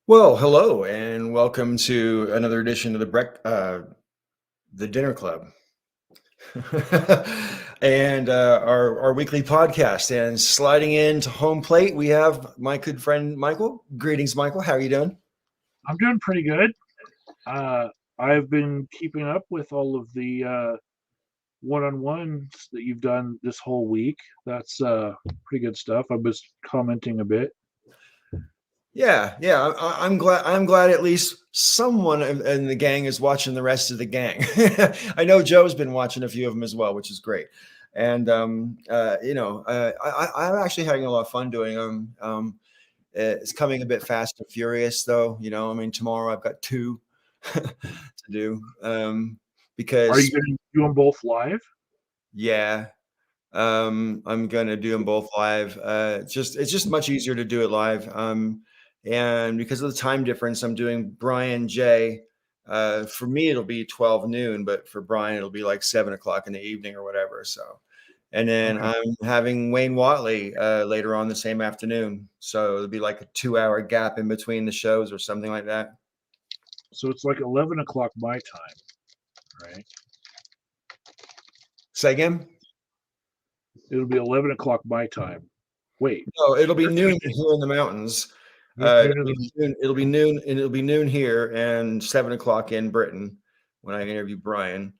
Well, hello and welcome to another edition of the Dinner Club, and our weekly podcast. And sliding into home plate, we have my good friend Michael. Greetings, Michael. How are you doing? I'm doing pretty good. Uh, I've been keeping up with all of the one-on-ones that you've done this whole week. That's pretty good stuff. I was commenting a bit. Yeah. I'm glad. I'm glad at least someone in the gang is watching the rest of the gang. I know Joe's been watching a few of them as well, which is great. And I'm actually having a lot of fun doing them. It's coming a bit fast and furious, though. I mean, tomorrow I've got two to do Are you because, going to do them both live? yeah, I'm gonna do them both live. It's just much easier to do it live. And because of the time difference, I'm doing Brian J. For me, it'll be 12 noon, but for Brian, it'll be like 7 o'clock in the evening or whatever. So, and then Okay, I'm having Wayne Watley later on the same afternoon. So it'll be like a 2 hour gap in between the shows or something like that. so it's like 11 o'clock my time, right? Say again? It'll be 11 o'clock my time. Wait, No, it'll be you're noon thinking here in the mountains. noon of the. It'll be noon, and it'll be noon here and 7 o'clock in Britain when I interview Brian.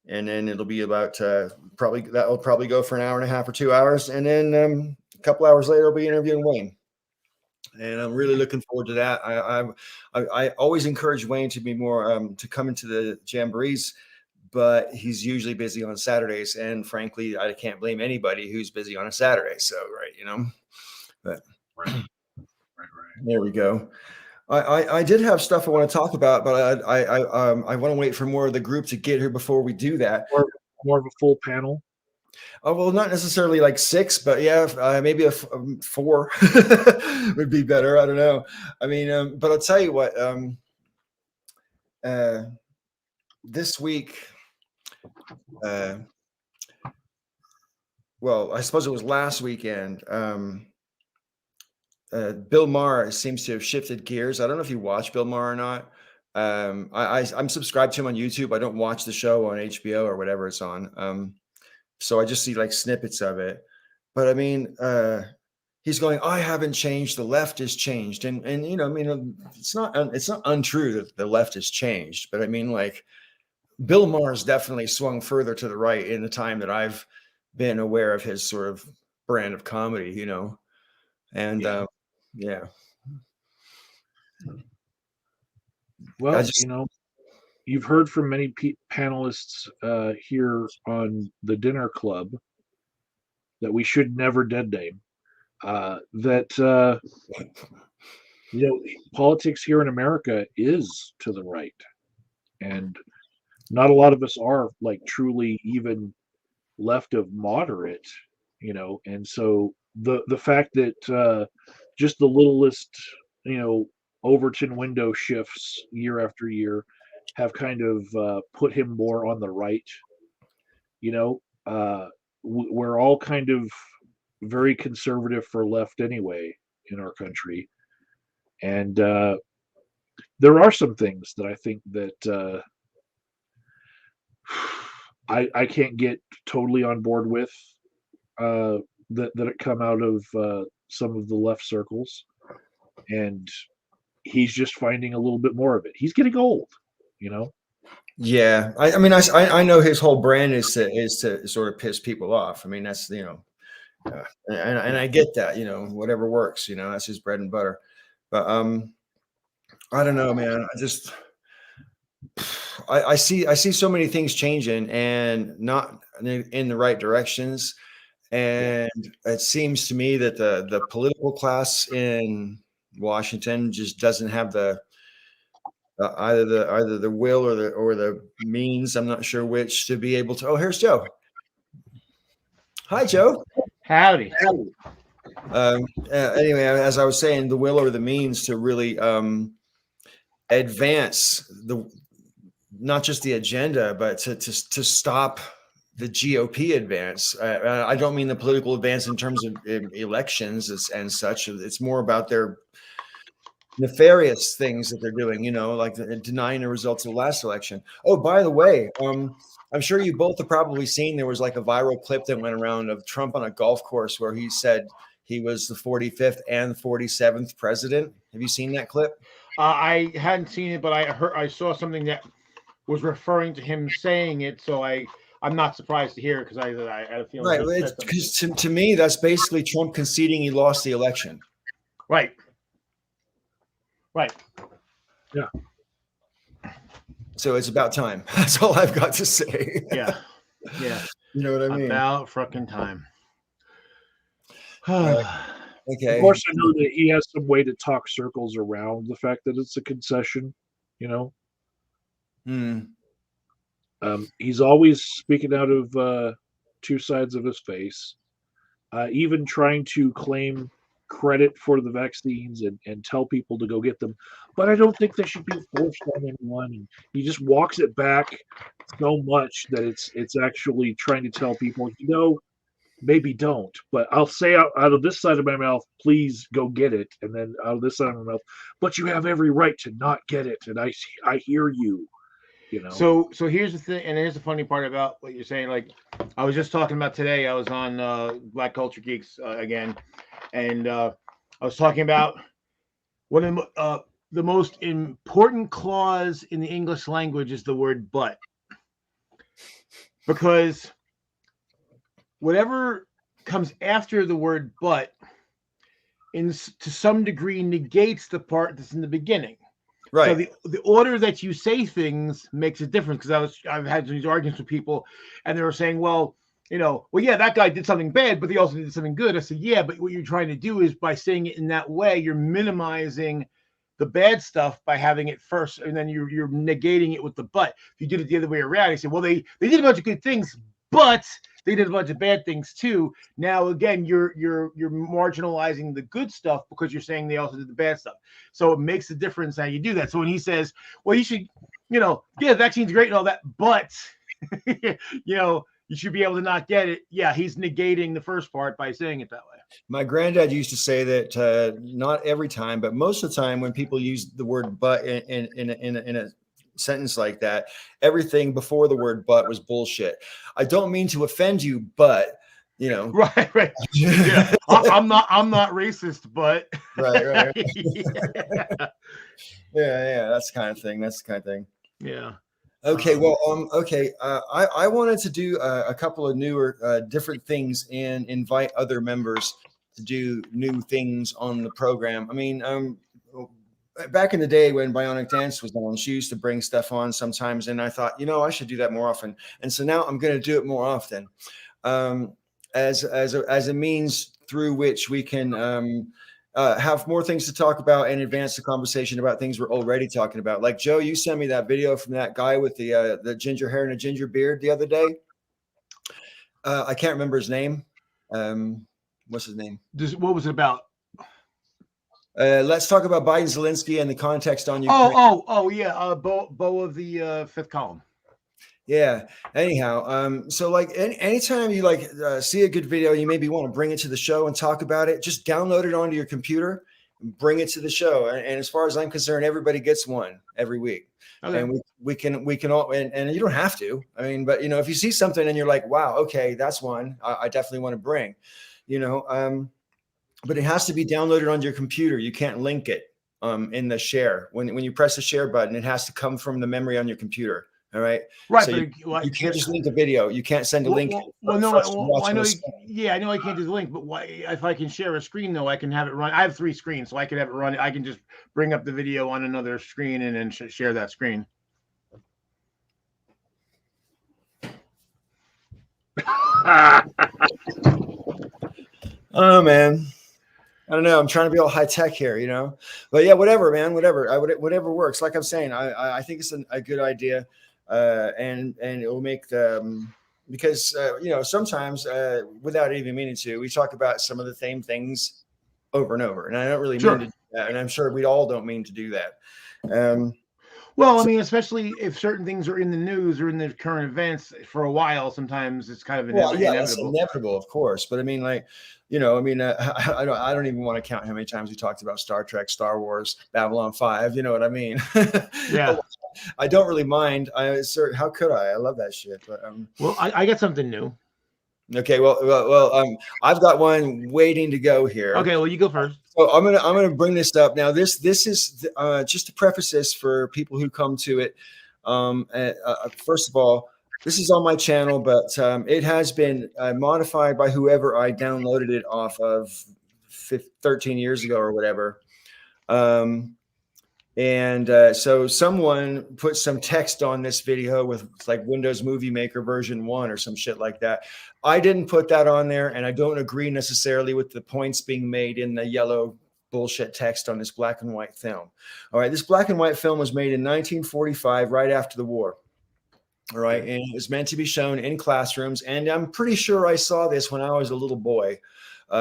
And then it'll be about that'll probably go for an hour and a half or 2 hours. And then a couple hours later, I'll be interviewing Wayne. And I'm really looking forward to that. I always encourage Wayne to be more to come into the jamborees, but he's usually busy on Saturdays. And frankly, I can't blame anybody who's busy on a Saturday. So, right. But Right, right. there we go. I did have stuff I want to talk about, but I want to wait for more of the group to get here before we do that. More of a full panel. Oh, well, not necessarily like six, but yeah, maybe four would be better. I don't know. I mean, but I'll tell you what. Uh, this week, uh, well, I suppose it was last weekend. Bill Maher seems to have shifted gears. I don't know if you watch Bill Maher or not. I'm subscribed to him on YouTube. I don't watch the show on HBO or whatever it's on. So I just see like snippets of it. But I mean, he's going, I haven't changed. The left has changed, and I mean, it's not untrue that the left has changed. But I mean, like Bill Maher's definitely swung further to the right in the time that I've been aware of his sort of brand of comedy. And Yeah. yeah. I Well, just you've heard from many panelists here on the Dinner Club that we should never dead name. That politics here in America is to the right, and not a lot of us are like truly even left of moderate. And so the fact that just the littlest you know Overton window shifts year after year have kind of put him more on the right. You know, we're all kind of very conservative for left anyway in our country, and there are some things that I think that I can't get totally on board with uh, that come out of some of the left circles, and he's just finding a little bit more of it. He's getting old, you know. Yeah, I mean, I know his whole brand is to sort of piss people off. I mean, that's and I get that, whatever works, that's his bread and butter. But I don't know, man. I see so many things changing and not in the right directions. Yeah, And it seems to me that the political class in Washington just doesn't have either the will or the means. I'm not sure which to be able to. Oh, here's Joe. Hi, Joe. Howdy. Anyway, as I was saying, the will or the means to really advance not just the agenda, but to stop the GOP advance. I don't mean the political advance in terms of elections and such. It's more about their nefarious things that they're doing, like denying the results of the last election. Oh, by the way, I'm sure you both have probably seen there was like a viral clip that went around of Trump on a golf course where he said he was the 45th and 47th president. Have you seen that clip? I hadn't seen it, but I saw something that was referring to him saying it. So I'm not surprised to hear it because I had a feeling. Right. Because to me, that's basically Trump conceding he lost the election. Right. Right. Yeah. So it's about time. That's all I've got to say. Yeah. Yeah. You know what I mean? About fucking time. Okay. Of course, I know that he has some way to talk circles around the fact that it's a concession. He's always speaking out of two sides of his face, even trying to claim credit for the vaccines and tell people to go get them. But I don't think they should be forced on anyone. And he just walks it back so much that it's actually trying to tell people, maybe don't. But I'll say out of this side of my mouth, please go get it. And then out of this side of my mouth, but you have every right to not get it. And I hear you. So here's the thing, and here's the funny part about what you're saying. Like, I was just talking about today. I was on Black Culture Geeks again, and I was talking about one of the most important clause in the English language is the word "but," because whatever comes after the word "but," to some degree negates the part that's in the beginning. Right. So the order that you say things makes a difference, because I've had these arguments with people, and they were saying, well, yeah, that guy did something bad, but he also did something good. I said, yeah, but what you're trying to do is by saying it in that way, you're minimizing the bad stuff by having it first, and then you're negating it with the but. If you did it the other way around, you say, well, they did a bunch of good things, but they did a bunch of bad things too. Now again, you're marginalizing the good stuff because you're saying they also did the bad stuff. So it makes a difference how you do that. So when he says, well, you should, yeah, the vaccine's great and all that, but you should be able to not get it. Yeah, he's negating the first part by saying it that way. My granddad used to say that not every time, but most of the time when people use the word "but" in a sentence like that, everything before the word "but" was bullshit. I don't mean to offend you, but right. Yeah, I'm not racist, but right. yeah, that's the kind of thing. Yeah. Okay, well, I wanted to do a couple of newer, different things and invite other members to do new things on the program. I mean, back in the day when Bionic Dance was on, she used to bring stuff on sometimes, and I thought, I should do that more often. And so now I'm going to do it more often, as a means through which we can have more things to talk about and advance the conversation about things we're already talking about. Like, Joe, you sent me that video from that guy with the ginger hair and a ginger beard the other day. I can't remember his name. What's his name? What was it about? Let's talk about Biden, Zelensky, and the context on Ukraine. Oh, yeah. Bo of the Fifth Column. Yeah. Anyhow, so like anytime you see a good video, you maybe want to bring it to the show and talk about it. Just download it onto your computer, and bring it to the show. And as far as I'm concerned, everybody gets one every week. Okay. And we can all, and you don't have to. I mean, but if you see something and you're like, wow, okay, that's one I definitely want to bring. But it has to be downloaded on your computer. You can't link it in the share. When you press the share button, it has to come from the memory on your computer. All right. Right. So you can't just link a video. You can't send a link. I know I can't do the link, but if I can share a screen, though, I can have it run. I have 3 screens, so I can have it run. I can just bring up the video on another screen and then share that screen. Oh, man. I don't know. I'm trying to be all high tech here, but yeah, whatever, man, whatever works. Like I'm saying, I think it's a good idea. And it will make because sometimes without even meaning to, we talk about some of the same things over and over, and I don't really mean to do that, and I'm sure we all don't mean to do that. Well, I mean, especially if certain things are in the news or in the current events for a while, sometimes it's kind of Well, yeah, that's inevitable. inevitable, of course. But I mean, like, I don't even want to count how many times we talked about Star Trek, Star Wars, Babylon 5. You know what I mean? Yeah. I don't really mind. How could I? I love that shit. But Well, I got something new. okay. I've got one waiting to go here. Okay, well, you go first. So I'm gonna bring this up now. This is just to preface this for people who come to it. First of all, this is on my channel, but it has been modified by whoever I downloaded it off of 13 years ago or whatever. So someone put some text on this video with like Windows Movie Maker version 1 or some shit like that. I didn't put that on there, and I don't agree necessarily with the points being made in the yellow bullshit text on this black and white film. All right, this black and white film was made in 1945, right after the war. All right, and it was meant to be shown in classrooms, and I'm pretty sure I saw this when I was a little boy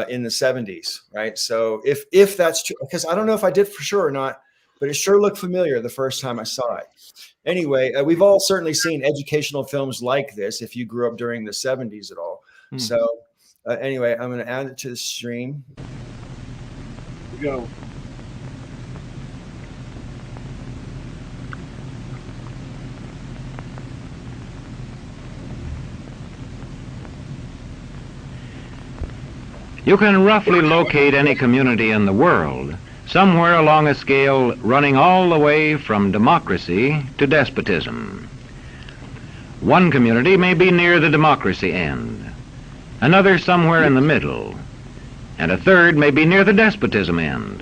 in the 70s, right? So if that's true, because I don't know if I did for sure or not, but it sure looked familiar the first time I saw it. Anyway, we've all certainly seen educational films like this if you grew up during the 70s at all. So anyway, I'm going to add it to the stream. Here we go. You can roughly locate any community in the world somewhere along a scale running all the way from democracy to despotism. One community may be near the democracy end, another somewhere in the middle, and a third may be near the despotism end.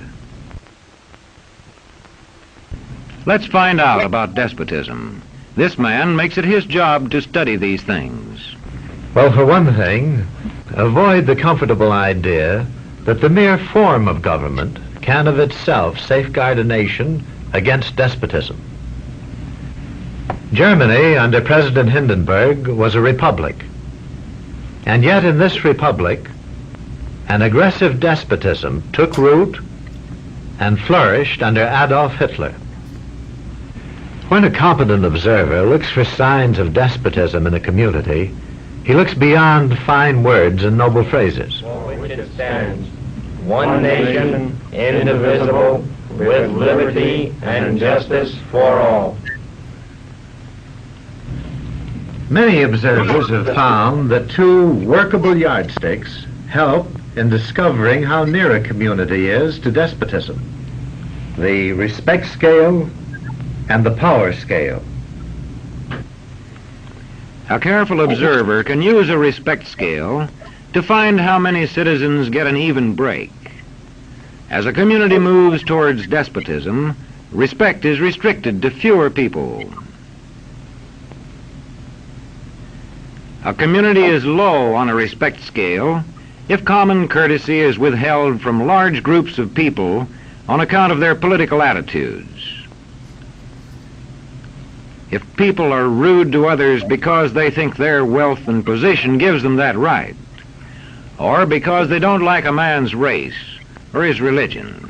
Let's find out about despotism. This man makes it his job to study these things. Well, for one thing, avoid the comfortable idea that the mere form of government can of itself safeguard a nation against despotism. Germany, under President Hindenburg, was a republic. And yet in this republic, an aggressive despotism took root and flourished under Adolf Hitler. When a competent observer looks for signs of despotism in a community, he looks beyond fine words and noble phrases. For which it stands, one nation, indivisible, with liberty and justice for all. Many observers have found that two workable yardsticks help in discovering how near a community is to despotism: the respect scale and the power scale. A careful observer can use a respect scale to find how many citizens get an even break. As a community moves towards despotism, respect is restricted to fewer people. A community is low on a respect scale if common courtesy is withheld from large groups of people on account of their political attitudes. If people are rude to others because they think their wealth and position gives them that right, or because they don't like a man's race or his religion.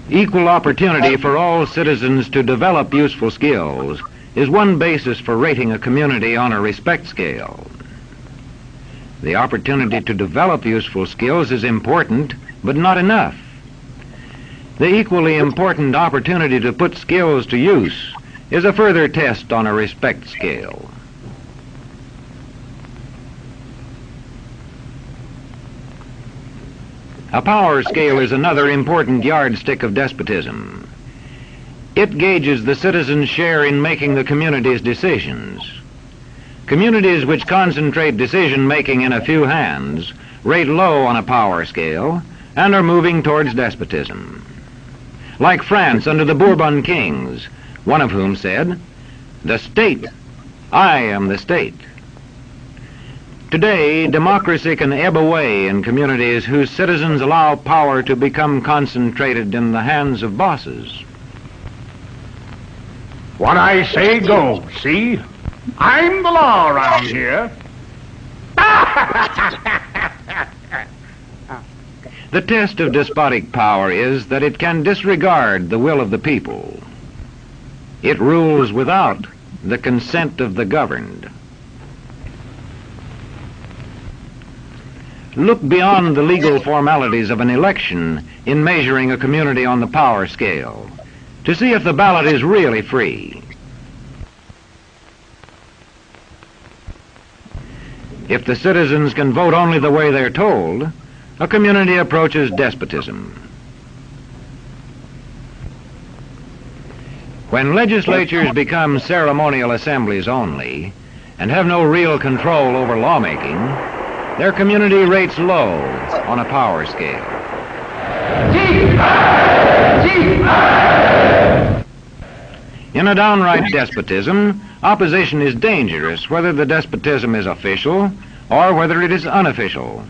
Equal opportunity for all citizens to develop useful skills is one basis for rating a community on a respect scale. The opportunity to develop useful skills is important, but not enough. The equally important opportunity to put skills to use is a further test on a respect scale. A power scale is another important yardstick of despotism. It gauges the citizens' share in making the community's decisions. Communities which concentrate decision-making in a few hands rate low on a power scale and are moving towards despotism. Like France under the Bourbon kings, one of whom said, "The state, I am the state." Today, democracy can ebb away in communities whose citizens allow power to become concentrated in the hands of bosses. What I say goes, see? I'm the law around here. The test of despotic power is that it can disregard the will of the people. It rules without the consent of the governed. Look beyond the legal formalities of an election in measuring a community on the power scale to see if the ballot is really free. If the citizens can vote only the way they're told, a community approaches despotism. When legislatures become ceremonial assemblies only and have no real control over lawmaking, their community rates low on a power scale. In a downright despotism, opposition is dangerous whether the despotism is official or whether it is unofficial.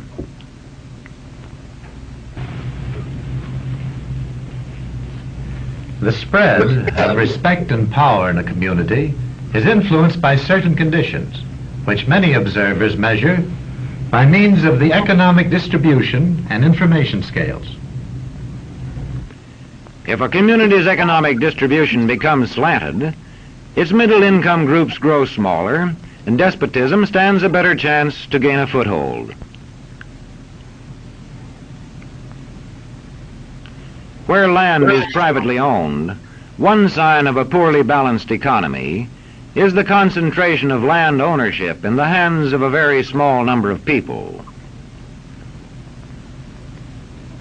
The spread of respect and power in a community is influenced by certain conditions, which many observers measure by means of the economic distribution and information scales. If a community's economic distribution becomes slanted, its middle income groups grow smaller, and despotism stands a better chance to gain a foothold. Where land is privately owned, one sign of a poorly balanced economy is the concentration of land ownership in the hands of a very small number of people.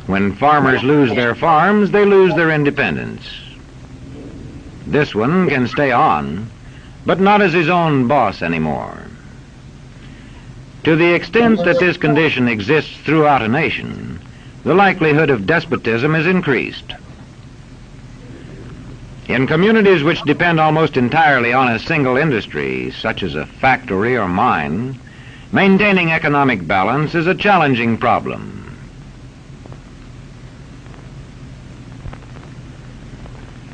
When farmers lose their farms, they lose their independence. This one can stay on, but not as his own boss anymore. To the extent that this condition exists throughout a nation, the likelihood of despotism is increased. In communities which depend almost entirely on a single industry, such as a factory or mine, maintaining economic balance is a challenging problem.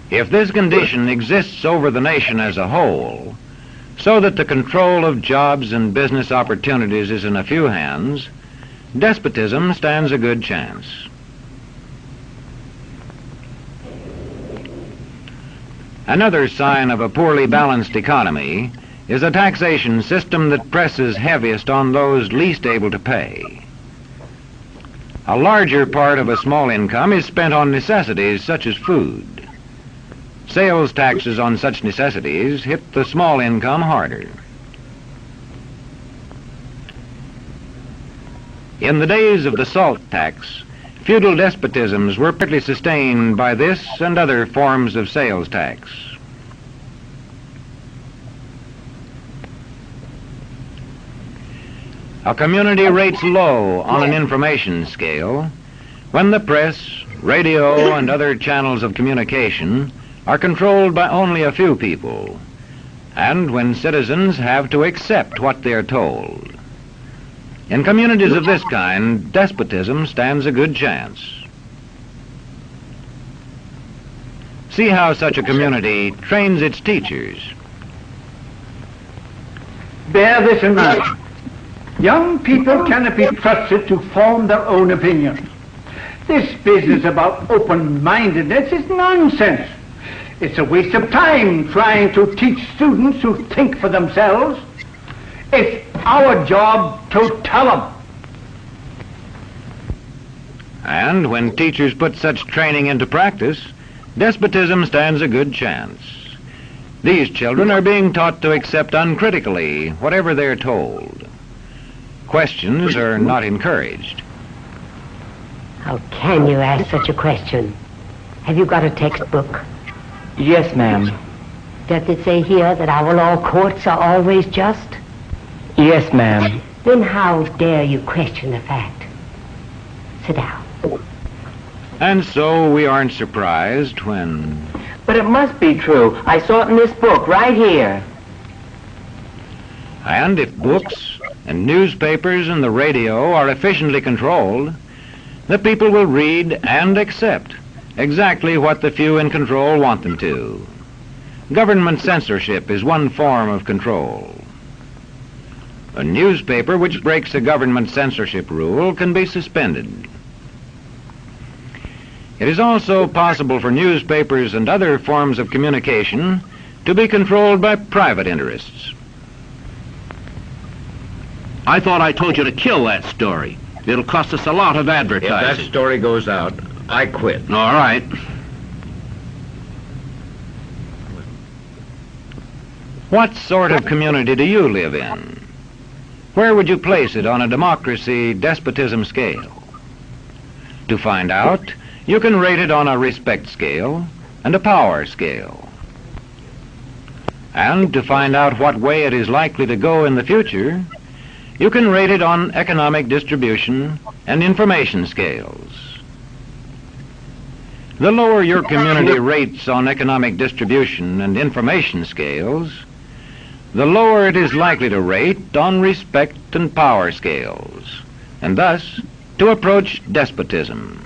If this condition exists over the nation as a whole, so that the control of jobs and business opportunities is in a few hands, despotism stands a good chance. Another sign of a poorly balanced economy is a taxation system that presses heaviest on those least able to pay. A larger part of a small income is spent on necessities such as food. Sales taxes on such necessities hit the small income harder. In the days of the salt tax, feudal despotisms were partly sustained by this and other forms of sales tax. A community rates low on an information scale when the press, radio, and other channels of communication are controlled by only a few people, and when citizens have to accept what they are told. In communities of this kind, despotism stands a good chance. See how such a community trains its teachers. Bear this in mind. Young people cannot be trusted to form their own opinions. This business about open-mindedness is nonsense. It's a waste of time trying to teach students to think for themselves. It's our job to tell them. And when teachers put such training into practice, despotism stands a good chance. These children are being taught to accept uncritically whatever they're told. Questions are not encouraged. How can you ask such a question? Have you got a textbook? Yes, ma'am. Does it say here that our law courts are always just? Yes, ma'am. Then how dare you question the fact? Sit down. And so we aren't surprised when... But it must be true. I saw it in this book right here. And if books and newspapers and the radio are efficiently controlled, the people will read and accept exactly what the few in control want them to. Government censorship is one form of control. A newspaper which breaks a government censorship rule can be suspended. It is also possible for newspapers and other forms of communication to be controlled by private interests. I thought I told you to kill that story. It'll cost us a lot of If advertising. that story goes out, I quit. All right. What sort of community do you live in? Where would you place it on a democracy-despotism scale? To find out, you can rate it on a respect scale and a power scale. And to find out what way it is likely to go in the future, you can rate it on economic distribution and information scales. The lower your community rates on economic distribution and information scales, the lower it is likely to rate on respect and power scales, and thus to approach despotism.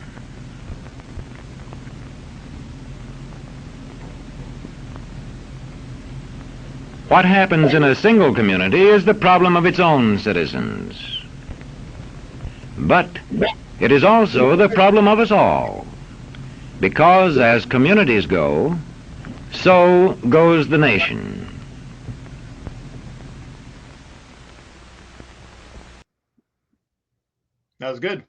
What happens in a single community is the problem of its own citizens. But it is also the problem of us all, because as communities go, so goes the nation. That was good.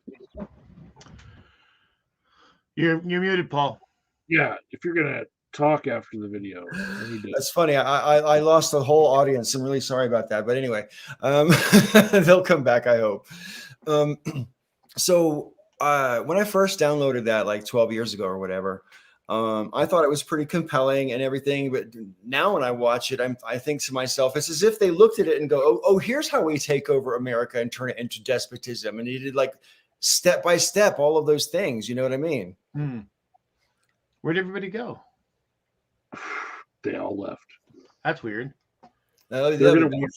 You're muted, Paul. Yeah, if you're gonna talk after the video, I need to... That's funny. I lost the whole audience. I'm really sorry about that. But anyway, they'll come back, I hope. So when I first downloaded that like 12 years ago or whatever, I thought it was pretty compelling and everything. But now when I watch it, I think to myself, it's as if they looked at it and go, oh, here's how we take over America and turn it into despotism. And he did like step by step, all of those things. You know what I mean? Where'd everybody go? They all left. That's weird. They're gonna watch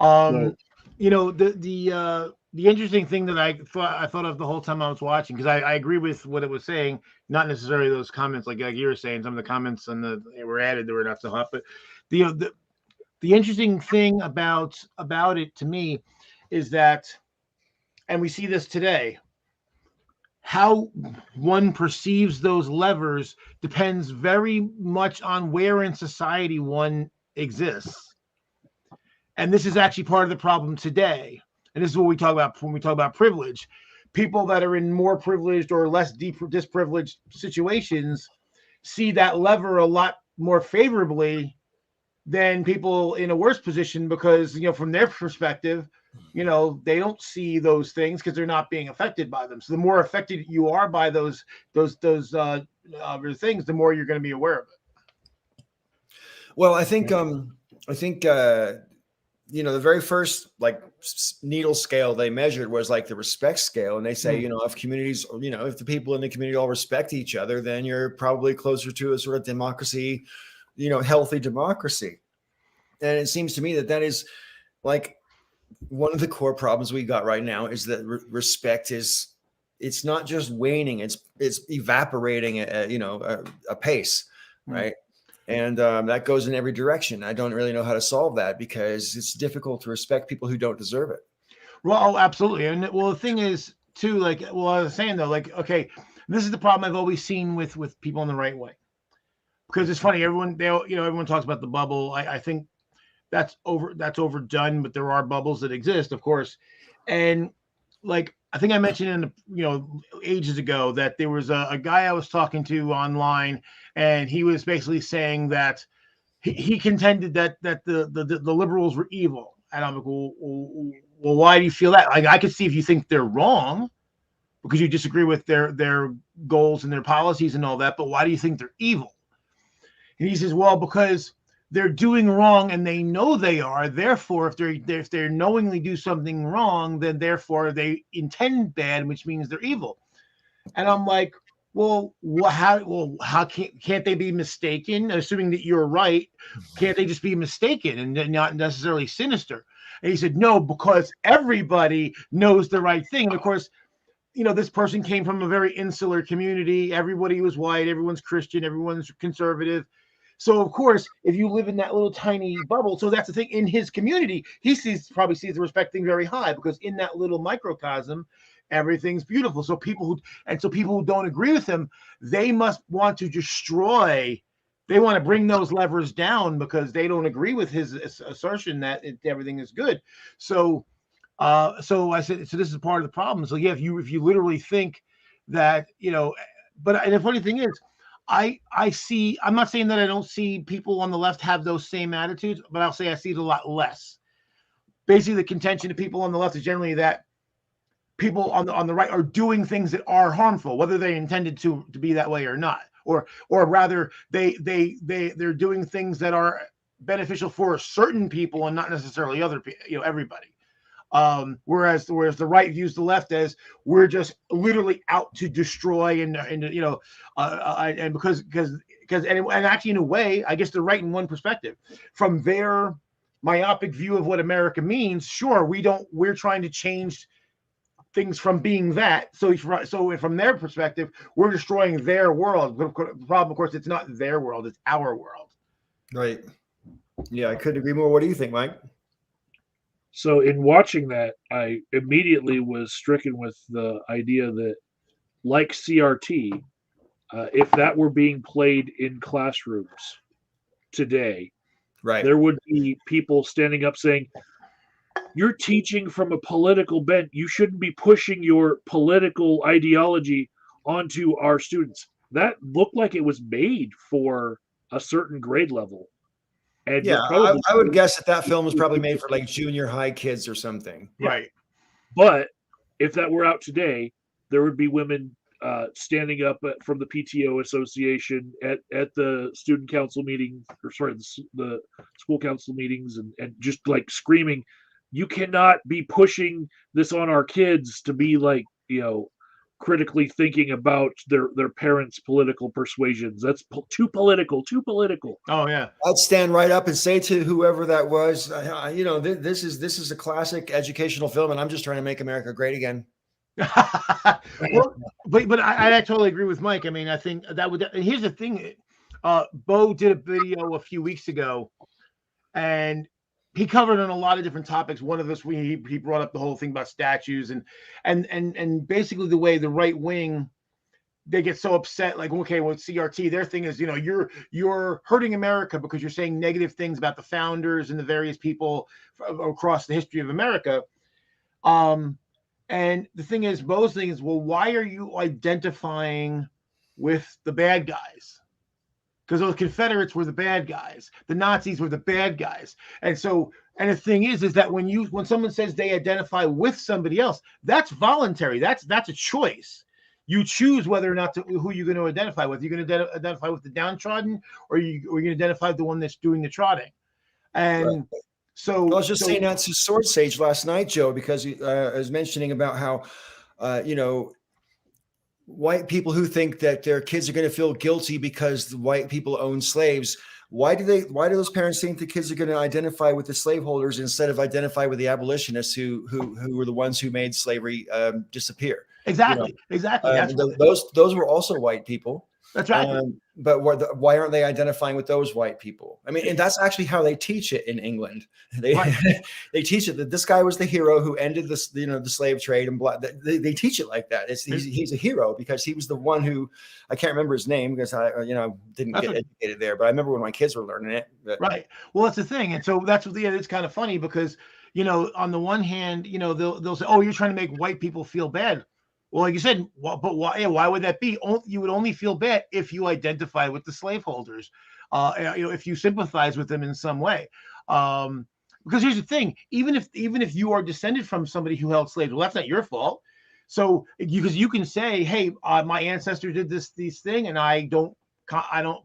replay. You know, the interesting thing that I thought of the whole time I was watching, because I agree with what it was saying, not necessarily those comments like you were saying. Some of the comments were added, they were not so hot, but the interesting thing about it to me is that, and we see this today, how one perceives those levers depends very much on where in society one exists. And this is actually part of the problem today. And this is what we talk about when we talk about privilege. People that are in more privileged or less disprivileged situations see that lever a lot more favorably than people in a worse position, because, you know, from their perspective, you know, they don't see those things because they're not being affected by them. So the more affected you are by those things, the more you're going to be aware of it. Well, I think you know, the very first like needle scale they measured was like the respect scale, and they say, you know, if communities, you know, if the people in the community all respect each other, then you're probably closer to a sort of democracy, you know, healthy democracy. And it seems to me that is like one of the core problems we got right now is that respect is, it's not just waning, it's evaporating at a pace, right? And that goes in every direction. I don't really know how to solve that because it's difficult to respect people who don't deserve it. Well, absolutely. And well, the thing is too, like, well, I was saying though, like, okay, this is the problem I've always seen with people in the right way, because it's funny. Everyone talks about the bubble. I think that's overdone, but there are bubbles that exist, of course. And like, I think I mentioned ages ago that there was a guy I was talking to online, and he was basically saying that he contended that the liberals were evil. And I'm like, well, why do you feel that? Like, I could see if you think they're wrong because you disagree with their goals and their policies and all that, but why do you think they're evil? And he says, well, because they're doing wrong and they know they are. Therefore, if they knowingly do something wrong, then therefore they intend bad, which means they're evil. And I'm like, well, how can't they be mistaken? Assuming that you're right, can't they just be mistaken and not necessarily sinister? And he said, no, because everybody knows the right thing. And of course, you know, this person came from a very insular community. Everybody was white. Everyone's Christian. Everyone's conservative. So of course, if you live in that little tiny bubble, so that's the thing in his community, he probably sees the respect thing very high because in that little microcosm, everything's beautiful. So people who don't agree with him, they must want to destroy. They want to bring those levers down because they don't agree with his assertion that everything is good. So so I said, so this is part of the problem. So yeah, if you literally think that, but and the funny thing is, I'm not saying that I don't see people on the left have those same attitudes, but I'll say I see it a lot less. Basically, the contention of people on the left is generally that people on the right are doing things that are harmful, whether they intended to be that way or not, or rather they're doing things that are beneficial for certain people and not necessarily other people, everybody. Whereas the right views the left as we're just literally out to destroy and because actually in a way, I guess they're right in one perspective. From their myopic view of what America means, sure, we're trying to change things from being that. So from their perspective, we're destroying their world. The problem, of course, it's not their world, it's our world. Right. Yeah, I couldn't agree more. What do you think, Mike? So in watching that, I immediately was stricken with the idea that, like CRT, if that were being played in classrooms today, right, there would be people standing up saying, "You're teaching from a political bent. You shouldn't be pushing your political ideology onto our students." That looked like it was made for a certain grade level. And yeah, I would guess that film was probably made for like junior high kids or something. Right. But if that were out today, there would be women standing up from the PTO association at the student council meeting, or sorry, the school council meetings, and just like screaming, "You cannot be pushing this on our kids to be like, critically thinking about their parents' political persuasions. That's too political. Oh yeah, I'd stand right up and say to whoever that was, this is a classic educational film, and I'm just trying to make America great again. Well, but I totally agree with Mike. I mean, I think that would. And here's the thing, Bo did a video a few weeks ago, and he covered on a lot of different topics. One of us, he brought up the whole thing about statues and basically the way the right wing, they get so upset, like, okay, well, CRT, their thing is, you're hurting America because you're saying negative things about the founders and the various people across the history of America. And the thing is, Bo's thing is, well, why are you identifying with the bad guys? Because those Confederates were the bad guys. The Nazis were the bad guys. And the thing is that when someone says they identify with somebody else, that's voluntary. That's a choice. You choose whether or not who you're going to identify with. You're going to identify with the downtrodden, or you're going to identify with the one that's doing the trotting. And right. So I was just saying that to Sword Sage last night, Joe, because I was mentioning about how, white people who think that their kids are going to feel guilty because the white people own slaves. Why do those parents think the kids are going to identify with the slaveholders instead of identify with the abolitionists who were the ones who made slavery disappear? Exactly. Those were also white people. That's right. But why aren't they identifying with those white people? I mean, and that's actually how they teach it in England. They teach it that this guy was the hero who ended the slave trade, and they teach it like that. He's a hero because he was the one who, I can't remember his name because I didn't get educated there, but I remember when my kids were learning it. Right. Well, that's the thing, and so that's what it's kind of funny because on the one hand, they'll say, "Oh, you're trying to make white people feel bad." Well, like you said, but why? Why would that be? You would only feel bad if you identify with the slaveholders, if you sympathize with them in some way. Because here's the thing: even if you are descended from somebody who held slaves, well, that's not your fault. So because you can say, "Hey, my ancestor did this thing, and I don't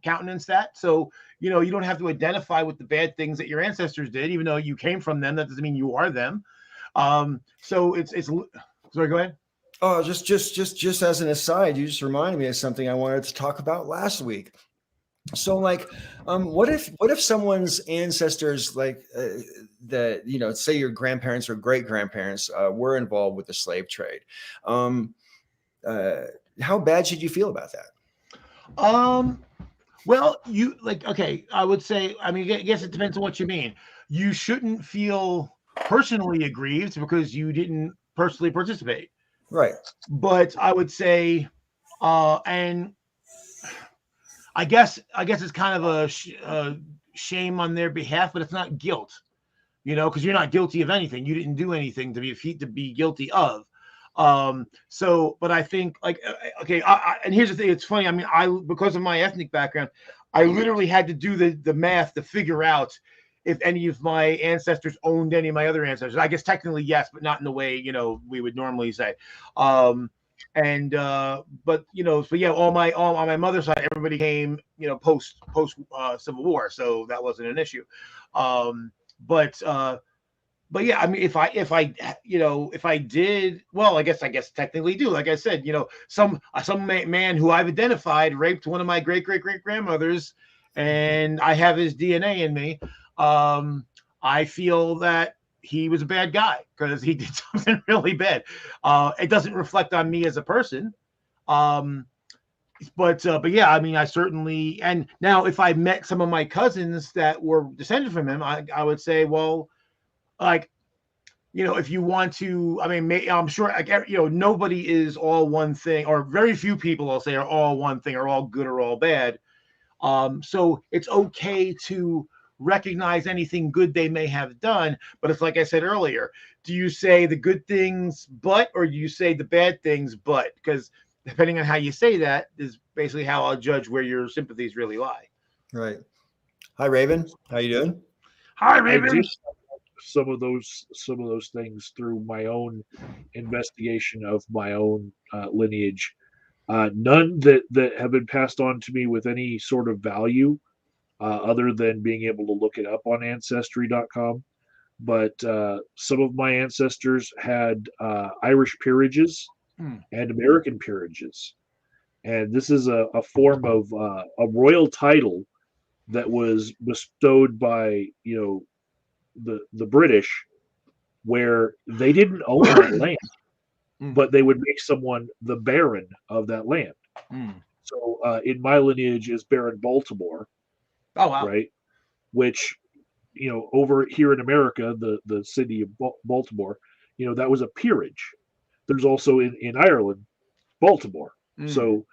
countenance that." So you don't have to identify with the bad things that your ancestors did, even though you came from them. That doesn't mean you are them. So it's sorry. Go ahead. Oh, just as an aside, you just reminded me of something I wanted to talk about last week. So, like, what if someone's ancestors, like, say your grandparents or great grandparents, were involved with the slave trade? How bad should you feel about that? Well, you like okay. I would say. I mean, I guess it depends on what you mean. You shouldn't feel personally aggrieved because you didn't personally participate. Right. But I would say, and I guess it's kind of a shame on their behalf, but it's not guilt. Because you're not guilty of anything. You didn't do anything to be guilty of. So, but I think okay. And here's the thing. It's funny. I mean, because of my ethnic background, I literally had to do the math to figure out if any of my ancestors owned any of my other ancestors. I guess technically yes, but not in the way we would normally say. And but so yeah, all on my mother's side, everybody came post Civil War, so that wasn't an issue. But yeah, I mean, if I did, well, I guess technically do. Like I said, some man who I've identified raped one of my great grandmothers, and I have his DNA in me. I feel that he was a bad guy because he did something really bad. It doesn't reflect on me as a person. But yeah, I mean, I certainly, and now if I met some of my cousins that were descended from him, I would say, well, like, if you want to, I mean, I'm sure, like, nobody is all one thing, or very few people, I'll say, are all one thing, or all good or all bad. So it's okay to recognize anything good they may have done, but it's like I said earlier, do you say the good things but, or do you say the bad things but? Because depending on how you say that is basically how I'll judge where your sympathies really lie. Right. Hi, Raven. How you doing? Hi, Raven. I did some of those things through my own investigation of my own lineage. None that have been passed on to me with any sort of value, other than being able to look it up on Ancestry.com. But some of my ancestors had Irish peerages and American peerages, and this is a form of a royal title that was bestowed by the British, where they didn't own that land, but they would make someone the baron of that land. So in my lineage is Baron Baltimore. Oh wow! Right, which over here in America, the city of Baltimore, that was a peerage. There's also in Ireland, Baltimore. So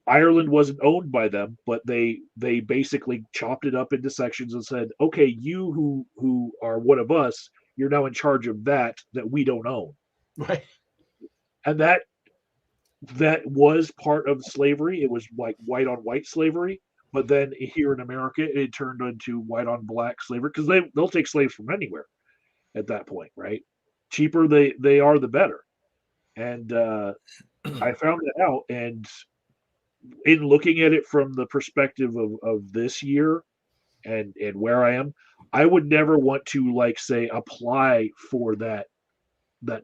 Ireland wasn't owned by them, but they basically chopped it up into sections and said, okay, you who are one of us, you're now in charge of that we don't own. Right. And that was part of slavery. It was like white on white slavery. But then here in America, it turned into white on black slavery, because they'll take slaves from anywhere at that point, right? Cheaper they are, the better. And I found that out, and in looking at it from the perspective of this year and where I am, I would never want to, like, say, apply for that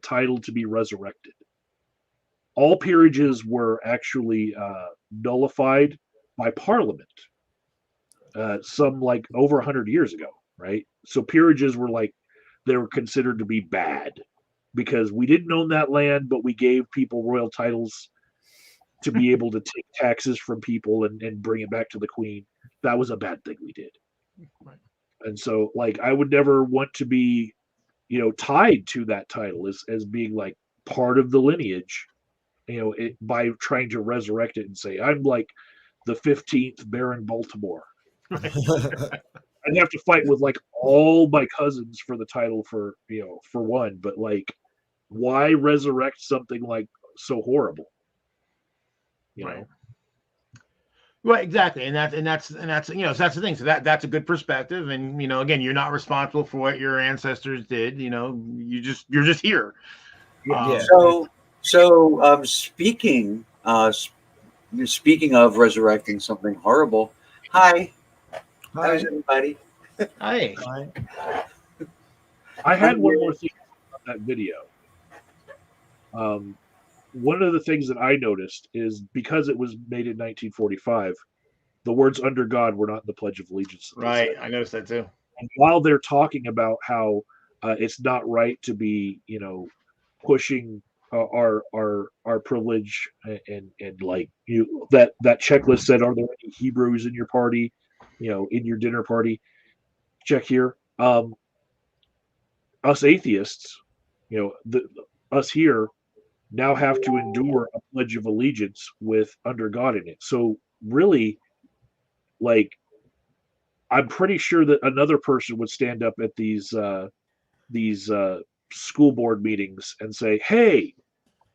title to be resurrected. All peerages were actually nullified by Parliament, some like over 100 years ago, right? So peerages were they were considered to be bad because we didn't own that land, but we gave people royal titles to be able to take taxes from people and bring it back to the queen. That was a bad thing we did. Right. And so, I would never want to be, tied to that title as being like part of the lineage, by trying to resurrect it and say, I'm like the 15th Baron Baltimore. Right. I'd have to fight with all my cousins for the title for one, but why resurrect something so horrible? Right. Right, exactly, and that's so that's the thing. So that's a good perspective, and again, you're not responsible for what your ancestors did. You're just here. Yeah. So speaking of resurrecting something horrible, hi. How's everybody? Hi. I had one more thing about that video. One of the things that I noticed is, because it was made in 1945, the words "under God" were not in the Pledge of Allegiance. Right, I noticed that too. And while they're talking about how it's not right to be, pushing our privilege, and like that checklist said, are there any Hebrews in your party, in your dinner party? Check here. Us atheists, us here now have to endure a pledge of allegiance with under God in it. So really, like, I'm pretty sure that another person would stand up at these school board meetings and say, "Hey,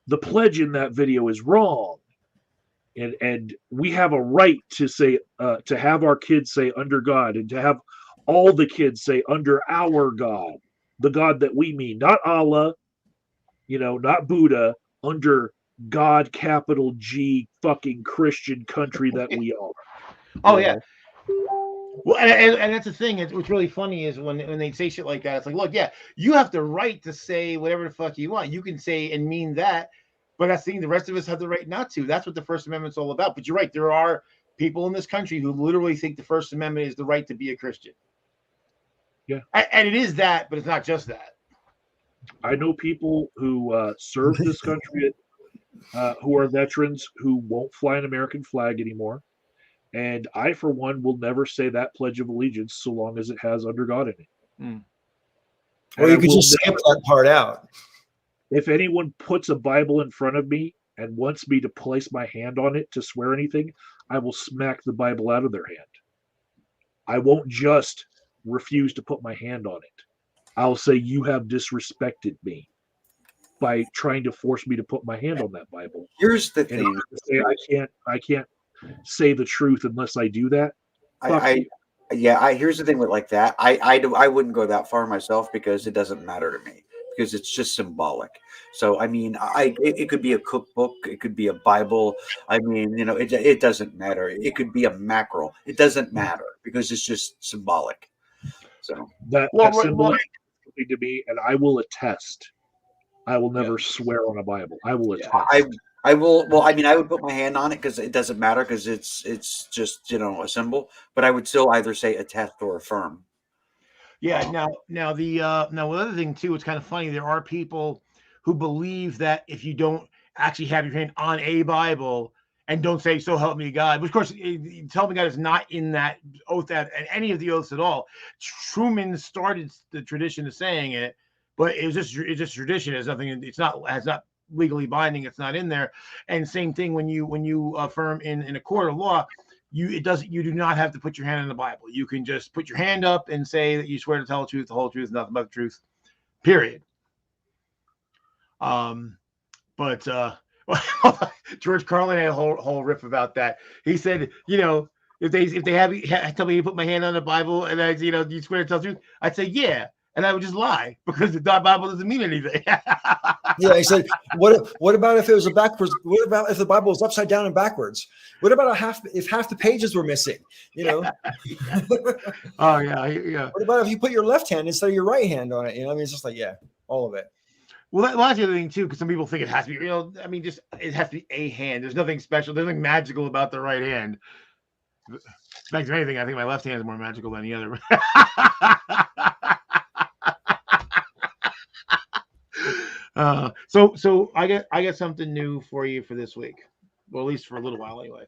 the pledge in that video is wrong," and we have a right to say, to have our kids say under God, and to have all the kids say under our God, the God that we mean, not Allah, not Buddha, under God, capital G, fucking Christian country that we are. Oh yeah. Well, and that's the thing. What's really funny is when they say shit like that, it's like, look, yeah, you have the right to say whatever the fuck you want. You can say and mean that, but that's the thing. The rest of us have the right not to. That's what the First Amendment's all about. But you're right. There are people in this country who literally think the First Amendment is the right to be a Christian. Yeah. And it is that, but it's not just that. I know people who served this country, who are veterans, who won't fly an American flag anymore. And I, for one, will never say that Pledge of Allegiance so long as it has under God in it. Mm. Well, you could just skip that part out. If anyone puts a Bible in front of me and wants me to place my hand on it to swear anything, I will smack the Bible out of their hand. I won't just refuse to put my hand on it. I'll say, you have disrespected me by trying to force me to put my hand on that Bible. Here's the thing. I can't say the truth unless I do that. Here's the thing with like that. I wouldn't go that far myself because it doesn't matter to me, because it's just symbolic. So I mean, it could be a cookbook, it could be a Bible. I mean, it doesn't matter. It could be a mackerel. It doesn't matter because it's just symbolic. So that symbol is something to me, and I will attest. I will never swear on a Bible. I will attest. I will. Well, I mean, I would put my hand on it because it doesn't matter, because it's just a symbol. But I would still either say attest or affirm. Yeah. Now the other thing too, it's kind of funny. There are people who believe that if you don't actually have your hand on a Bible and don't say "So help me God," which of course, "So help me God" is not in that oath, and any of the oaths at all. Truman started the tradition of saying it, but it's just tradition. It's nothing. It's not legally binding. It's not in there. And same thing when you affirm in a court of law, you do not have to put your hand in the Bible. You can just put your hand up and say that you swear to tell the truth, the whole truth, nothing but the truth, period. But George Carlin had a whole riff about that. He said, if they tell me to put my hand on the Bible and I, you swear to tell the truth, I'd say yeah. And I would just lie because the Bible doesn't mean anything. Yeah, he said, what about if it was a backwards? What about if the Bible was upside down and backwards? What about if half the pages were missing? Oh yeah. What about if you put your left hand instead of your right hand on it? I mean, it's just like, all of it. Well, that's the other thing too, because some people think it has to be, I mean, just it has to be a hand. There's nothing special. There's nothing magical about the right hand. In fact, if anything, I think my left hand is more magical than the other. So I get something new for you for this week. Well, at least for a little while anyway.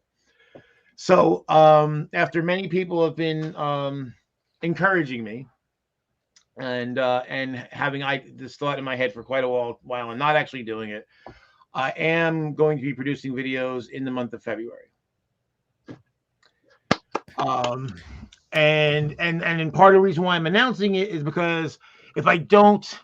So after many people have been encouraging me and having this thought in my head for quite a while and not actually doing it, I am going to be producing videos in the month of February. And part of the reason why I'm announcing it is because if I don't,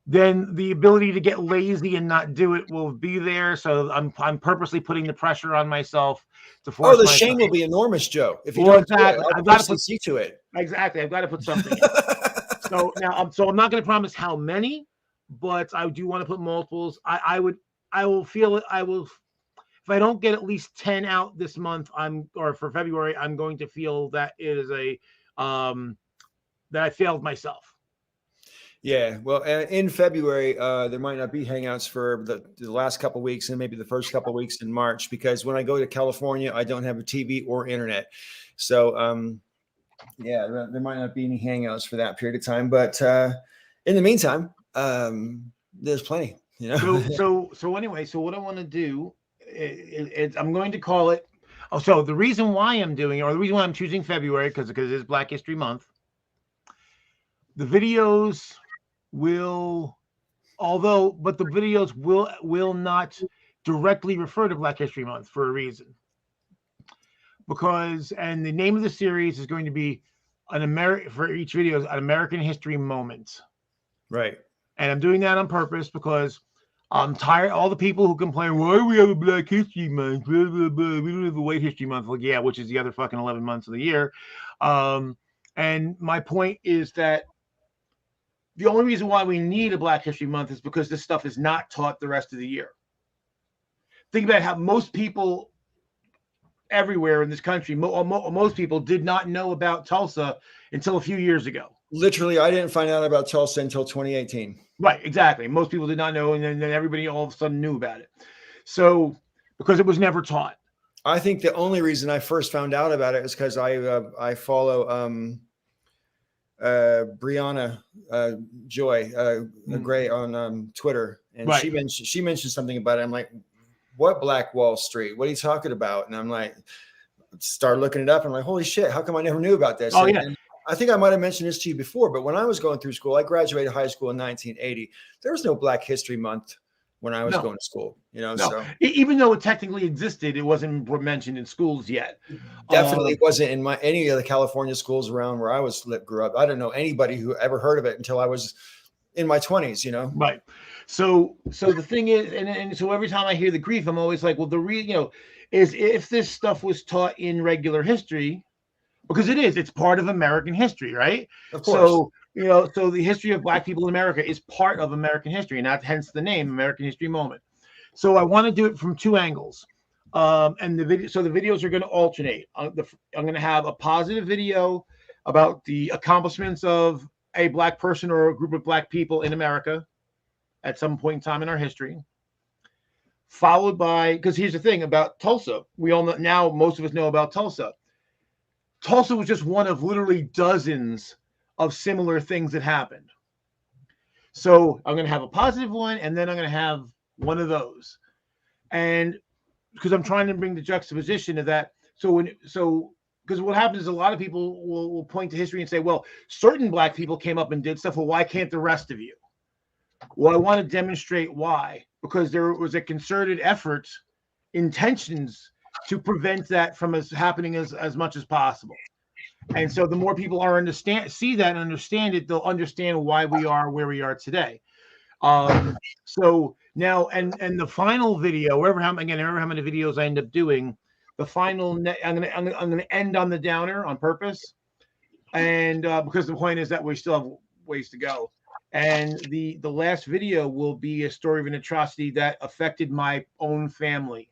then the ability to get lazy and not do it will be there. So I'm purposely putting the pressure on myself to force. Oh, the shame will be enormous, Joe. If you don't do it, I've got to see to it. Exactly, I've got to put something in. So now, I'm not going to promise how many, but I do want to put multiples. I will feel it. If I don't get at least 10 out this month, or for February, I'm going to feel that it is that I failed myself. Yeah, well, in February, there might not be Hangouts for the last couple of weeks and maybe the first couple of weeks in March, because when I go to California, I don't have a TV or internet. So, there might not be any Hangouts for that period of time. But in the meantime, there's plenty. You know. So anyway, so what I want to do, I'm going to call it. Oh, so the reason why I'm doing it, or the reason why I'm choosing February, because it's Black History Month. The videos will, but the videos will not directly refer to Black History Month for a reason. Because, and the name of the series is going to be for each video, an American History Moment. Right. And I'm doing that on purpose because I'm tired. All the people who complain, why do we have a Black History Month? Blah, blah, blah. We don't have a White History Month. Like, yeah, which is the other fucking 11 months of the year. And my point is that the only reason why we need a Black History Month is because this stuff is not taught the rest of the year. Think about how most people everywhere in this country, most people did not know about Tulsa until a few years ago. Literally, I didn't find out about Tulsa until 2018. Right, exactly. Most people did not know, and then everybody all of a sudden knew about it. So, because it was never taught. I think the only reason I first found out about it is because I follow Brianna Joy Gray on Twitter, and Right. she mentioned something about it. I'm like, what Black Wall Street? What are you talking about? And I'm like, start looking it up. I'm like, holy shit, how come I never knew about this? Oh, and, yeah. and I think I might have mentioned this to you before, but when I was going through school, I graduated high school in 1980. There was no Black History Month when I was going to school, you know. No. So Even though it technically existed, it wasn't mentioned in schools yet. Definitely wasn't in any of the California schools around where I grew up. I don't know anybody who ever heard of it until I was in my 20s, you know. Right. So the thing is, and so every time I hear the grief, I'm always like, well, is if this stuff was taught in regular history, because it's part of American history, right? Of course. So, so the history of Black people in America is part of American history, and hence the name American History Moment. So I want to do it from two angles. And the videos are going to alternate. I'm going to have a positive video about the accomplishments of a Black person or a group of Black people in America at some point in time in our history, followed by, because here's the thing about Tulsa. We all know now, most of us know about Tulsa. Tulsa was just one of literally dozens of similar things that happened. So I'm going to have a positive one, and then I'm going to have one of those. And because I'm trying to bring the juxtaposition of that. Because what happens is a lot of people will point to history and say, well, certain Black people came up and did stuff. Well, why can't the rest of you? Well, I want to demonstrate why, because there was a concerted effort, intentions to prevent that from happening as much as possible. And so the more people see that and understand it, they'll understand why we are where we are today. So now, and the final video, however how many videos I end up doing, the final, I'm gonna end on the downer on purpose, and because the point is that we still have ways to go. And the last video will be a story of an atrocity that affected my own family.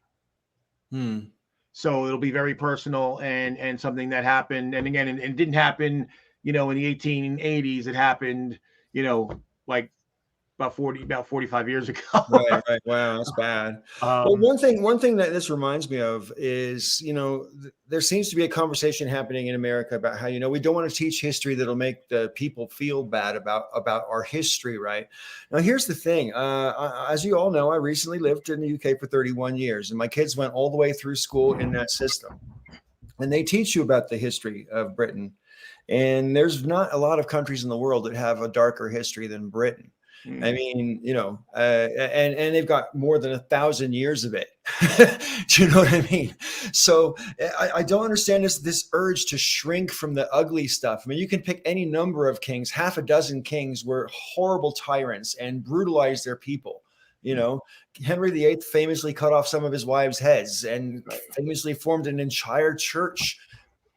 So it'll be very personal and something that happened. And again, it didn't happen, in the 1880s. It happened, like about 45 years ago. Right. Wow, that's bad. Well, one thing that this reminds me of is, there seems to be a conversation happening in America about how, we don't want to teach history that'll make the people feel bad about our history, right? Now, here's the thing. As you all know, I recently lived in the UK for 31 years, and my kids went all the way through school in that system. And they teach you about the history of Britain. And there's not a lot of countries in the world that have a darker history than Britain. I mean, and they've got more than 1,000 years of it. Do you know what I mean? So I don't understand this urge to shrink from the ugly stuff. I mean, you can pick any number of kings. Half a dozen kings were horrible tyrants and brutalized their people. Henry VIII famously cut off some of his wives' heads and famously formed an entire church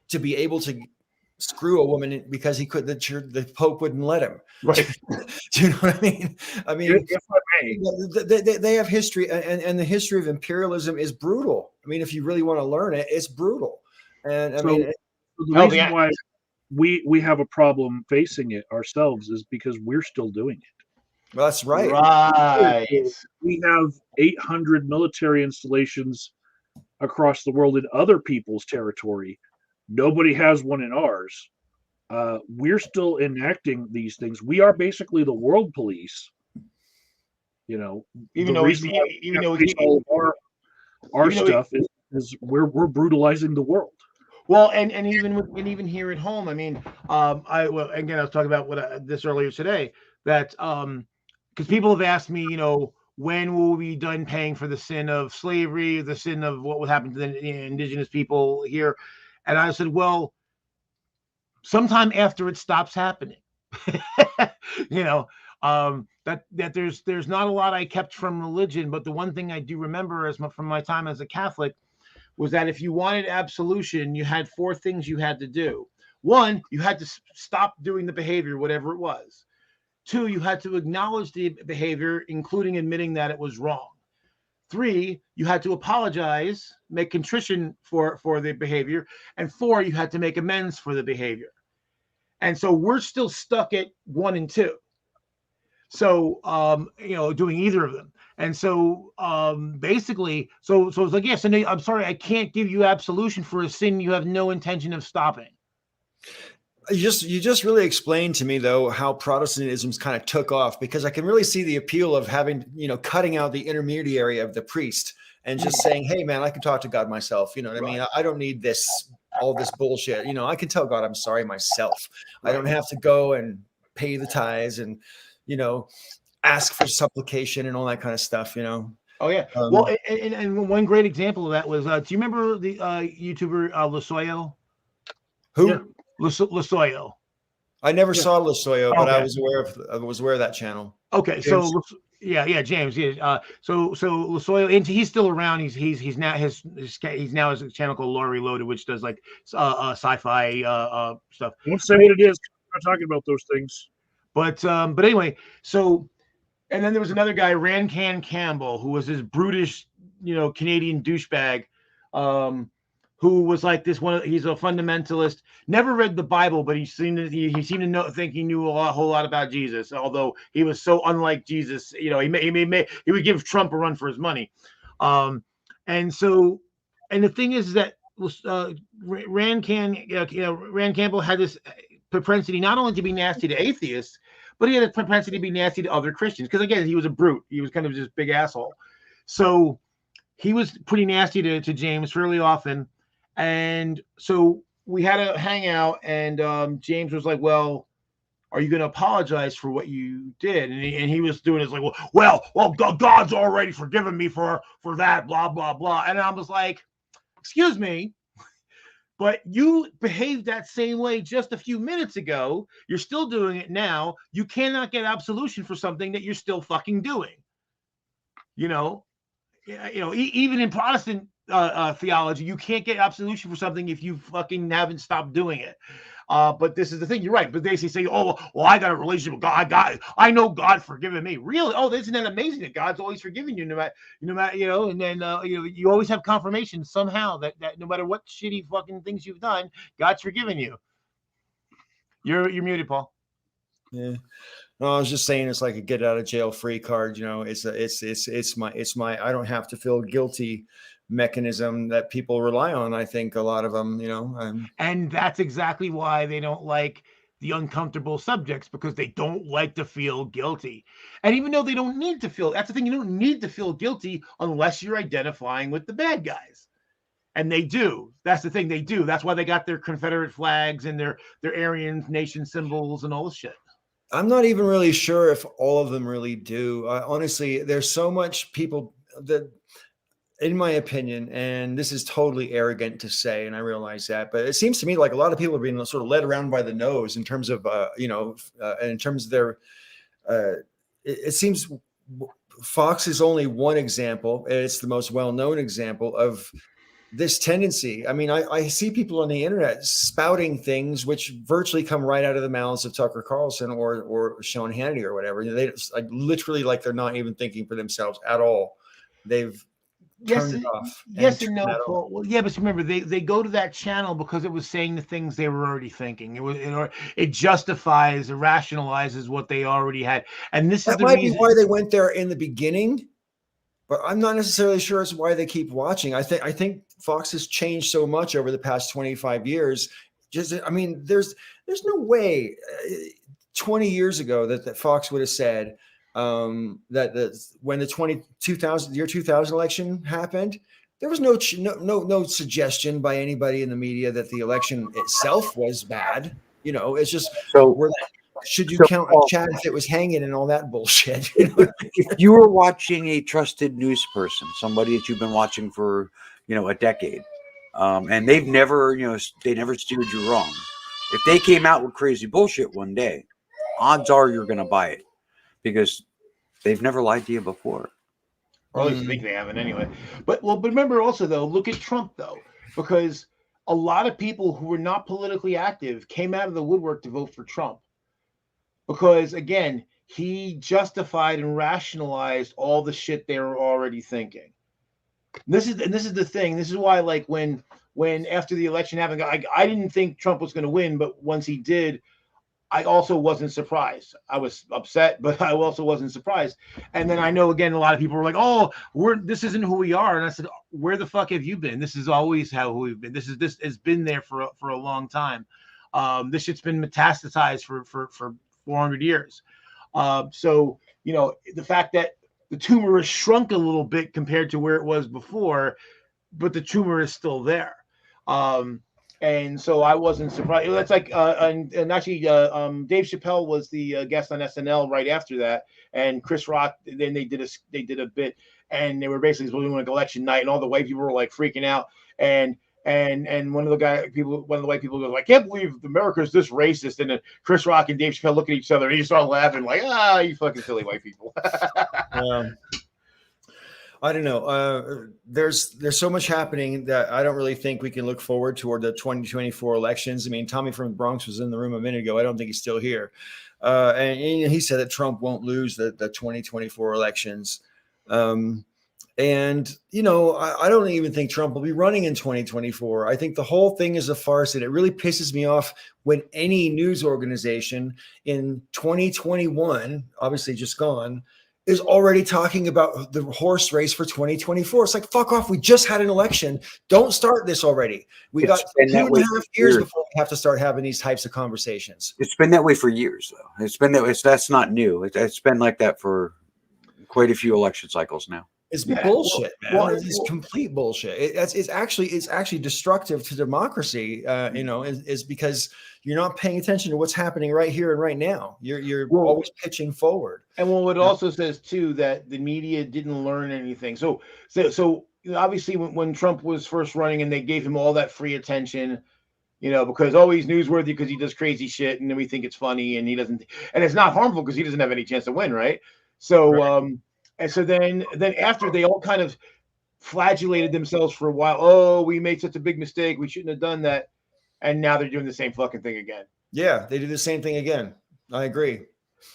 to be able to screw a woman because he could. The Pope wouldn't let him. Right. Do you know what I mean? I mean, they have history, and the history of imperialism is brutal. I mean, if you really want to learn it, it's brutal. And the reason why we have a problem facing it ourselves is because we're still doing it. Well, that's right. Right. We have 800 military installations across the world in other people's territory. Nobody has one in ours. We're still enacting these things. We are basically the world police You know, Even the though reason why we even have though to it's all of our even though stuff is we're brutalizing the world. well, and even here at home, I mean, again, I was talking about this earlier today, that because people have asked me, when will we be done paying for the sin of slavery, the sin of what would happen to the indigenous people here, and I said, well, sometime after it stops happening. That there's not a lot I kept from religion, but the one thing I do remember from my time as a Catholic was that if you wanted absolution, you had 4 things you had to do. 1, you had to stop doing the behavior, whatever it was. 2, you had to acknowledge the behavior, including admitting that it was wrong. 3, you had to apologize, make contrition for the behavior. And 4, you had to make amends for the behavior. And so we're still stuck at 1 and 2. So, doing either of them. And so, basically, so it's like, yes, and I'm sorry, I can't give you absolution for a sin you have no intention of stopping. You just really explained to me, though, how Protestantism's kind of took off, because I can really see the appeal of having, cutting out the intermediary of the priest and just saying, hey, man, I can talk to God myself. You know what I mean? I don't need all this bullshit. I can tell God I'm sorry myself. I don't have to go and pay the tithes and, ask for supplication and all that kind of stuff, Oh, yeah. Well, and one great example of that was, do you remember the YouTuber Losoyo? Who? Yeah. Losoyo. I never saw Losoyo, but Okay. I was aware of that channel. Okay, James. So James. Yeah. So Losoyo, and he's still around. He's now has a channel called Law Reloaded, which does like sci-fi stuff. Don't say what it is. I'm not talking about those things. But anyway, so, and then there was another guy, Rancan Campbell, who was this brutish, Canadian douchebag, who was like this he's a fundamentalist, never read the Bible, but he seemed to think he knew a whole lot about Jesus, although he was so unlike Jesus. He would give Trump a run for his money. And the thing is that Rand Campbell had this propensity not only to be nasty to atheists, but he had a propensity to be nasty to other Christians. Because again, he was a brute. He was kind of just big asshole. So he was pretty nasty to James fairly often. And so we had a hangout, and James was like, well, are you going to apologize for what you did? And he was doing this like, well, God's already forgiven me for that, blah, blah, blah. And I was like, excuse me, but you behaved that same way just a few minutes ago. You're still doing it now. You cannot get absolution for something that you're still fucking doing. Even in Protestant theology, you can't get absolution for something if you fucking haven't stopped doing it. But this is the thing. You're right. But they say, oh, well, I got a relationship with God. I know God forgiven me. Really? Oh, isn't that amazing that God's always forgiven you, no matter, and then you always have confirmation somehow that no matter what shitty fucking things you've done, God's forgiven you. You're muted, Paul. Yeah. No, I was just saying it's like a get out of jail free card. It's my I don't have to feel guilty mechanism that people rely on. I think a lot of them, and that's exactly why they don't like the uncomfortable subjects, because they don't like to feel guilty. And even though they don't need to feel, that's the thing, you don't need to feel guilty unless you're identifying with the bad guys. And they do. That's the thing, they do. That's why they got their Confederate flags and their Aryan nation symbols and all this shit. I'm not even really sure if all of them really do. Honestly, there's so much people that, in my opinion, and this is totally arrogant to say, and I realize that, but it seems to me like a lot of people are being sort of led around by the nose in terms of, in terms of their, it seems Fox is only one example, and it's the most well-known example of this tendency. I mean, I see people on the internet spouting things which virtually come right out of the mouths of Tucker Carlson or Sean Hannity or whatever. They literally like they're not even thinking for themselves at all. They've turned it off. Yes and no, Paul. Well, yeah, but remember, they go to that channel because it was saying the things they were already thinking. It justifies, it rationalizes what they already had. And this is the reason. That might be why they went there in the beginning. But I'm not necessarily sure it's why they keep watching. I think Fox has changed so much over the past 25 years. There's no way 20 years ago that Fox would have said, that when the year 2000 election happened, there was no suggestion by anybody in the media that the election itself was bad. It's just should you count a Chad if it was hanging and all that bullshit? If you were watching a trusted news person, somebody that you've been watching for a decade, and they've never they never steered you wrong. If they came out with crazy bullshit one day, odds are you're going to buy it because they've never lied to you before. Or at least I think they haven't anyway. But remember also though, look at Trump though, because a lot of people who were not politically active came out of the woodwork to vote for Trump. Because again, he justified and rationalized all the shit they were already thinking. This is the thing. This is why, like when after the election happened, I didn't think Trump was going to win, but once he did, I also wasn't surprised. I was upset, but I also wasn't surprised. And then I know again, a lot of people were like, "Oh, this isn't who we are," and I said, "Where the fuck have you been? This is always how we've been. This has been there for a long time. This shit's been metastasized for 400 years. So, the fact that the tumor has shrunk a little bit compared to where it was before, but the tumor is still there. And so I wasn't surprised. That's like, and actually, Dave Chappelle was the guest on SNL right after that, and Chris Rock. Then they did a bit, and they were basically doing like election night, and all the white people were like freaking out, and one of the white people goes, "I can't believe America is this racist." And then Chris Rock and Dave Chappelle look at each other, and he started laughing like, "You fucking silly white people." I don't know. There's so much happening that I don't really think we can look forward toward the 2024 elections. I mean, Tommy from the Bronx was in the room a minute ago. I don't think he's still here. And he said that Trump won't lose the 2024 elections. And, I don't even think Trump will be running in 2024. I think the whole thing is a farce, and it really pisses me off when any news organization in 2021, obviously just gone, is already talking about the horse race for 2024. It's like, fuck off. We just had an election. Don't start this already. We got 2.5 years before we have to start having these types of conversations. It's been that way for years, though. It's been that way. That's not new. It's been like that for quite a few election cycles now. It's bullshit, man. It's complete bullshit. It's actually destructive to democracy. Is because you're not paying attention to what's happening right here and right now. You're always pitching forward. And it also says too that the media didn't learn anything. So obviously when Trump was first running and they gave him all that free attention, because he's newsworthy because he does crazy shit, and then we think it's funny, and he doesn't, and it's not harmful because he doesn't have any chance to win, right? So. Right. And so then after they all kind of flagellated themselves for a while, oh, we made such a big mistake, we shouldn't have done that, and now they're doing the same fucking thing again. Yeah, they do the same thing again. I agree.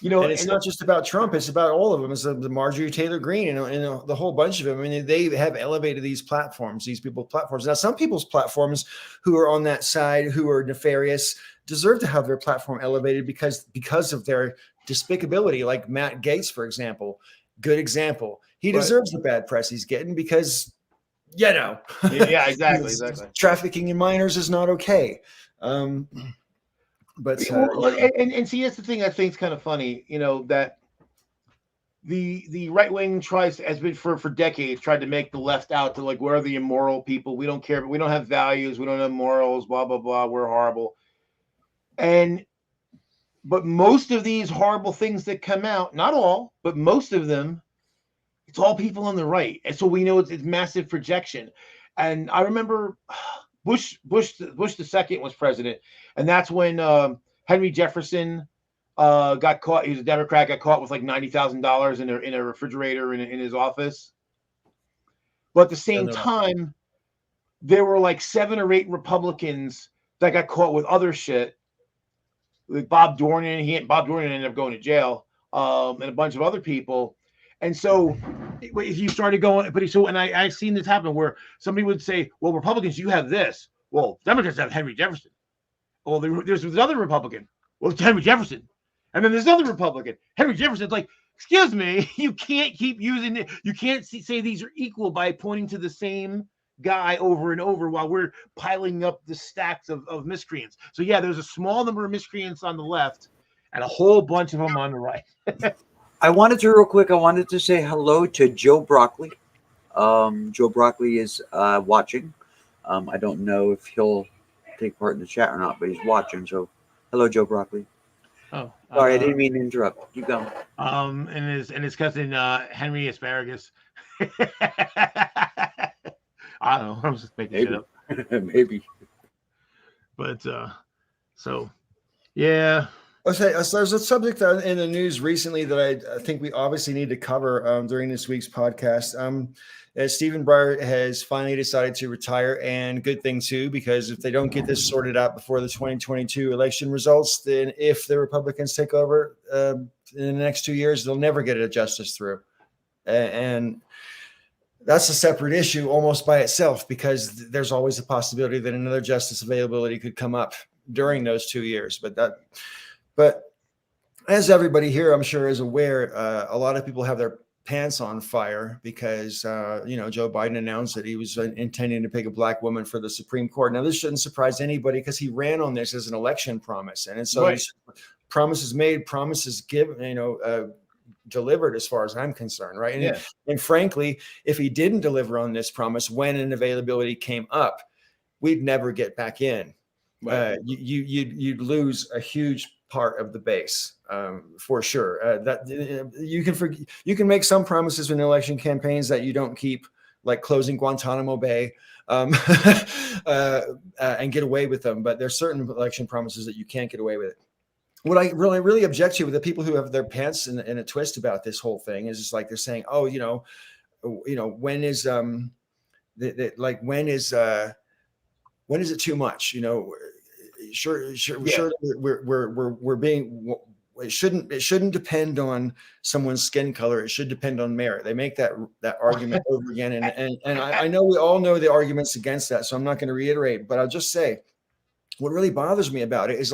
And it's not just about Trump; it's about all of them. It's the Marjorie Taylor Greene and the whole bunch of them. I mean, they have elevated these platforms, these people's platforms. Now, some people's platforms who are on that side, who are nefarious, deserve to have their platform elevated because of their despicability, like Matt Gaetz, for example. Good example. He deserves the bad press he's getting because, Yeah, exactly. Trafficking in minors is not okay. And see, that's the thing I think is kind of funny, that the right wing has been for decades tried to make the left out to like, we're the immoral people. We don't care, but we don't have values. We don't have morals, blah, blah, blah. We're horrible. But most of these horrible things that come out, not all, but most of them, it's all people on the right. And so we know it's massive projection. And I remember Bush II was president. And that's when Henry Jefferson got caught. He was a Democrat, got caught with like $90,000 in a refrigerator in his office. But at the same time, there were like 7 or 8 Republicans that got caught with other shit. Like Bob Dornan, Bob Dornan ended up going to jail, and a bunch of other people. And so if you started going, and I've seen this happen where somebody would say, well, Republicans, you have this. Well, Democrats have Henry Jefferson. Well, there's another Republican. Well, it's Henry Jefferson. And then there's another Republican. Henry Jefferson. It's like, excuse me, you can't keep using it. You can't say these are equal by pointing to the same guy over and over while we're piling up the stacks of miscreants. So yeah, there's a small number of miscreants on the left and a whole bunch of them on the right. I wanted to say hello to Joe Broccoli. Joe Broccoli is watching. I don't know if he'll take part in the chat or not, but he's watching. So, hello, Joe Broccoli. Oh, Sorry, I didn't mean to interrupt. Keep going. And his cousin Henry Asparagus. I don't know. I'm just making shit up. Maybe. But so yeah. Okay, so there's a subject in the news recently that I think we obviously need to cover during this week's podcast. Stephen Breyer has finally decided to retire, and good thing too, because if they don't get this sorted out before the 2022 election results, then if the Republicans take over in the next 2 years, they'll never get a justice through. And that's a separate issue almost by itself, because there's always a possibility that another justice availability could come up during those 2 years. But as everybody here, I'm sure, is aware, a lot of people have their pants on fire because, Joe Biden announced that he was intending to pick a black woman for the Supreme Court. Now, this shouldn't surprise anybody because he ran on this as an election promise. And so Right. Promises made, promises given, delivered as far as I'm concerned. Right. And, Yeah. and frankly, if he didn't deliver on this promise when an availability came up, we'd never get back in. Right. You'd lose a huge part of the base, for sure. That you can make some promises in election campaigns that you don't keep, like closing Guantanamo Bay, and get away with them. But there's certain election promises that you can't get away with it. What I really object to with the people who have their pants in a twist about this whole thing is just like they're saying, oh, when is when is it too much? Sure. We're being. It shouldn't depend on someone's skin color. It should depend on merit. They make that argument over again, and I know we all know the arguments against that, so I'm not going to reiterate. But I'll just say, what really bothers me about it is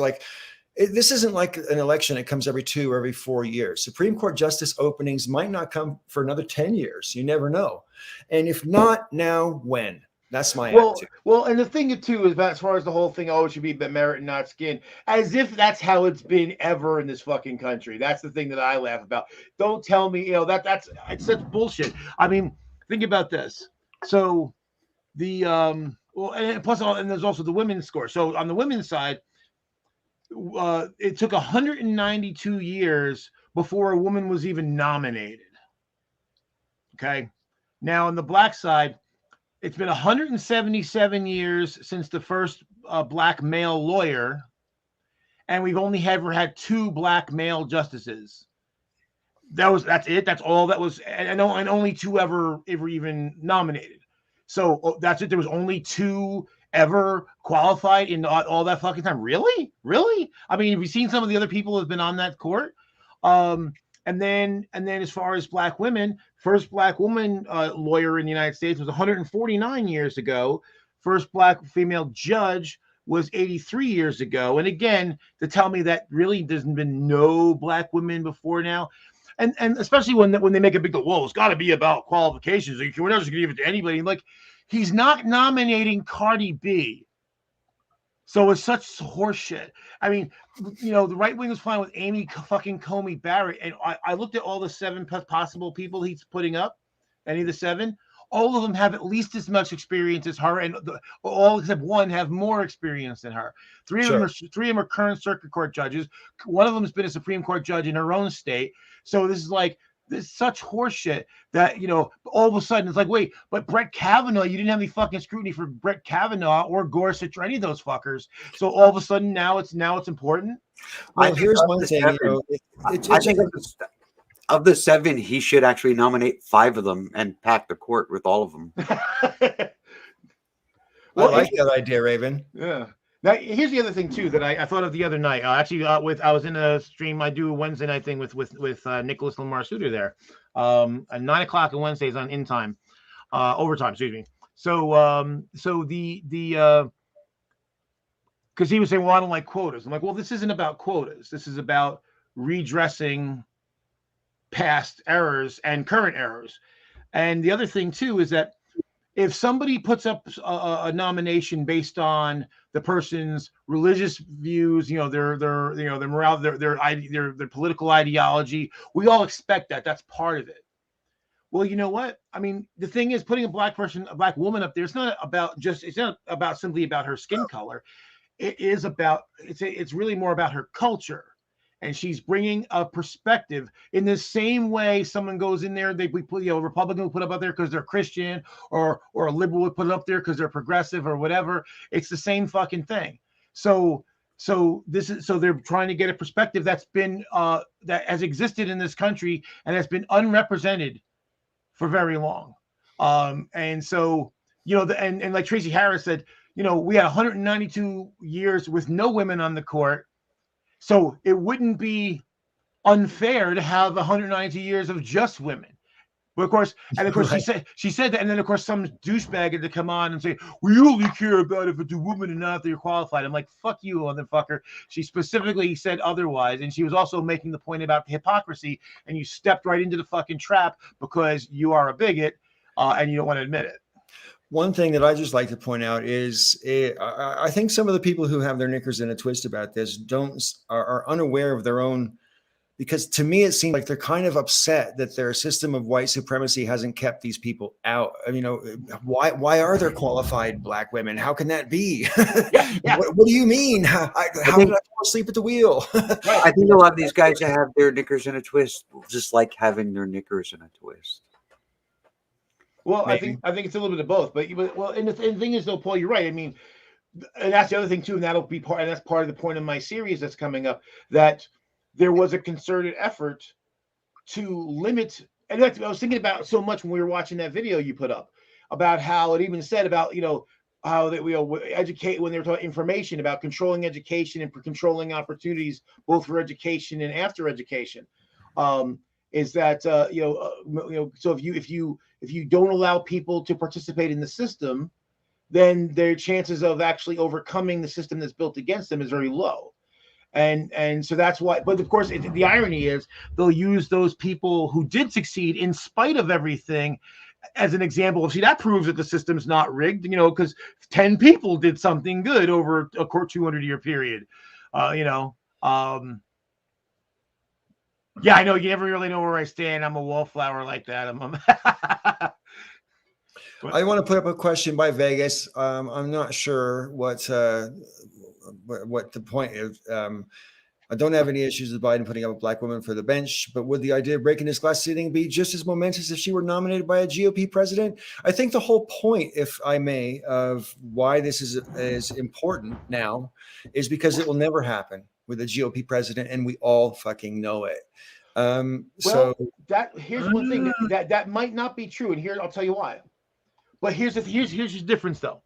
this isn't like an election. It comes every 2 or every 4 years. Supreme Court justice openings might not come for another 10 years. You never know. And if not now, when? That's my attitude. Well, and the thing too is about as far as the whole thing, it should be merit and not skin, as if that's how it's been ever in this fucking country. That's the thing that I laugh about. Don't tell me, that's such bullshit. I mean, think about this. So the and there's also the women's score. So on the women's side, it took 192 years before a woman was even nominated. Okay. Now on the black side, it's been 177 years since the first black male lawyer, and we've only ever had 2 black male justices. That's it. That's all that was, and only 2 ever even nominated. So that's it. There was only 2 ever qualified in all that fucking time. Really? I mean, have you seen some of the other people who have been on that court? And then as far as black women, first black woman lawyer in the United States was 149 years ago. First black female judge was 83 years ago. And again, to tell me that really there's been no black women before now. And especially when they make a big deal, whoa, it's got to be about qualifications. We're not just going to give it to anybody. Like, he's not nominating Cardi B. So it's such horseshit. I mean, the right wing was fine with Amy fucking Comey Barrett. And I looked at all the 7 possible people he's putting up, any of the 7. All of them have at least as much experience as her, and all except 1 have more experience than her. 3 of them are current circuit court judges. 1 of them has been a Supreme Court judge in her own state. So this is such horseshit that, all of a sudden it's like, wait, but Brett Kavanaugh, you didn't have any fucking scrutiny for Brett Kavanaugh or Gorsuch or any of those fuckers. So all of a sudden now it's important. Well, here's one thing, I think of the 7, he should actually nominate 5 of them and pack the court with all of them. I like that idea, Raven. Yeah. Now, here's the other thing too that I thought of the other night. I was in a stream. I do a Wednesday night thing with Nicholas Lamar Suter there, at 9 o'clock on Wednesdays on in time, overtime. Excuse me. So because he was saying, well, I don't like quotas. I'm like, well, this isn't about quotas. This is about redressing past errors and current errors. And the other thing too is that if somebody puts up a nomination based on the person's religious views, their morale, their political ideology, we all expect that. That's part of it. Well, you know what? I mean, the thing is, putting a black woman up there, it's not simply about her skin color. It's really more about her culture. And she's bringing a perspective in the same way someone goes in there, we put, a Republican will put up there because they're Christian, or a liberal would put it up there because they're progressive or whatever. It's the same fucking thing. So they're trying to get a perspective that's been that has existed in this country and has been unrepresented for very long. And so, and like Tracy Harris said, we had 192 years with no women on the court. So it wouldn't be unfair to have 192 years of just women. But of course, right. she said that, and then of course some douchebag had to come on and say, we only care about if it's a woman and not if they're qualified. I'm like, fuck you, motherfucker. She specifically said otherwise, and she was also making the point about the hypocrisy, and you stepped right into the fucking trap because you are a bigot and you don't want to admit it. One thing that I just like to point out is I think some of the people who have their knickers in a twist about this are unaware of their own, because to me, it seems like they're kind of upset that their system of white supremacy hasn't kept these people out. I mean, why are there qualified black women? How can that be? Yeah. What do you mean? How did I fall asleep at the wheel? I think a lot of these guys that have their knickers in a twist just like having their knickers in a twist. Well, maybe. I think it's a little bit of both, but and the thing is, though, Paul, you're right. I mean, and that's the other thing too, and that's part of the point of my series that's coming up, that there was a concerted effort to limit. And I was thinking about so much when we were watching that video you put up about how it even said about how that we educate, when they were talking information about controlling education and controlling opportunities both for education and after education. Is that so if you don't allow people to participate in the system, then their chances of actually overcoming the system that's built against them is very low. And so that's why, but of course the irony is they'll use those people who did succeed in spite of everything as an example of, see, that proves that the system's not rigged, because 10 people did something good over a 200-year period. Yeah, I know. You never really know where I stand. I'm a wallflower like that. I want to put up a question by Vegas. I'm not sure what the point is. I don't have any issues with Biden putting up a black woman for the bench, but would the idea of breaking this glass ceiling be just as momentous if she were nominated by a GOP president? I think the whole point, if I may, of why this is important now is because it will never happen with a GOP president, and we all fucking know it. Here's one thing that might not be true, and here I'll tell you why. But here's the difference, though.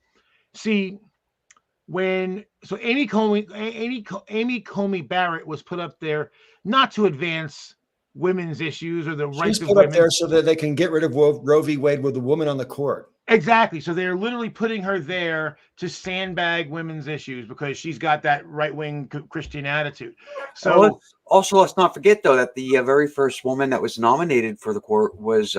See, Amy Coney Barrett was put up there not to advance women's issues or the rights of women. She's put up there so that they can get rid of Roe v. Wade with a woman on the court. Exactly. So they're literally putting her there to sandbag women's issues because she's got that right-wing Christian attitude. So also, let's not forget, though, that the very first woman that was nominated for the court was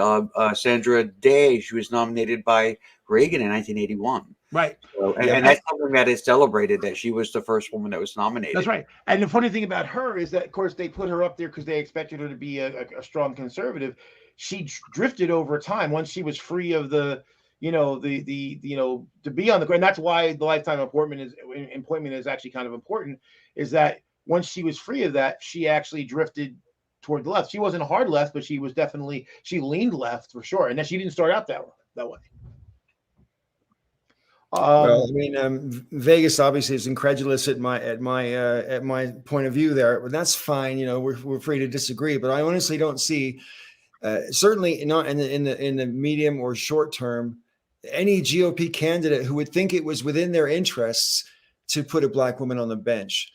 Sandra Day. She was nominated by Reagan in 1981. Right. So, and that's something that is celebrated, that she was the first woman that was nominated. That's right. And the funny thing about her is that, of course, they put her up there because they expected her to be a strong conservative. She drifted over time once she was free of to be on the ground. And that's why the lifetime appointment is actually kind of important, is that once she was free of that, she actually drifted toward the left. She wasn't a hard left, but she leaned left for sure. And then she didn't start out that way. Well, I mean, Vegas obviously is incredulous at my point of view there, but that's fine. We're free to disagree, but I honestly don't see, certainly not in the medium or short term, any GOP candidate who would think it was within their interests to put a black woman on the bench.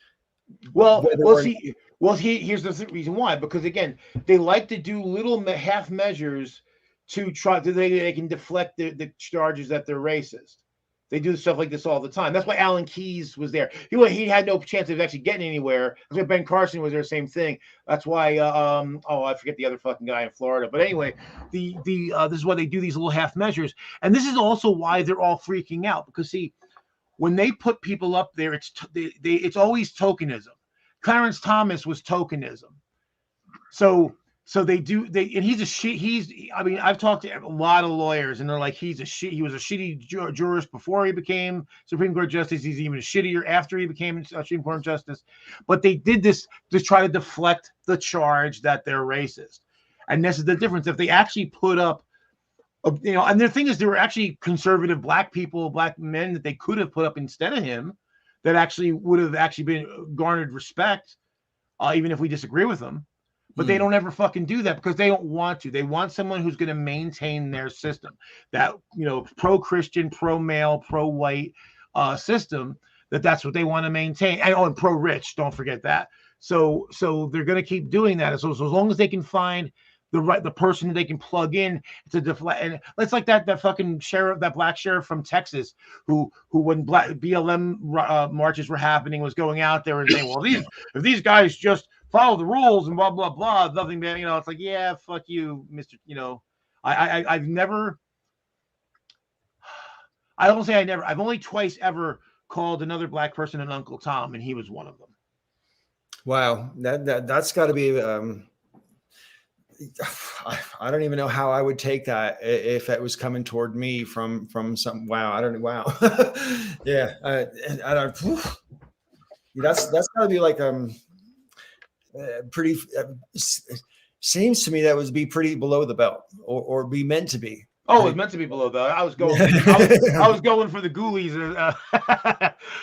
Here's the reason why. Because again, they like to do little half measures to try to they can deflect the charges that they're racist. They do stuff like this all the time. That's why Alan Keyes was there. He had no chance of actually getting anywhere. That's why Ben Carson was there, same thing. That's why I forget the other fucking guy in Florida. But anyway, this is why they do these little half measures, and this is also why they're all freaking out, because see, when they put people up there, it's always tokenism. Clarence Thomas was tokenism. So and he's a shit. I've talked to a lot of lawyers, and they're like, he was a shitty jurist before he became Supreme Court Justice. He's even shittier after he became Supreme Court Justice. But they did this to try to deflect the charge that they're racist. And this is the difference. If they actually put up, and the thing is, there were actually conservative black people, black men that they could have put up instead of him, that actually would have actually been garnered respect, even if we disagree with them. But they don't ever fucking do that because they don't want to. They want someone who's going to maintain their system, that, pro-Christian, pro-male, pro-white system, that's what they want to maintain. And pro-rich, don't forget that. So they're going to keep doing that. So as long as they can find the person that they can plug in to deflect, and it's like that fucking sheriff, that black sheriff from Texas, who when black BLM marches were happening, was going out there and saying, well, if these guys just follow the rules and blah blah blah, nothing bad, it's like, yeah, fuck you, Mr. I've never, I don't say I never, I've only twice ever called another black person an Uncle Tom, and he was one of them. Wow, that's got to be I don't even know how I would take that if that was coming toward me from some. Wow, I don't know. Wow, yeah, I don't. That's got to be like pretty. Seems to me that would be pretty below the belt, or be meant to be. Oh, it was meant to be below that. I was going. I was going for the ghoulies,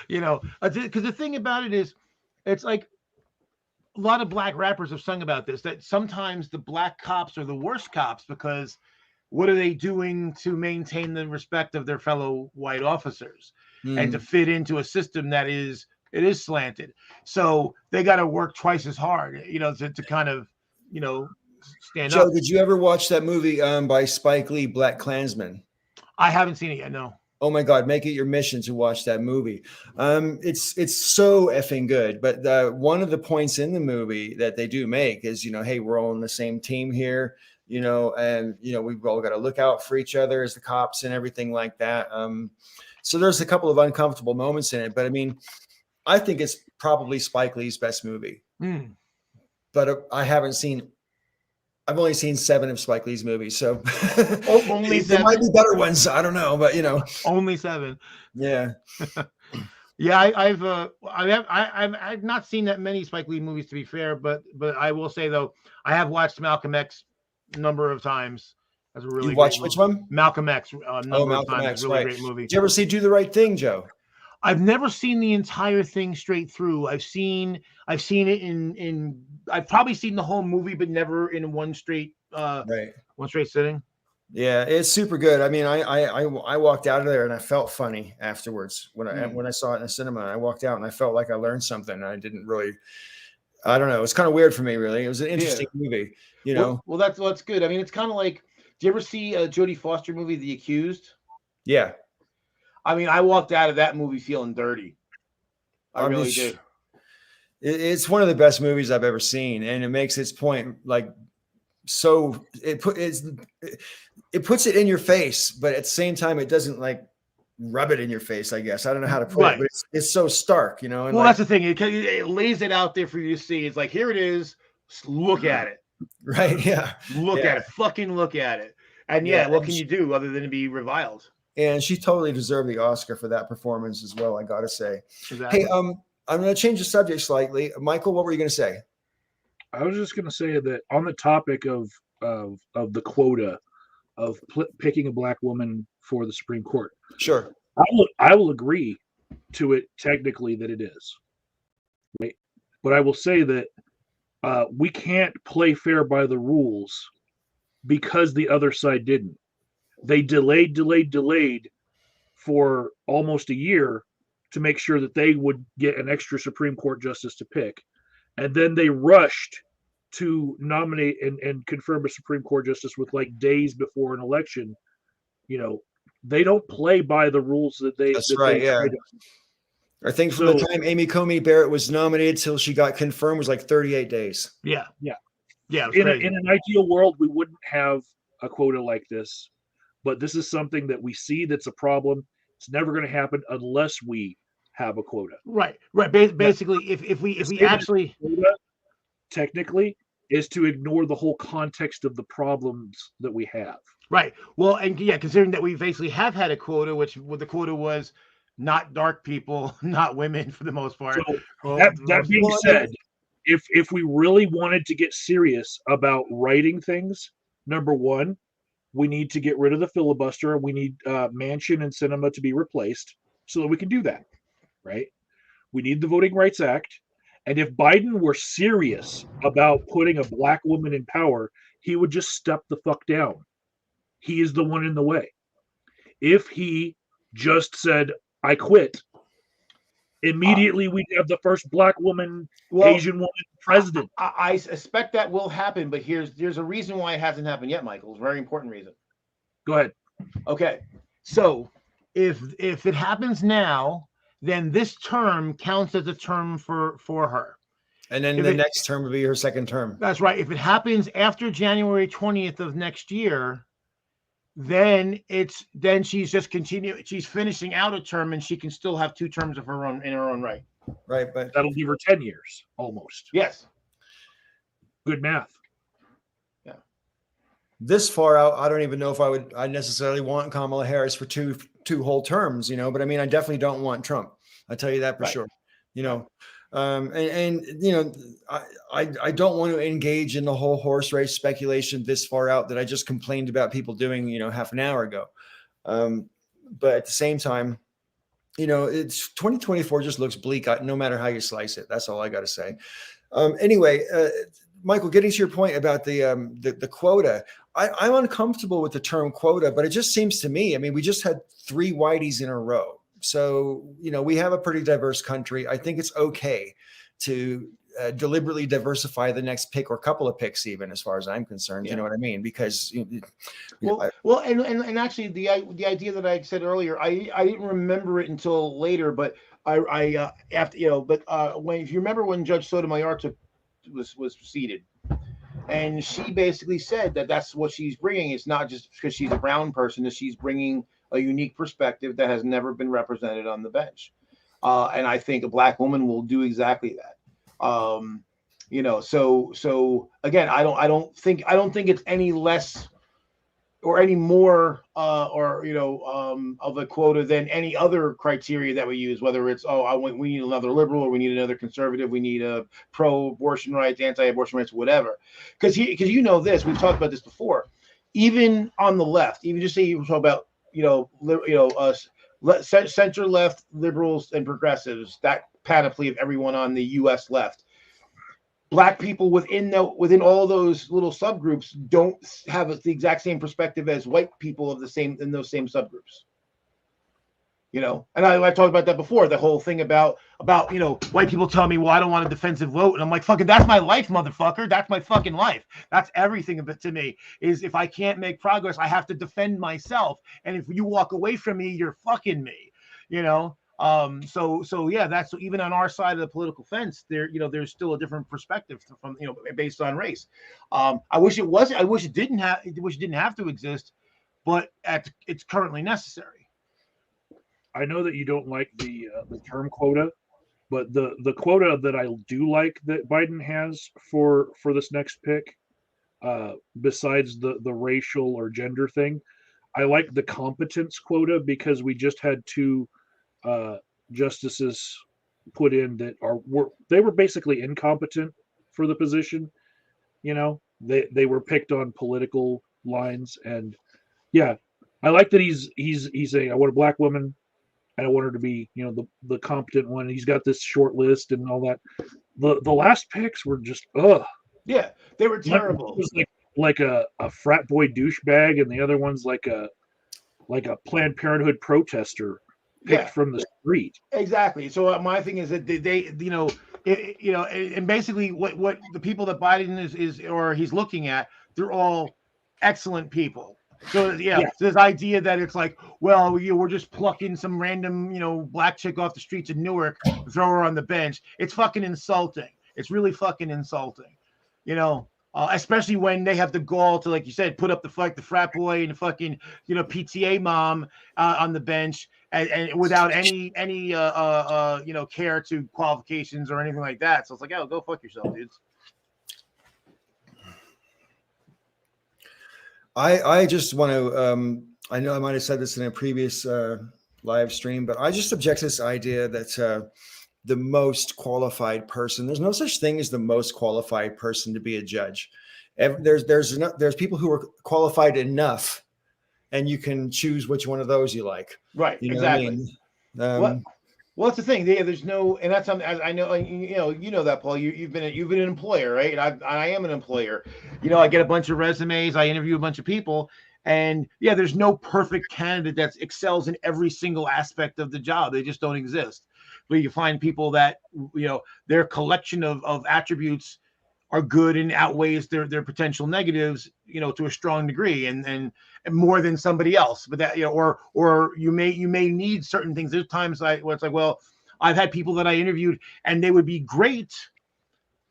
because the thing about it is, it's like, a lot of black rappers have sung about this, that sometimes the black cops are the worst cops because what are they doing to maintain the respect of their fellow white officers and to fit into a system that is slanted. So they got to work twice as hard, to kind of, stand up. Joe, did you ever watch that movie by Spike Lee, Black Klansman? I haven't seen it yet, no. Oh my God, make it your mission to watch that movie. It's so effing good. But one of the points in the movie that they do make is, hey, we're all on the same team here, and, we've all got to look out for each other as the cops and everything like that. So there's a couple of uncomfortable moments in it. But I mean, I think it's probably Spike Lee's best movie. But I've only seen 7 of Spike Lee's movies, so only there might be better ones. I don't know, but only 7. Yeah, yeah. I've not seen that many Spike Lee movies, to be fair, but I will say though, I have watched Malcolm X a number of times. That's a really. You watched which one? Malcolm X. Malcolm X, really right. Great movie. Did you ever see Do the Right Thing, Joe? I've never seen the entire thing straight through. I've seen it in I've probably seen the whole movie, but never in one straight sitting. Yeah, it's super good. I mean, I walked out of there and I felt funny afterwards when I saw it in the cinema. I walked out and I felt like I learned something. And I didn't really, I don't know. It was kind of weird for me, really. It was an interesting movie, Well, that's good. I mean, it's kind of like, do you ever see a Jodie Foster movie, The Accused? Yeah. I mean, I walked out of that movie feeling dirty. I really did. It's one of the best movies I've ever seen, and it makes its point like so. It puts it in your face, but at the same time, it doesn't like rub it in your face. I guess I don't know how to put it, but it's so stark, And well, that's the thing. It lays it out there for you to see. It's like, here it is. Look at it. Right? Yeah. Look at it. Fucking look at it. And what can you do other than be reviled? And she totally deserved the Oscar for that performance as well, I got to say. Exactly. Hey, I'm going to change the subject slightly. Michael, what were you going to say? I was just going to say that on the topic of the quota of picking a black woman for the Supreme Court. Sure. I will agree to it technically that it is. Right? But I will say that we can't play fair by the rules because the other side didn't. They delayed for almost a year to make sure that they would get an extra Supreme Court justice to pick. And then they rushed to nominate and confirm a Supreme Court justice with like days before an election, they don't play by the rules that they That's right. they Yeah. try to. I think from So- the time Amy Coney Barrett was nominated till she got confirmed was like 38 days. Yeah. Yeah. Yeah. It was In crazy. an ideal world, we wouldn't have a quota like this, but this is something that we see that's a problem. It's never going to happen unless we have a quota. Right. Basically, if we actually quota, technically, is to ignore the whole context of the problems that we have. Right. Well, and yeah, considering that we basically have had a quota, which the quota was not dark people, not women for the most part. So that being said, if we really wanted to get serious about writing things, number one, we need to get rid of the filibuster. We need Manchin and Sinema to be replaced so that we can do that, right? We need the Voting Rights Act. And if Biden were serious about putting a black woman in power, he would just step the fuck down. He is the one in the way. If he just said, I quit, immediately we'd have the first black woman, Asian woman president. I suspect that will happen, but there's a reason why it hasn't happened yet, Michael. It's a very important reason. Go ahead. Okay. So if it happens now, then this term counts as a term for her. And then the next term will be her second term. That's right. If it happens after January 20th of next year, then she's just she's finishing out a term, and she can still have 2 terms of her own in her own right. Right, but that'll give her 10 years almost. Yes. Good math. Yeah. This far out, I don't even know if I necessarily want Kamala Harris for two whole terms, but I mean, I definitely don't want Trump. I'll tell you that for sure. I don't want to engage in the whole horse race speculation this far out that I just complained about people doing, half an hour ago. But at the same time, it's 2024 just looks bleak no matter how you slice it. That's all I got to say. Anyway, Michael, getting to your point about the quota, I'm uncomfortable with the term quota, but it just seems to me, I mean, we just had 3 whiteys in a row. So, we have a pretty diverse country. I think it's okay to deliberately diversify the next pick or couple of picks, even as far as I'm concerned. Yeah. You know what I mean? Because and actually the idea that I said earlier, I didn't remember it until later, but if you remember when Judge Sotomayor was seated, and she basically said that that's what she's bringing. It's not just because she's a brown person, that she's bringing a unique perspective that has never been represented on the bench. And I think a black woman will do exactly that. So again, I don't think it's any less or any more of a quota than any other criteria that we use, whether it's we need another liberal, or we need another conservative, we need a pro-abortion rights, anti-abortion rights, whatever. Because this, we've talked about this before. Even on the left, even just say you talk about center left liberals and progressives, that panoply of everyone on the U.S. left. Black people within all those little subgroups don't have the exact same perspective as white people in those same subgroups. And I talked about that before. The whole thing about white people telling me, well, I don't want a defensive vote, and I'm like, fucking, that's my life, motherfucker. That's my fucking life. That's everything of it to me. Is if I can't make progress, I have to defend myself, and if you walk away from me, you're fucking me. So yeah, that's even on our side of the political fence. There's still a different perspective from based on race. I wish it didn't have to exist, but it's currently necessary. I know that you don't like the term quota, but the quota that I do like that Biden has for this next pick, besides the racial or gender thing, I like the competence quota, because we just had 2 justices put in that they were basically incompetent for the position. They were picked on political lines, and yeah, I like that he's saying, I want a black woman, and I want her to be the competent one. He's got this short list and all that. The last picks were just yeah, they were terrible. It was like a frat boy douchebag, and the other one's like a Planned Parenthood protester picked from the street. Exactly. So my thing is that they and basically what the people that Biden is or he's looking at, they're all excellent people. So yeah, so this idea that it's like, well, we're just plucking some random, black chick off the streets of Newark, throw her on the bench. It's fucking insulting. It's really fucking insulting, especially when they have the gall to, like you said, put up the frat boy and the fucking, PTA mom on the bench and without any care to qualifications or anything like that. So it's like, oh, go fuck yourself, dudes. I just want to, I know I might have said this in a previous live stream, but I just object to this idea that the most qualified person, there's no such thing as the most qualified person to be a judge. There's people who are qualified enough, and you can choose which one of those you like. Right, you know exactly. What I mean? Well, that's the thing. There's no, and that's something. As I know, you know that, Paul. You've been an employer, right? And I am an employer. I get a bunch of resumes. I interview a bunch of people, and yeah, there's no perfect candidate that excels in every single aspect of the job. They just don't exist. But you find people that their collection of attributes are good and outweighs their potential negatives, to a strong degree, and more than somebody else. But that, or you may need certain things. There's times where it's like, well, I've had people that I interviewed and they would be great,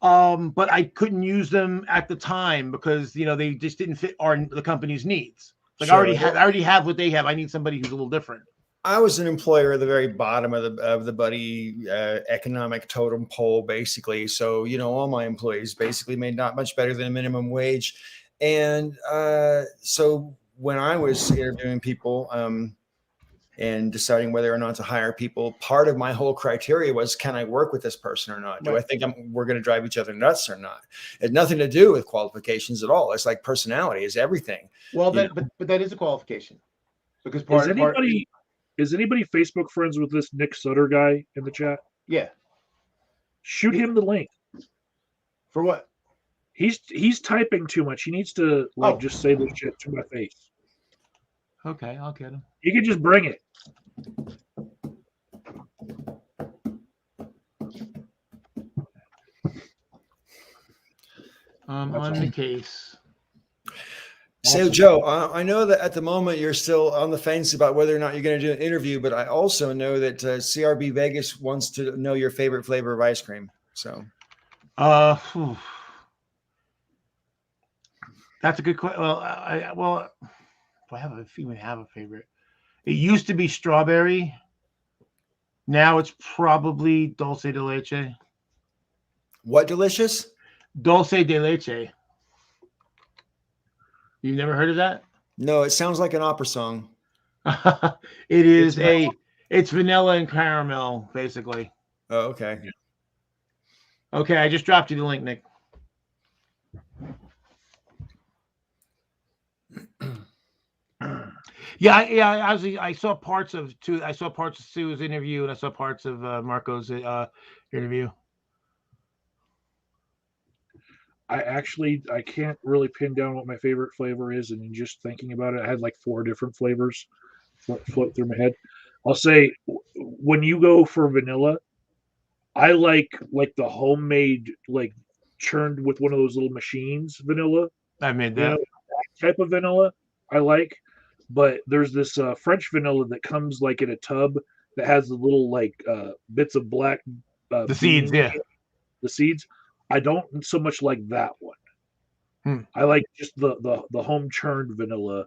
but I couldn't use them at the time because they just didn't fit the company's needs. Like, sure. I already have what they have. I need somebody who's a little different. I was an employer at the very bottom of the buddy economic totem pole, basically. So, all my employees basically made not much better than a minimum wage. And so when I was interviewing people and deciding whether or not to hire people, part of my whole criteria was, can I work with this person or not? Do I think we're going to drive each other nuts or not? It had nothing to do with qualifications at all. It's like personality is everything. Well, but that is a qualification. Because is anybody Facebook friends with this Nick Sutter guy in the chat? Yeah. Shoot him the link. For what? He's typing too much. He needs to just say this shit to my face. Okay, I'll get him. You can just bring it. On the case. So, Joe, I know that at the moment you're still on the fence about whether or not you're going to do an interview, but I also know that CRB Vegas wants to know your favorite flavor of ice cream. So, that's a good question. Well, do I even have a favorite? It used to be strawberry. Now it's probably dulce de leche. What delicious? Dulce de leche. You've never heard of that? No, it sounds like an opera song. It's vanilla and caramel, basically. Oh, okay. Okay, I just dropped you the link, Nick. I saw parts of Sue's interview, and I saw parts of Marco's interview. I can't really pin down what my favorite flavor is, and just thinking about it, I had like 4 different flavors float through my head. I'll say, when you go for vanilla, I like the homemade, like churned with one of those little machines vanilla. I made that type of vanilla I like, but there's this French vanilla that comes like in a tub that has the little like bits of black the seeds, the seeds. I don't so much like that one. I like just the home churned vanilla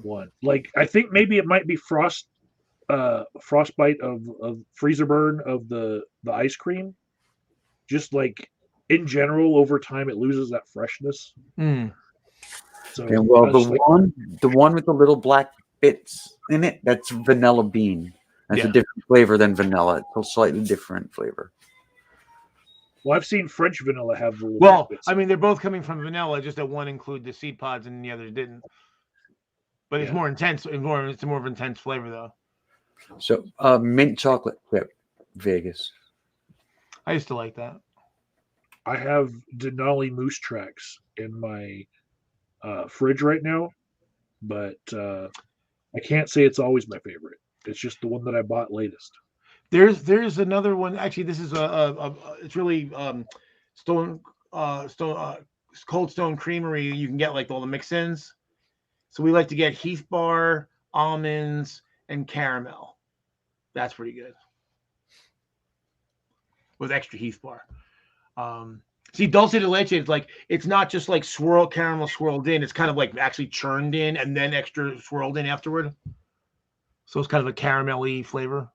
one. Like, I think maybe it might be frostbite of freezer burn of the ice cream. Just like in general, over time it loses that freshness. So, well, the one with the little black bits in it, that's vanilla bean. That's a different flavor than vanilla. It's a slightly different flavor. Well, I've seen French vanilla have the little bits. I mean, they're both coming from vanilla, just that one included the seed pods and the other didn't. But it's more intense. It's a more of an intense flavor, though. So, mint chocolate chip, Vegas. I used to like that. I have Denali Moose Tracks in my fridge right now, but I can't say it's always my favorite. It's just the one that I bought latest. There's another one. Actually, this is it's really Cold Stone Creamery. You can get like all the mix-ins. So we like to get Heath Bar, almonds, and caramel. That's pretty good. With extra Heath Bar. See, dulce de leche, it's not just like caramel swirled in. It's kind of like actually churned in and then extra swirled in afterward. So it's kind of a caramelly flavor.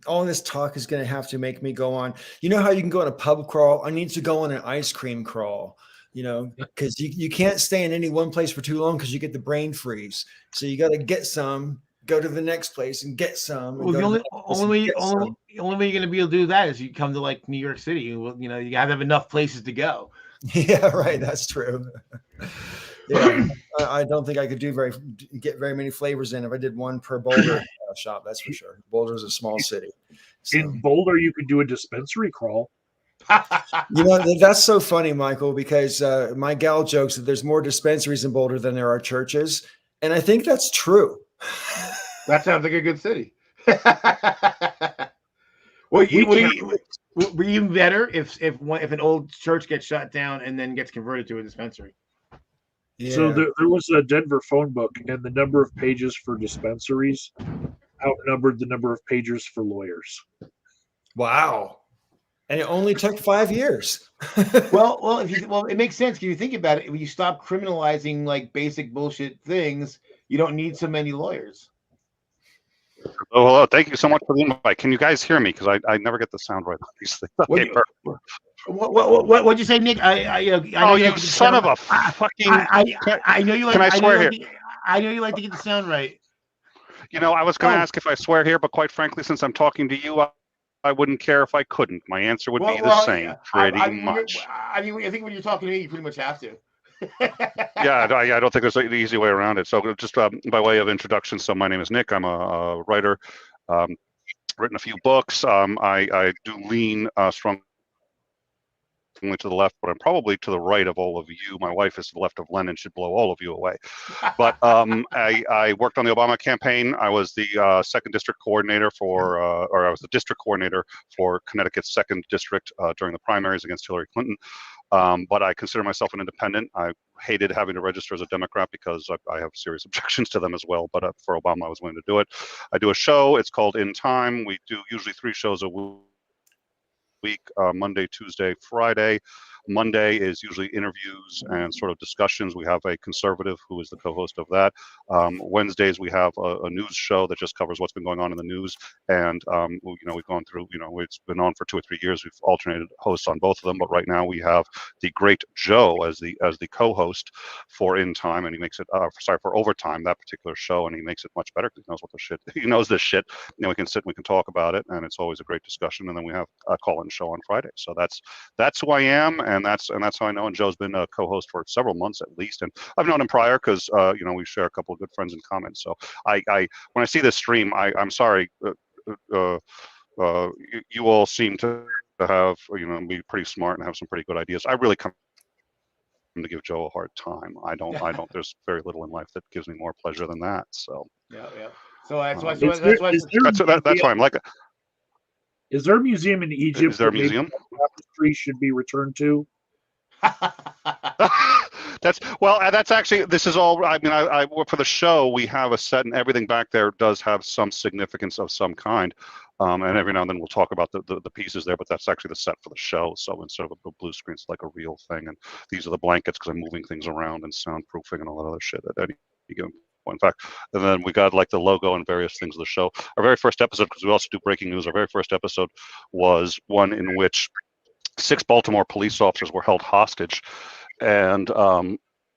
All this talk is going to have to make me go on. You know how you can go on a pub crawl? I need to go on an ice cream crawl, because you can't stay in any one place for too long because you get the brain freeze. So you got to get some, go to the next place and get some. Well, the only way you're going to be able to do that is you come to like New York City. You got to have enough places to go. Yeah, right. That's true. Yeah, I don't think I could get very many flavors in if I did one per Boulder shop. That's for sure. Boulder is a small city. So. In Boulder, you could do a dispensary crawl. That's so funny, Michael, because my gal jokes that there's more dispensaries in Boulder than there are churches, and I think that's true. That sounds like a good city. Would be even better if an old church gets shut down and then gets converted to a dispensary. Yeah. So there was a Denver phone book, and the number of pages for dispensaries outnumbered the number of pages for lawyers. Wow. And it only took 5 years. well, it makes sense if you think about it. When you stop criminalizing like basic bullshit things, you don't need so many lawyers. Oh, hello. Thank you so much for the invite. Can you guys hear me? Because I never get the sound right on these things. Okay, perfect. What'd you say, Nick? I know you son of a fucking! I know you like. Can I swear here? I know you like to get the sound right. I was going to ask if I swear here, but quite frankly, since I'm talking to you, I wouldn't care if I couldn't. My answer would be the same, pretty much. I think when you're talking to me, you pretty much have to. Yeah, I don't think there's an easy way around it. So just by way of introduction, so my name is Nick. I'm a writer, written a few books. I do lean strongly to the left, but I'm probably to the right of all of you. My wife is to the left of Lenin, should blow all of you away. But I worked on the Obama campaign. I was the second district coordinator or I was the district coordinator for Connecticut's second district during the primaries against Hillary Clinton. But I consider myself an independent. I hated having to register as a Democrat because I have serious objections to them as well. But for Obama, I was willing to do it. I do a show. It's called In Time. We do usually 3 shows a week, Monday, Tuesday, Friday. Monday is usually interviews and sort of discussions. We have a conservative who is the co-host of that. Wednesdays we have a news show that just covers what's been going on in the news. And we've gone through. It's been on for 2 or 3 years. We've alternated hosts on both of them, but right now we have the great Joe as the co-host for In Time, and he makes it for Overtime, that particular show, and he makes it much better because he knows what the shit. He knows this shit. We can sit and we can talk about it, and it's always a great discussion. And then we have a call-in show on Friday. So that's who I am. And that's how I know. And Joe's been a co-host for several months at least, and I've known him prior because we share a couple of good friends in common. So I when I see this stream, I'm sorry, you all seem to have be pretty smart and have some pretty good ideas. I really come to give Joe a hard time. I don't. There's very little in life that gives me more pleasure than that. So yeah. So that's why I'm like. Is there a museum in Egypt? Is there a museum? Tapestry should be returned to. That's actually, this is all, I for the show, we have a set and everything back there does have some significance of some kind. And every now and then we'll talk about the pieces there, but that's actually the set for the show. So instead of a blue screen, it's like a real thing. And these are the blankets because I'm moving things around and soundproofing and all that other shit at any given point. In fact, and then we got like the logo and various things of the show. Our very first episode, because we also do breaking news, our very first episode was one in which 6 Baltimore police officers were held hostage, and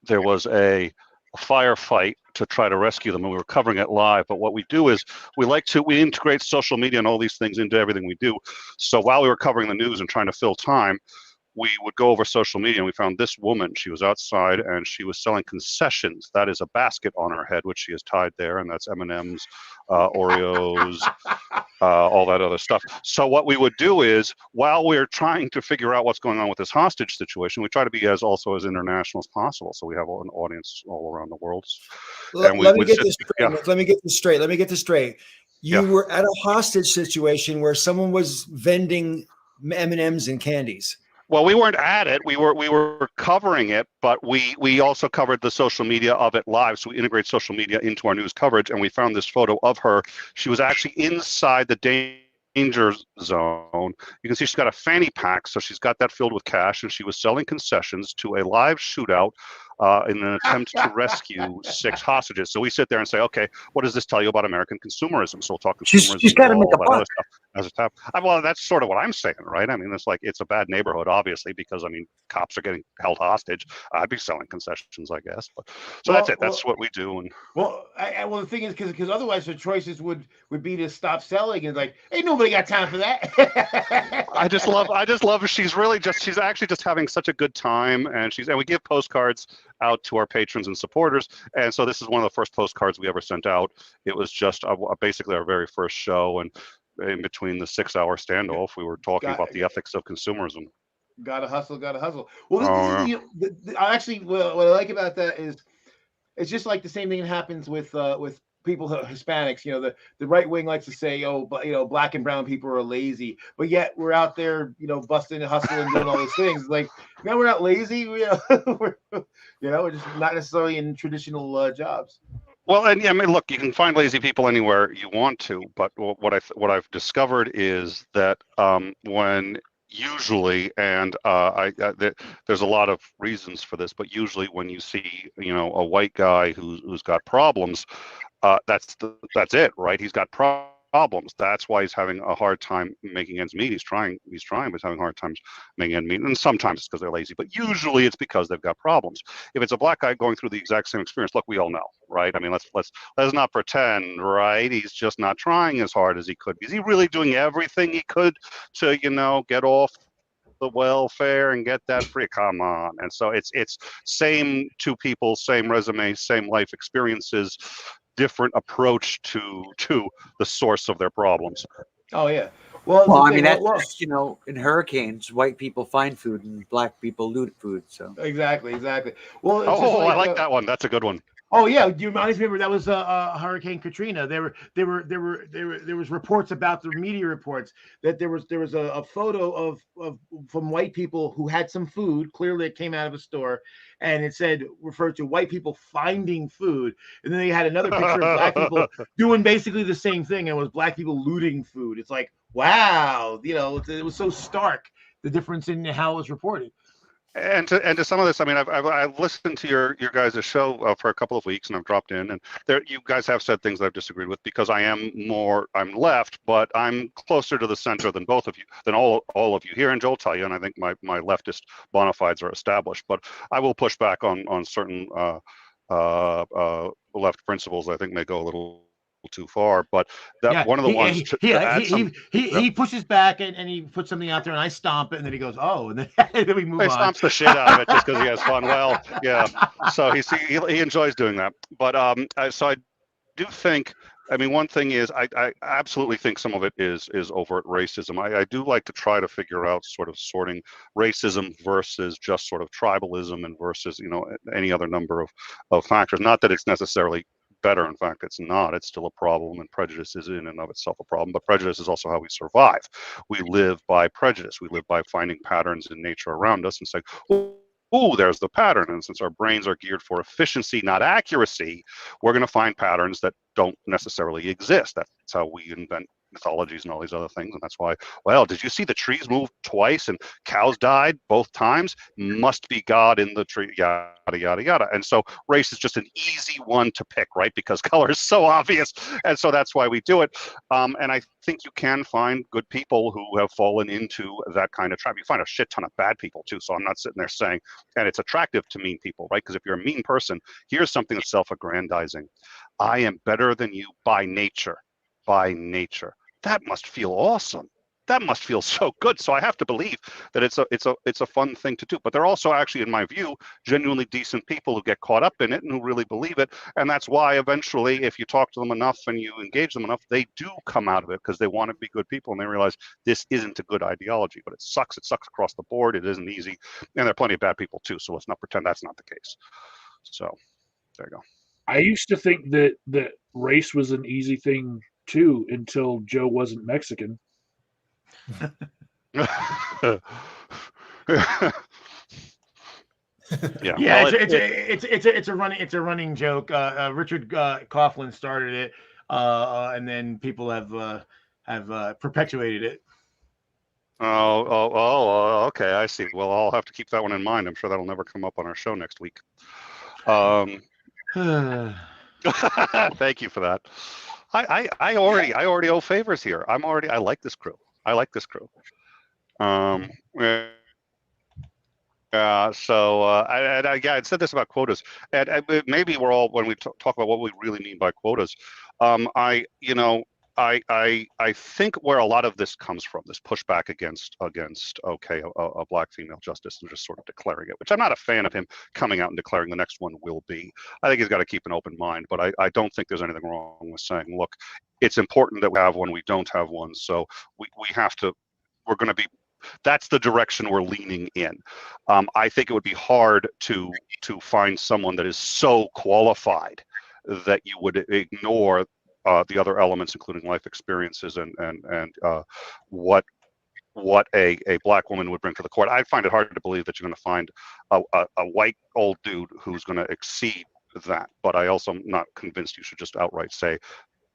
there was a firefight to try to rescue them, and we were covering it live. But what we do is we integrate social media and all these things into everything we do. So while we were covering the news and trying to fill time, we would go over social media, and we found this woman. She was outside and she was selling concessions. That is a basket on her head, which she has tied there, and that's M&Ms, Oreos, all that other stuff. So what we would do is, while we're trying to figure out what's going on with this hostage situation, we try to be as international as possible. So we have an audience all around the world. Let me get this straight. You were at a hostage situation where someone was vending M&Ms and candies. Well, we weren't at it. We were covering it, but we also covered the social media of it live. So we integrate social media into our news coverage, and we found this photo of her. She was actually inside the danger zone. You can see she's got a fanny pack, so she's got that filled with cash, and she was selling concessions to a live shootout in an attempt to rescue 6 hostages. So we sit there and say, okay, what does this tell you about American consumerism? So we'll talk consumerism. She's got to make a all that buck. other stuff as a top. Well, that's sort of what I'm saying, right? I mean, it's a bad neighborhood, obviously, because I mean, cops are getting held hostage. I'd be selling concessions, I guess. But so that's it. That's what we do. And well, the thing is, because otherwise the choices would be to stop selling, and like, ain't nobody got time for that. I just love she's actually just having such a good time, and we give postcards out to our patrons and supporters, and so this is one of the first postcards we ever sent out. It was just basically our very first show, and in between the 6-hour standoff, we were talking about the ethics of consumerism. Gotta hustle. Well, actually, what I like about that is it's just like the same thing that happens with people Hispanics. You know, the right wing likes to say, oh, but black and brown people are lazy, but yet we're out there, busting and hustling, doing all those things. Like, no, we're not lazy. We're just not necessarily in traditional jobs. Well, and yeah, I mean, look, you can find lazy people anywhere you want to, but what I've discovered is that when usually, and there's a lot of reasons for this, but usually when you see a white guy who's got problems, that's it, right? He's got problems. That's why he's having a hard time making ends meet. He's trying, but he's having hard times making ends meet. And sometimes it's because they're lazy, but usually it's because they've got problems. If it's a black guy going through the exact same experience, look, we all know, right? I mean, let's not pretend, right? He's just not trying as hard as he could. Is he really doing everything he could to, get off the welfare and get that free? Come on. And so it's same two people, same resume, same life experiences, different approach to the source of their problems. Oh yeah. Well, I mean, that's just, in hurricanes, white people find food and black people loot food. So exactly. Well, I like that one. That's a good one. Oh yeah, do you remember that was Hurricane Katrina? There was reports about the media reports that there was a photo of from white people who had some food. Clearly, it came out of a store, and it referred to white people finding food, and then they had another picture of black people doing basically the same thing, and it was black people looting food. It's like, wow, it was so stark, the difference in how it was reported. And to some of this, I mean, I've listened to your guys' show for a couple of weeks, and I've dropped in, and you guys have said things that I've disagreed with because I'm left, but I'm closer to the center than both of you, than all of you here. And Joel tell you, and I think my leftist bona fides are established, but I will push back on certain left principles I think may go a little too far, but one of the ones he pushes back and he puts something out there and I stomp it and then he goes, oh, and then we move on. He stomps the shit out of it just because he has fun. Well, yeah, so he enjoys doing that. But so I do think, I mean, one thing is I absolutely think some of it is overt racism. I do like to try to figure out sort of sorting racism versus just sort of tribalism and versus any other number of factors. Not that it's necessarily better. In fact, it's not. It's still a problem, and prejudice is in and of itself a problem. But prejudice is also how we survive. We live by prejudice. We live by finding patterns in nature around us and saying, oh, there's the pattern. And since our brains are geared for efficiency, not accuracy, we're going to find patterns that don't necessarily exist. That's how we invent mythologies and all these other things. And that's why, well, did you see the trees move twice and cows died both times? Must be God in the tree, yada, yada, yada. And so race is just an easy one to pick, right? Because color is so obvious. And so that's why we do it. And I think you can find good people who have fallen into that kind of trap. You find a shit ton of bad people too. So I'm not sitting there saying, and it's attractive to mean people, right? Because if you're a mean person, here's something that's self-aggrandizing. I am better than you by nature. By nature. That must feel awesome. That must feel so good. So I have to believe that it's a fun thing to do. But they're also actually, in my view, genuinely decent people who get caught up in it and who really believe it. And that's why eventually, if you talk to them enough and you engage them enough, they do come out of it because they want to be good people and they realize this isn't a good ideology. But it sucks. It sucks across the board. It isn't easy. And there are plenty of bad people too. So let's not pretend that's not the case. So there you go. I used to think that race was an easy thing too until Joe wasn't Mexican. Yeah. Yeah, Well, it's a running joke. Richard Coughlin started it, and then people have perpetuated it. Okay. I see. Well, I'll have to keep that one in mind. I'm sure that'll never come up on our show next week. Thank you for that. I already owe favors here. I like this crew. I said this about quotas, and maybe we're all, when we talk about what we really mean by quotas. I think where a lot of this comes from, this pushback against a black female justice and just sort of declaring it, which I'm not a fan of him coming out and declaring the next one will be. I think he's got to keep an open mind, but I don't think there's anything wrong with saying, look, it's important that we have one, we don't have one, so we're going to be. That's the direction we're leaning in. I think it would be hard to find someone that is so qualified that you would ignore the other elements, including life experiences and what a black woman would bring to the court. I find it hard to believe that you're going to find a white old dude who's going to exceed that. But I also am not convinced you should just outright say,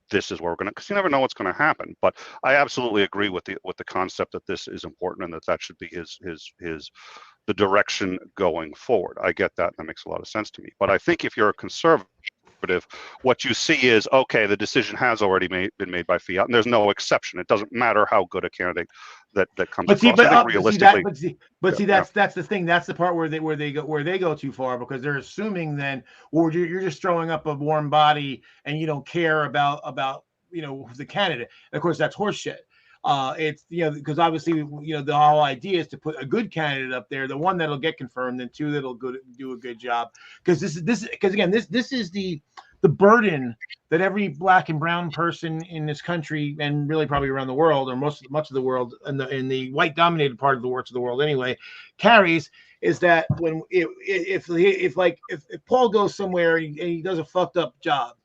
this is where we're going to, because you never know what's going to happen. But I absolutely agree with the concept that this is important and that should be the direction going forward. I get that, and that makes a lot of sense to me. But I think if you're a conservative, what you see is, okay, the decision has already been made by fiat, and there's no exception. It doesn't matter how good a candidate that comes across. I think realistically, that's the thing. That's the part where they go too far, because they're assuming then, or you're just throwing up a warm body and you don't care about the candidate. And of course, that's horseshit. It's because obviously the whole idea is to put a good candidate up there, the one that'll get confirmed, and two that'll do a good job. Because this is the burden that every black and brown person in this country, and really probably around the world, or much of the world, in the white dominated part of the world anyway, carries, is that when if Paul goes somewhere and he does a fucked up job,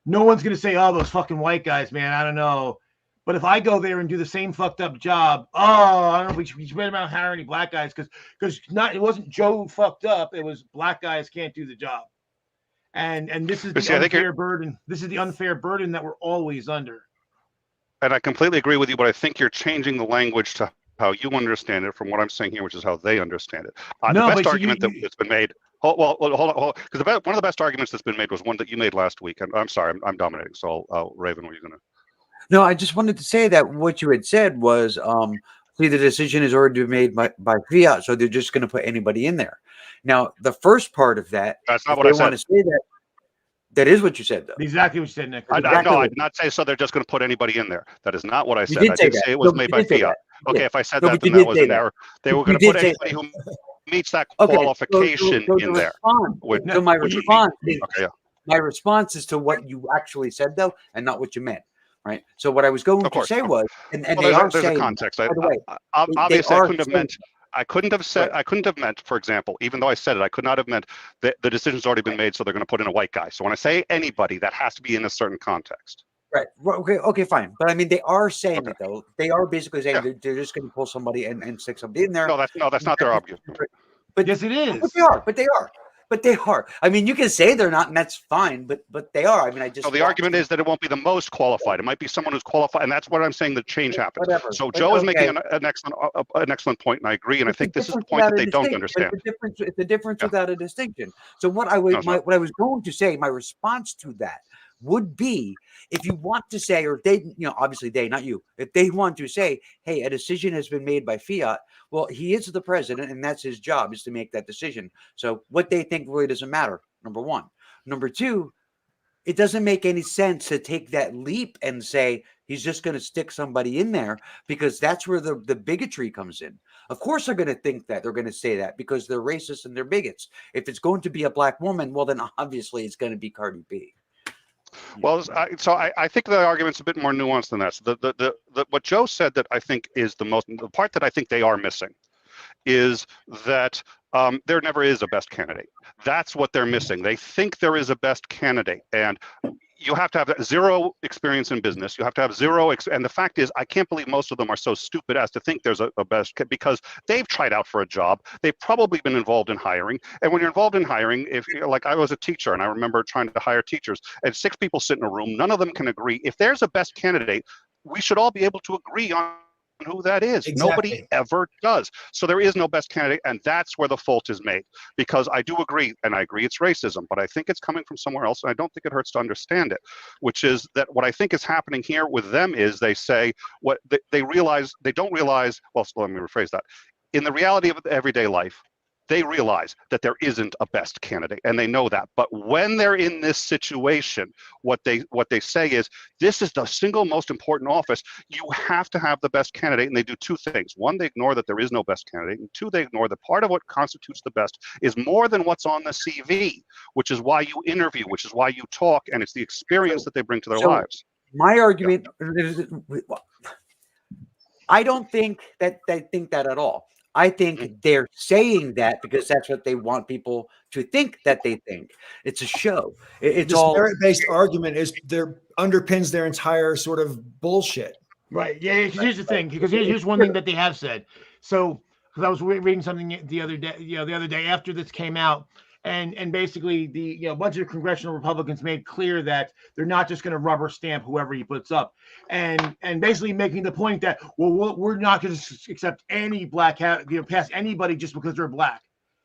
no one's gonna say, oh, those fucking white guys, man, I don't know. But if I go there and do the same fucked up job, I don't know, we should about hire any black guys, because it wasn't Joe fucked up, it was black guys can't do the job. And this is the unfair burden. This is the unfair burden that we're always under. And I completely agree with you, but I think you're changing the language to how you understand it from what I'm saying here, which is how they understand it. The best argument that's been made. Hold on, because one of the best arguments that's been made was one that you made last week. And I'm sorry, I'm dominating. So, Raven, were you going to? No, I just wanted to say that what you had said was, see, the decision is already made by fiat, so they're just going to put anybody in there. Now, the first part of that, that's not what I said. Want to say that is what you said, though. Exactly what you said, Nick. I did not say so. They're just going to put anybody in there. That is not what I said. I did say it was made by fiat. Okay, if I said that, then that was an error. They were going to put anybody who meets that qualification in there. So my response is, my response is to what you actually said, though, and not what you meant. Right. So what I was going to say was, and they are saying, a context. By the way, obviously, I couldn't have meant, for example, even though I said it, I could not have meant that the decision's already been made, so they're going to put in a white guy. So when I say anybody, that has to be in a certain context. Right. Okay, fine. But I mean, they are saying it, though. They are basically saying they're just going to pull somebody and stick somebody in there. No, that's not their argument. But yes, it is. But they are. I mean, you can say they're not, and that's fine. But they are. I mean, the argument is that it won't be the most qualified. It might be someone who's qualified, and that's what I'm saying. The change happens. So Joe is making an excellent point, and I agree. And I think this is the point that they don't understand. It's a difference without a distinction. So what I was going to say, my response to that would be, if you want to say, or they, obviously they, not you, if they want to say, hey, a decision has been made by fiat, well, he is the president, and that's his job, is to make that decision. So what they think really doesn't matter, number one. Number two, it doesn't make any sense to take that leap and say he's just going to stick somebody in there, because that's where the bigotry comes in. Of course they're going to think that. They're going to say that because they're racist and they're bigots. If it's going to be a black woman, well, then obviously it's going to be Cardi B. Well, I think the argument's a bit more nuanced than that. So what Joe said that I think is the part that I think they are missing is that there never is a best candidate. That's what they're missing. They think there is a best candidate, and you have to have zero experience in business. You have to have zero. And the fact is, I can't believe most of them are so stupid as to think there's a best, because they've tried out for a job. They've probably been involved in hiring. And when you're involved in hiring, if like I was a teacher and I remember trying to hire teachers, and 6 people sit in a room, none of them can agree. If there's a best candidate, we should all be able to agree on who that is. Exactly. Nobody ever does. So there is no best candidate, and that's where the fault is made. Because I do agree, and I agree it's racism, but I think it's coming from somewhere else, and I don't think it hurts to understand it, which is that what I think is happening here with them is they say what they realize, they don't realize, well, let me rephrase that. In the reality of everyday life, they realize that there isn't a best candidate, and they know that. But when they're in this situation, what they say is, this is the single most important office. You have to have the best candidate, and they do 2 things. 1, they ignore that there is no best candidate, and 2, they ignore that part of what constitutes the best is more than what's on the CV, which is why you interview, which is why you talk, and it's the experience that they bring to their lives. My argument, I don't think that they think that at all. I think they're saying that because that's what they want people to think that they think. It's a show. It's this all merit-based argument underpins their entire sort of bullshit. Right. Yeah. Here's the thing. Because here's one thing that they have said. So, because I was reading something the other day after this came out, and basically a bunch of congressional Republicans made clear that they're not just going to rubber stamp whoever he puts up, and basically making the point that we're not going to accept any black pass anybody just because they're black.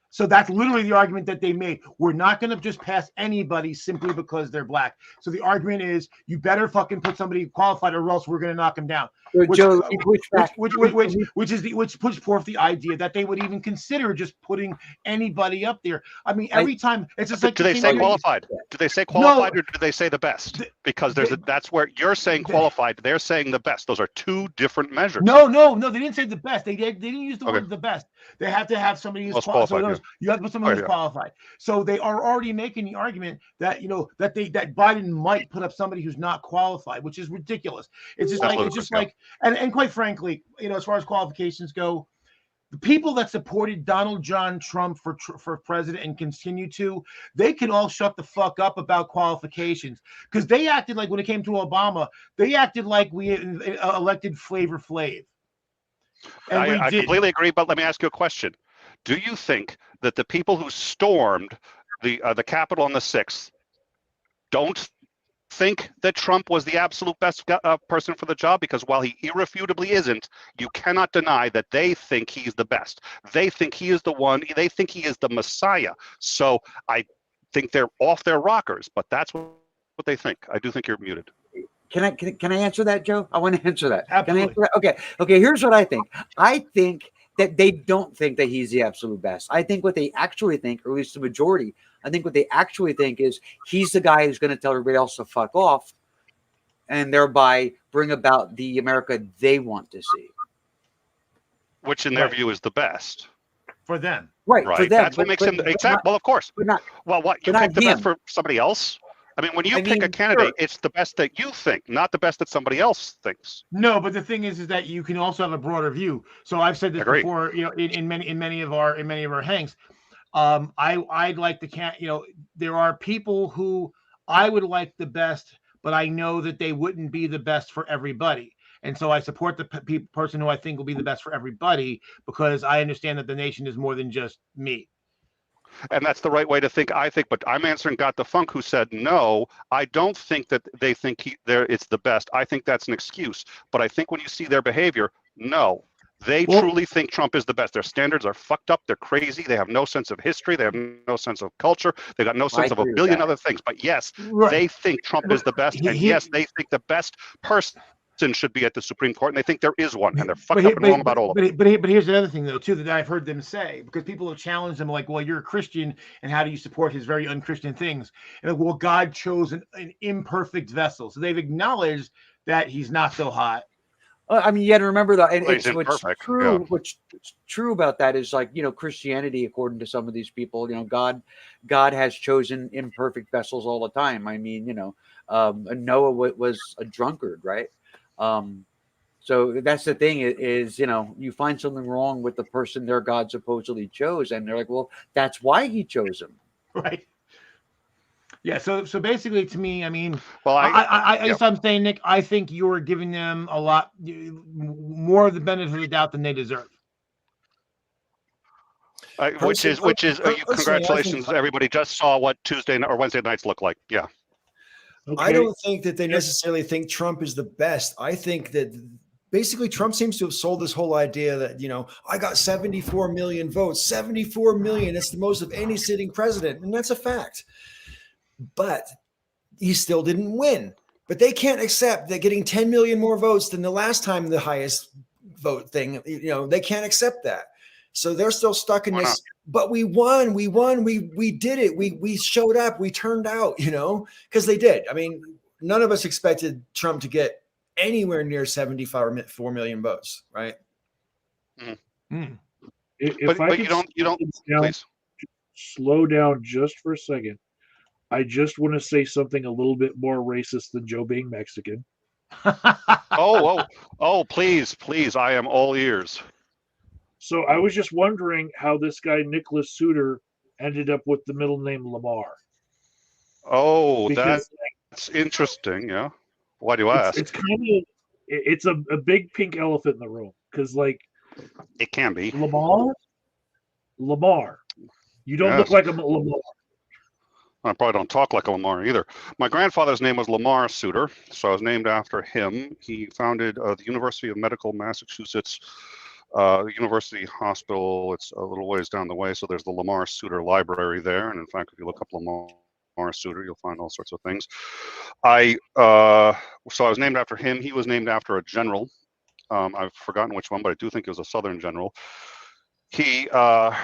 So that's literally the argument that they made. We're not going to just pass anybody simply because they're black. So the argument is, you better fucking put somebody qualified, or else we're going to knock them down. Which puts forth the idea that they would even consider just putting anybody up there. I mean, every time it's just like. Do they say qualified? Do they say qualified, or do they say the best? Because that's where you're saying qualified. They're saying the best. Those are 2 different measures. No. They didn't say the best. They didn't use the word the best. They have to have somebody who's qualified. So you have to put somebody who's qualified. So they are already making the argument that that Biden might put up somebody who's not qualified, which is ridiculous. It's just like and quite frankly, as far as qualifications go, the people that supported Donald John Trump for president and continue to, they can all shut the fuck up about qualifications, because they acted like, when it came to Obama, they acted like we elected Flavor Flav. I completely agree, but let me ask you a question. Do you think that the people who stormed the Capitol on the 6th don't think that Trump was the absolute best person for the job? Because while he irrefutably isn't, you cannot deny that they think he's the best. They think he is the one. They think he is the Messiah. So I think they're off their rockers, but that's what they think. I do think you're muted. Can I answer that, Joe? I want to answer that. Absolutely. Can I answer that? Okay. Here's what I think. I think that they don't think that he's the absolute best. I think what they actually think, or at least the majority, I think what they actually think is he's the guy who's going to tell everybody else to fuck off, and thereby bring about the America they want to see. Which, in their view, is the best for them. Right. For them, that's what makes him exact. Well, of course. Well, what you pick the best for somebody else? I mean, when you pick a candidate, it's the best that you think, not the best that somebody else thinks. No, but the thing is that you can also have a broader view. So I've said this before, in many of our hangs. I'd like there are people who I would like the best, but I know that they wouldn't be the best for everybody. And so I support the person who I think will be the best for everybody, because I understand that the nation is more than just me. And that's the right way to think, I think. But I'm answering Got the Funk, who said, no, I don't think that they think it's the best. I think that's an excuse. But I think when you see their behavior, no, they truly think Trump is the best. Their standards are fucked up. They're crazy. They have no sense of history. They have no sense of culture. They got no sense of a billion other things. But yes, they think Trump is the best. And yes, they think the best person should be at the Supreme Court, and they think there is one, and they're fucked up and wrong about all of it. But here's the other thing, though, too, that I've heard them say, because people have challenged them, like, well, you're a Christian, and how do you support his very unchristian things? And like, well, God chose an imperfect vessel. So they've acknowledged that he's not so hot. I mean, you got to remember that. And what's true. What's true about that is, like, Christianity, according to some of these people, God has chosen imperfect vessels all the time. I mean, Noah was a drunkard, right? So that's the thing is, you find something wrong with the person their God supposedly chose, and they're like, well, that's why he chose him. Right. Yeah, so basically, to me, I mean, Well, I guess I'm saying, Nick, I think you're giving them a lot more of the benefit of the doubt than they deserve. Which is congratulations, everybody just saw what Tuesday or Wednesday nights look like. Yeah. Okay. I don't think that they necessarily think Trump is the best. I think that basically Trump seems to have sold this whole idea that, I got 74 million votes, 74 million. It's the most of any sitting president. And that's a fact. But he still didn't win. But they can't accept that getting 10 million more votes than the last time the highest vote thing, they can't accept that. So they're still stuck in this, but we won, we did it. We showed up, we turned out, because they did. I mean, none of us expected Trump to get anywhere near 74 million votes, right? If I could you don't please slow down just for a second. I just want to say something a little bit more racist than Joe being Mexican. Oh, please, I am all ears. So I was just wondering how this guy, Nicholas Souter, ended up with the middle name Lamar. Oh, because that's interesting. Yeah. Why do you ask? It's kind of, it's a big pink elephant in the room. Because, it can be. Lamar. You don't look like a Lamar. I probably don't talk like a Lamar either. My grandfather's name was Lamar Souter, so I was named after him. He founded the University of Medical Massachusetts University Hospital. It's a little ways down the way, so there's the Lamar Souter Library there. And in fact, if you look up Lamar Souter, you'll find all sorts of things. So I was named after him. He was named after a general. I've forgotten which one, but I do think it was a Southern general. We're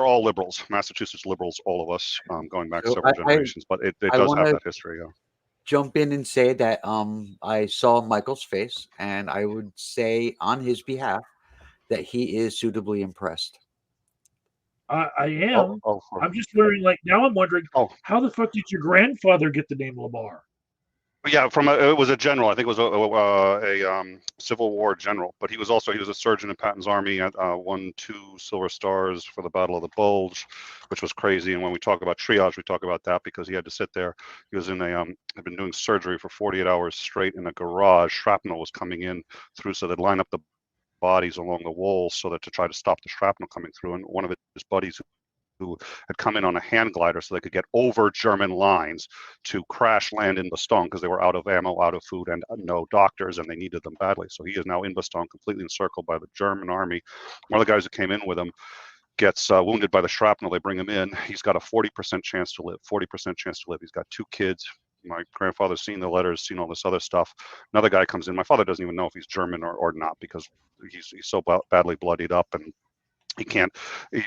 all liberals, Massachusetts liberals, all of us, going back several generations. But it does have that history. Yeah. Jump in and say that I saw Michael's face, and I would say on his behalf that he is suitably impressed. I am. I'm just wondering, now I'm wondering, how the fuck did your grandfather get the name Lamar? Yeah, it was a general. I think it was a Civil War general, but he was a surgeon in Patton's army. Won 2 Silver Stars for the Battle of the Bulge, which was crazy. And when we talk about triage, we talk about that because he had to sit there. He was had been doing surgery for 48 hours straight in a garage. Shrapnel was coming in through, so they'd line up the bodies along the walls so that to try to stop the shrapnel coming through. And one of his buddies who had come in on a hand glider so they could get over German lines to crash land in Bastogne because they were out of ammo, out of food, and no doctors, and they needed them badly. So he is now in Bastogne, completely encircled by the German army. One of the guys who came in with him gets wounded by the shrapnel. They bring him in. He's got a 40% chance to live. 40% chance to live. He's got 2 kids. My grandfather's seen the letters, seen all this other stuff. Another guy comes in. My father doesn't even know if he's German or not because he's so badly bloodied up, and he can't. He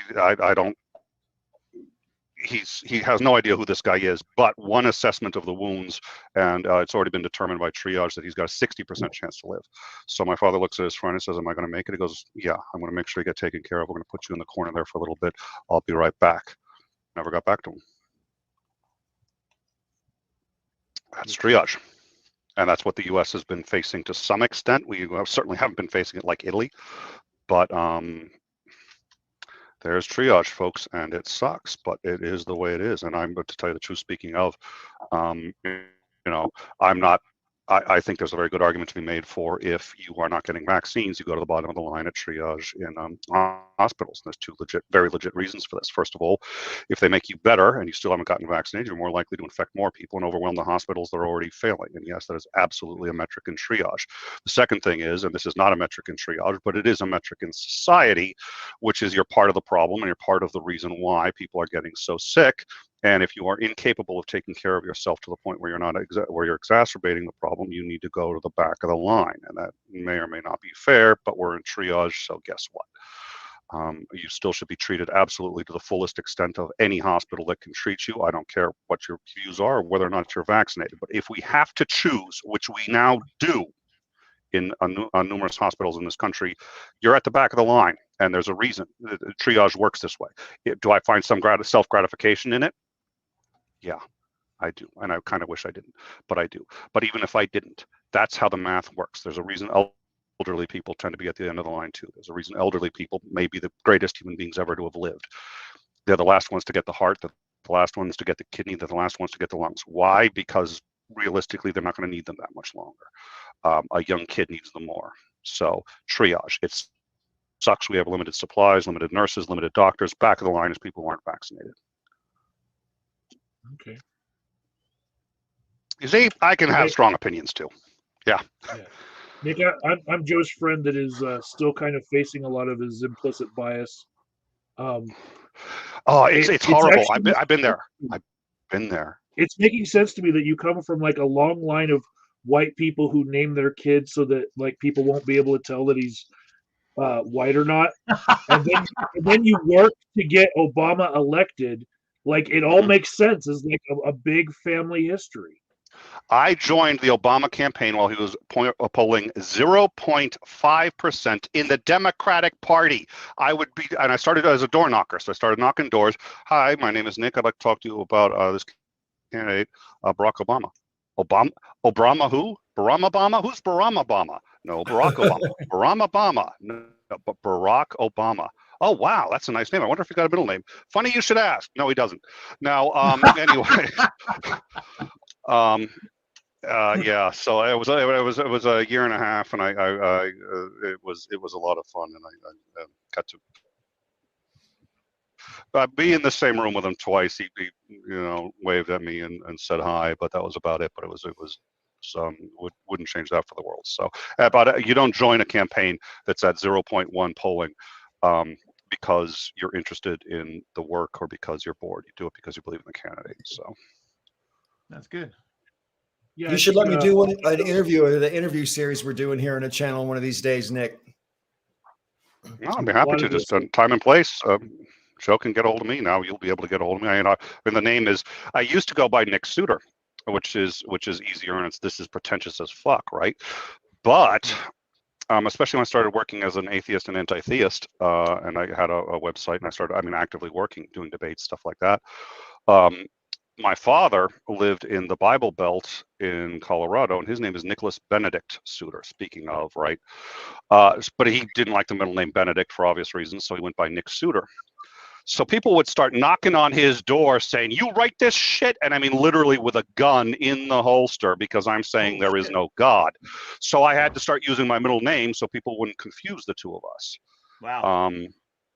has no idea who this guy is, but one assessment of the wounds, and it's already been determined by triage that he's got a 60% chance to live. So my father looks at his friend and says, "Am I going to make it?" He goes, "Yeah, I'm going to make sure you get taken care of. We're going to put you in the corner there for a little bit. I'll be right back." Never got back to him. That's triage. And that's what the U.S. has been facing to some extent. We certainly haven't been facing it like Italy, but there's triage, folks, and it sucks, but it is the way it is. And I'm, to tell you the truth, speaking of, I'm not. I think there's a very good argument to be made for if you are not getting vaccines, you go to the bottom of the line at triage in hospitals. And there's 2 very legit reasons for this. First of all, if they make you better and you still haven't gotten vaccinated, you're more likely to infect more people and overwhelm the hospitals that are already failing. And yes, that is absolutely a metric in triage. The second thing is, and this is not a metric in triage, but it is a metric in society, which is you're part of the problem and you're part of the reason why people are getting so sick. And if you are incapable of taking care of yourself to the point where you're exacerbating the problem, you need to go to the back of the line. And that may or may not be fair, but we're in triage, so guess what? You still should be treated absolutely to the fullest extent of any hospital that can treat you. I don't care what your views are, whether or not you're vaccinated. But if we have to choose, which we now do in numerous hospitals in this country, you're at the back of the line. And there's a reason. Triage works this way. Do I find some self-gratification in it? Yeah, I do. And I kind of wish I didn't, but I do. But even if I didn't, that's how the math works. There's a reason elderly people tend to be at the end of the line too. There's a reason elderly people may be the greatest human beings ever to have lived. They're the last ones to get the heart, the the last ones to get the kidney. They're the last ones to get the lungs. Why? Because realistically, they're not going to need them that much longer. A young kid needs them more. So triage. It sucks. We have limited supplies, limited nurses, limited doctors. Back of the line is people who aren't vaccinated. Okay. You see, I can have strong opinions too. Yeah. Nick, I'm Joe's friend that is still kind of facing a lot of his implicit bias. It's horrible. Actually, I've been there. I've been there. It's making sense to me that you come from like a long line of white people who name their kids so that like people won't be able to tell that he's white or not, and then you work to get Obama elected. Like it all makes sense as like a big family history. I joined the Obama campaign while he was polling 0.5% in the Democratic Party. And I started as a door knocker. So I started knocking doors. Hi, my name is Nick. I'd like to talk to you about this candidate, Barack Obama. Obama who? Barack Obama? Who's Barack Obama? No, Barack Obama. Barack Obama. No, but Barack Obama. Oh, wow, that's a nice name. I wonder if he got a middle name. Funny you should ask. No, he doesn't. Now, anyway. Yeah, so it was a year and a half, and it was a lot of fun, and I got to be in the same room with him twice. He waved at me and said hi, but that was about it. But it was wouldn't change that for the world. So you don't join a campaign that's at 0.1 polling because you're interested in the work or because you're bored. You do it because you believe in the candidate. So that's good. Yeah, you should let me do an interview or the interview series we're doing here on the channel one of these days, Nick. No, I'd be happy to. Just time and place. Joe can get a hold of me now. You'll be able to get a hold of me. And the name is. I used to go by Nick Suter, which is easier, and this is pretentious as fuck, right? But especially when I started working as an atheist and anti-theist, and I had a website, and I started, actively working, doing debates, stuff like that. My father lived in the Bible Belt in Colorado, and his name is Nicholas Benedict Suter, speaking of, right? But he didn't like the middle name Benedict for obvious reasons, so he went by Nick Suter. So people would start knocking on his door saying, "You write this shit?" And literally with a gun in the holster because I'm saying there is no God. So I had to start using my middle name so people wouldn't confuse the two of us. Wow.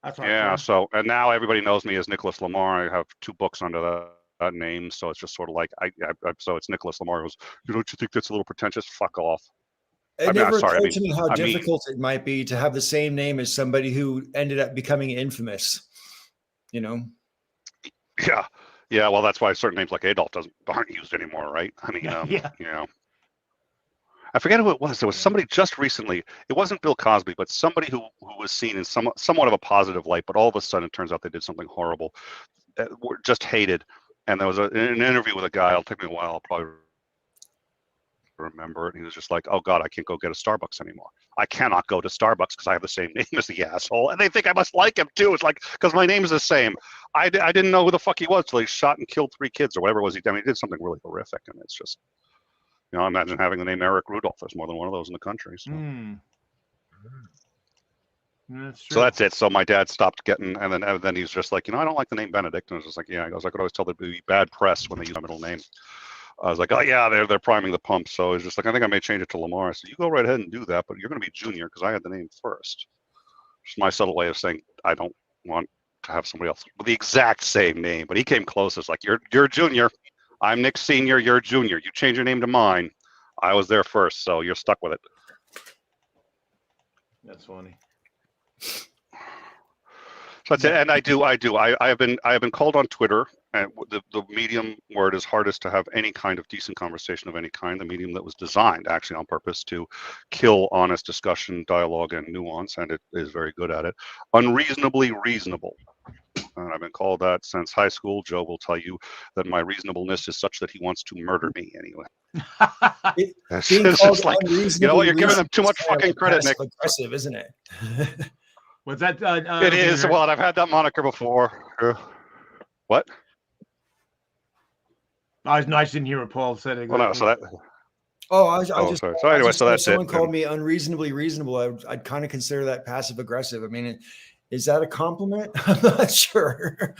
That's yeah. So, and now everybody knows me as Nicholas Lamar. I have 2 books under that name. So it's just sort of like, so it's Nicholas Lamar goes, "Don't you think that's a little pretentious? Fuck off." It never occurred to me how difficult it might be to have the same name as somebody who ended up becoming infamous. Yeah. Well, that's why certain names like Adolf aren't used anymore, right? I forget who it was. There was somebody just recently. It wasn't Bill Cosby, but somebody who was seen in somewhat of a positive light. But all of a sudden, it turns out they did something horrible, just hated. And there was an interview with a guy. It'll take me a while. I'll probably remember it. He was just like, "Oh God, I can't go get a Starbucks anymore. I cannot go to Starbucks because I have the same name as the asshole." And they think I must like him too. It's like, because my name is the same. I didn't know who the fuck he was till he shot and killed 3 kids or whatever it was. He did something really horrific. And it's just, imagine having the name Eric Rudolph. There's more than one of those in the country. So. That's true. So that's it. So my dad stopped getting, and then he's just like, I don't like the name Benedict. And I was just like, yeah. I goes, I could always tell there'd be bad press when they use my middle name. I was like, oh yeah, they're priming the pump. So it's just like, I think I may change it to Lamar. I said, you go right ahead and do that, but you're going to be Junior because I had the name first. Just my subtle way of saying I don't want to have somebody else with the exact same name. But he came close. It's like, you're Junior. I'm Nick Senior. You're Junior. You change your name to mine. I was there first, so you're stuck with it. That's funny. So that's it. And I have been called on Twitter, and the medium where it is hardest to have any kind of decent conversation of any kind, the medium that was designed actually on purpose to kill honest discussion, dialogue, and nuance, and it is very good at it. Unreasonably reasonable. And I've been called that since high school. Joe will tell you that my reasonableness is such that he wants to murder me anyway. It's just like, you know what, you're giving them too much fucking credit, Nick. Aggressive, isn't it? Was that? It is. Well, I've had that moniker before. What? I didn't hear what Paul said. Well, no, so that. Sorry. So anyway, so that's someone it. Called me unreasonably reasonable. I'd kind of consider that passive aggressive. I mean, Is that a compliment? I'm not sure.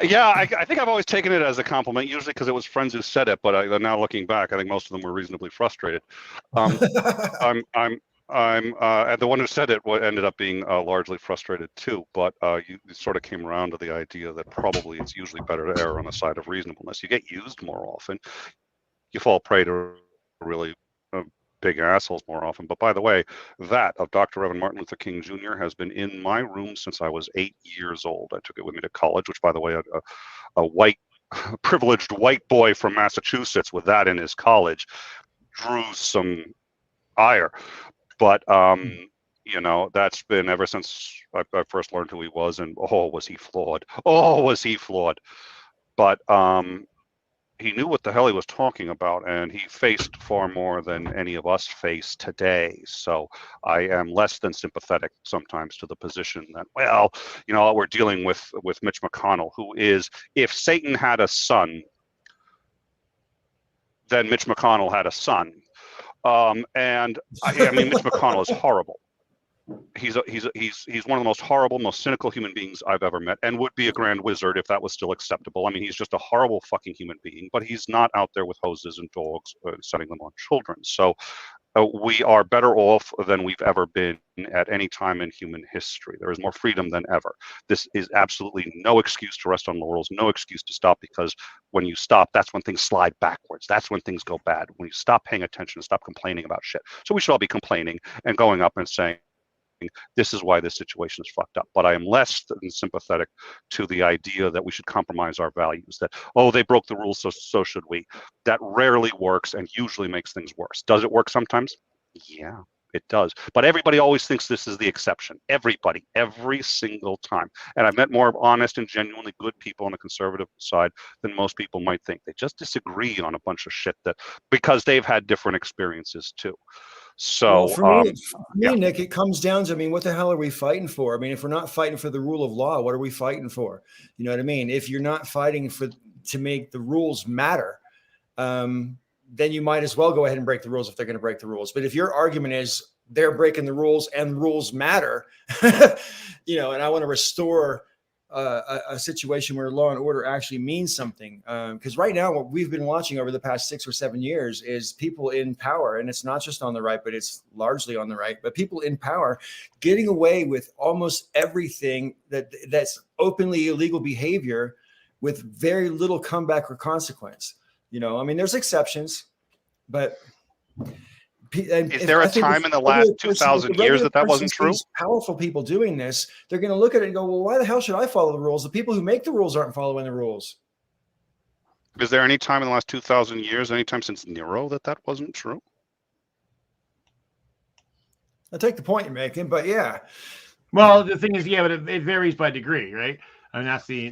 Yeah, I think I've always taken it as a compliment, usually because it was friends who said it. But now looking back, I think most of them were reasonably frustrated. I'm and the one who said it ended up being largely frustrated too. But you sort of came around to the idea that probably it's usually better to err on the side of reasonableness. You get used more often. You fall prey to really big assholes more often. But by the way, that of Dr. Reverend Martin Luther King Jr. has been in my room since I was 8 years old. I took it with me to college, which, by the way, a white, privileged white boy from Massachusetts with that in his college drew some ire. But you know, that's been ever since I first learned who he was, and oh, was he flawed? Oh, was he flawed? But he knew what the hell he was talking about, and he faced far more than any of us face today. So I am less than sympathetic sometimes to the position that, well, you know, we're dealing with Mitch McConnell, who is, if Satan had a son, then Mitch McConnell had a son. And I mean, Mitch McConnell is horrible. He's one of the most horrible, most cynical human beings I've ever met, and would be a grand wizard if that was still acceptable. I mean, he's just a horrible fucking human being, but he's not out there with hoses and dogs setting them on children. So we are better off than we've ever been at any time in human history. There is more freedom than ever. This is absolutely no excuse to rest on laurels, no excuse to stop, because when you stop, that's when things slide backwards. That's when things go bad. When you stop paying attention, stop complaining about shit. So we should all be complaining and going up and saying, this is why this situation is fucked up. But I am less than sympathetic to the idea that we should compromise our values, that, oh, they broke the rules, so should we. That rarely works and usually makes things worse. Does it work sometimes? Yeah, it does. But everybody always thinks this is the exception. Everybody, every single time. And I've met more honest and genuinely good people on the conservative side than most people might think. They just disagree on a bunch of shit because they've had different experiences too. So well, for me, yeah. Nick, it comes down to, I mean, what the hell are we fighting for? I mean, if we're not fighting for the rule of law, what are we fighting for? You know what I mean? If you're not fighting to make the rules matter, then you might as well go ahead and break the rules if they're going to break the rules. But if your argument is they're breaking the rules and rules matter, you know, and I want to restore a situation where law and order actually means something. Because right now, what we've been watching over the past 6 or 7 years is people in power, and it's not just on the right, but it's largely on the right, but people in power getting away with almost everything that's openly illegal behavior with very little comeback or consequence. You know, I mean, there's exceptions, but is there a time in the last 2,000 years that wasn't true? Powerful people doing this, they're going to look at it and go, well, why the hell should I follow the rules? The people who make the rules aren't following the rules. Is there any time in the last 2,000 years, any time since Nero, that wasn't true? I take the point you're making, but yeah. Well, the thing is, yeah, but it varies by degree, right? I mean, that's the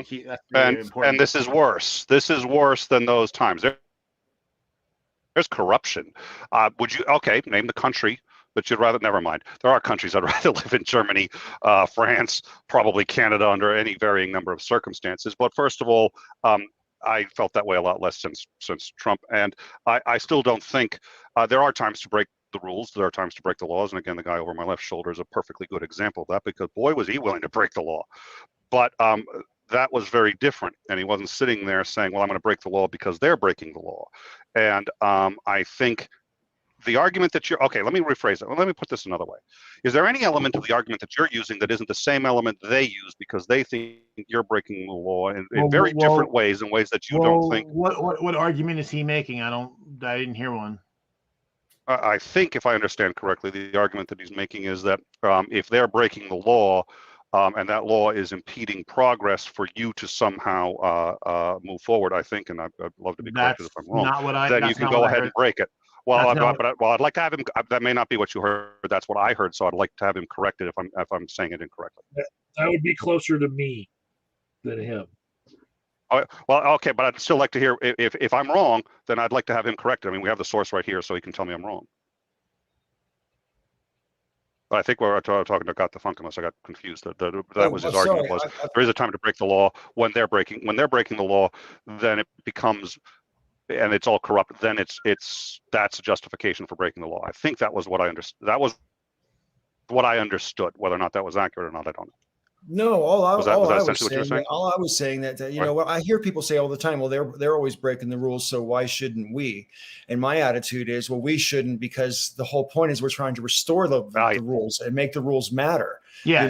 key. That's the important. And this is worse. This is worse than those times. There's corruption. Would you, okay, name the country that you'd rather, never mind. There are countries I'd rather live in: Germany, France, probably Canada, under any varying number of circumstances. But first of all, I felt that way a lot less since Trump. And I still don't think, there are times to break the rules. There are times to break the laws. And again, the guy over my left shoulder is a perfectly good example of that, because boy, was he willing to break the law. But that was very different. And he wasn't sitting there saying, well, I'm going to break the law because they're breaking the law. And I think the argument that you're, okay, let me rephrase it. Well, let me put this another way. Is there any element of the argument that you're using that isn't the same element they use because they think you're breaking the law in very different ways, in ways that you don't think? What argument is he making? I didn't hear one. I think, if I understand correctly, the argument that he's making is that if they're breaking the law, and that law is impeding progress for you to somehow move forward, I think, and I'd love to be corrected if I'm wrong, then you can go ahead and break it. Well, I'd like to have him. That may not be what you heard. That's what I heard. So I'd like to have him corrected if I'm saying it incorrectly. That would be closer to me than him. Well, okay, but I'd still like to hear, if I'm wrong, then I'd like to have him corrected. I mean, we have the source right here, so he can tell me I'm wrong. But I think we're talking to Got the Funk, unless I got confused. That was his argument. Was there is a time to break the law when they're breaking the law, then it becomes, and it's all corrupt. Then that's a justification for breaking the law. I think that was what I understood. That was what I understood. Whether or not that was accurate or not, I don't know. No, Was that essentially what you were saying? All I was saying that you know what I hear people say all the time. Well, they're always breaking the rules, so why shouldn't we? And my attitude is, well, we shouldn't, because the whole point is we're trying to restore the rules and make the rules matter. Yeah,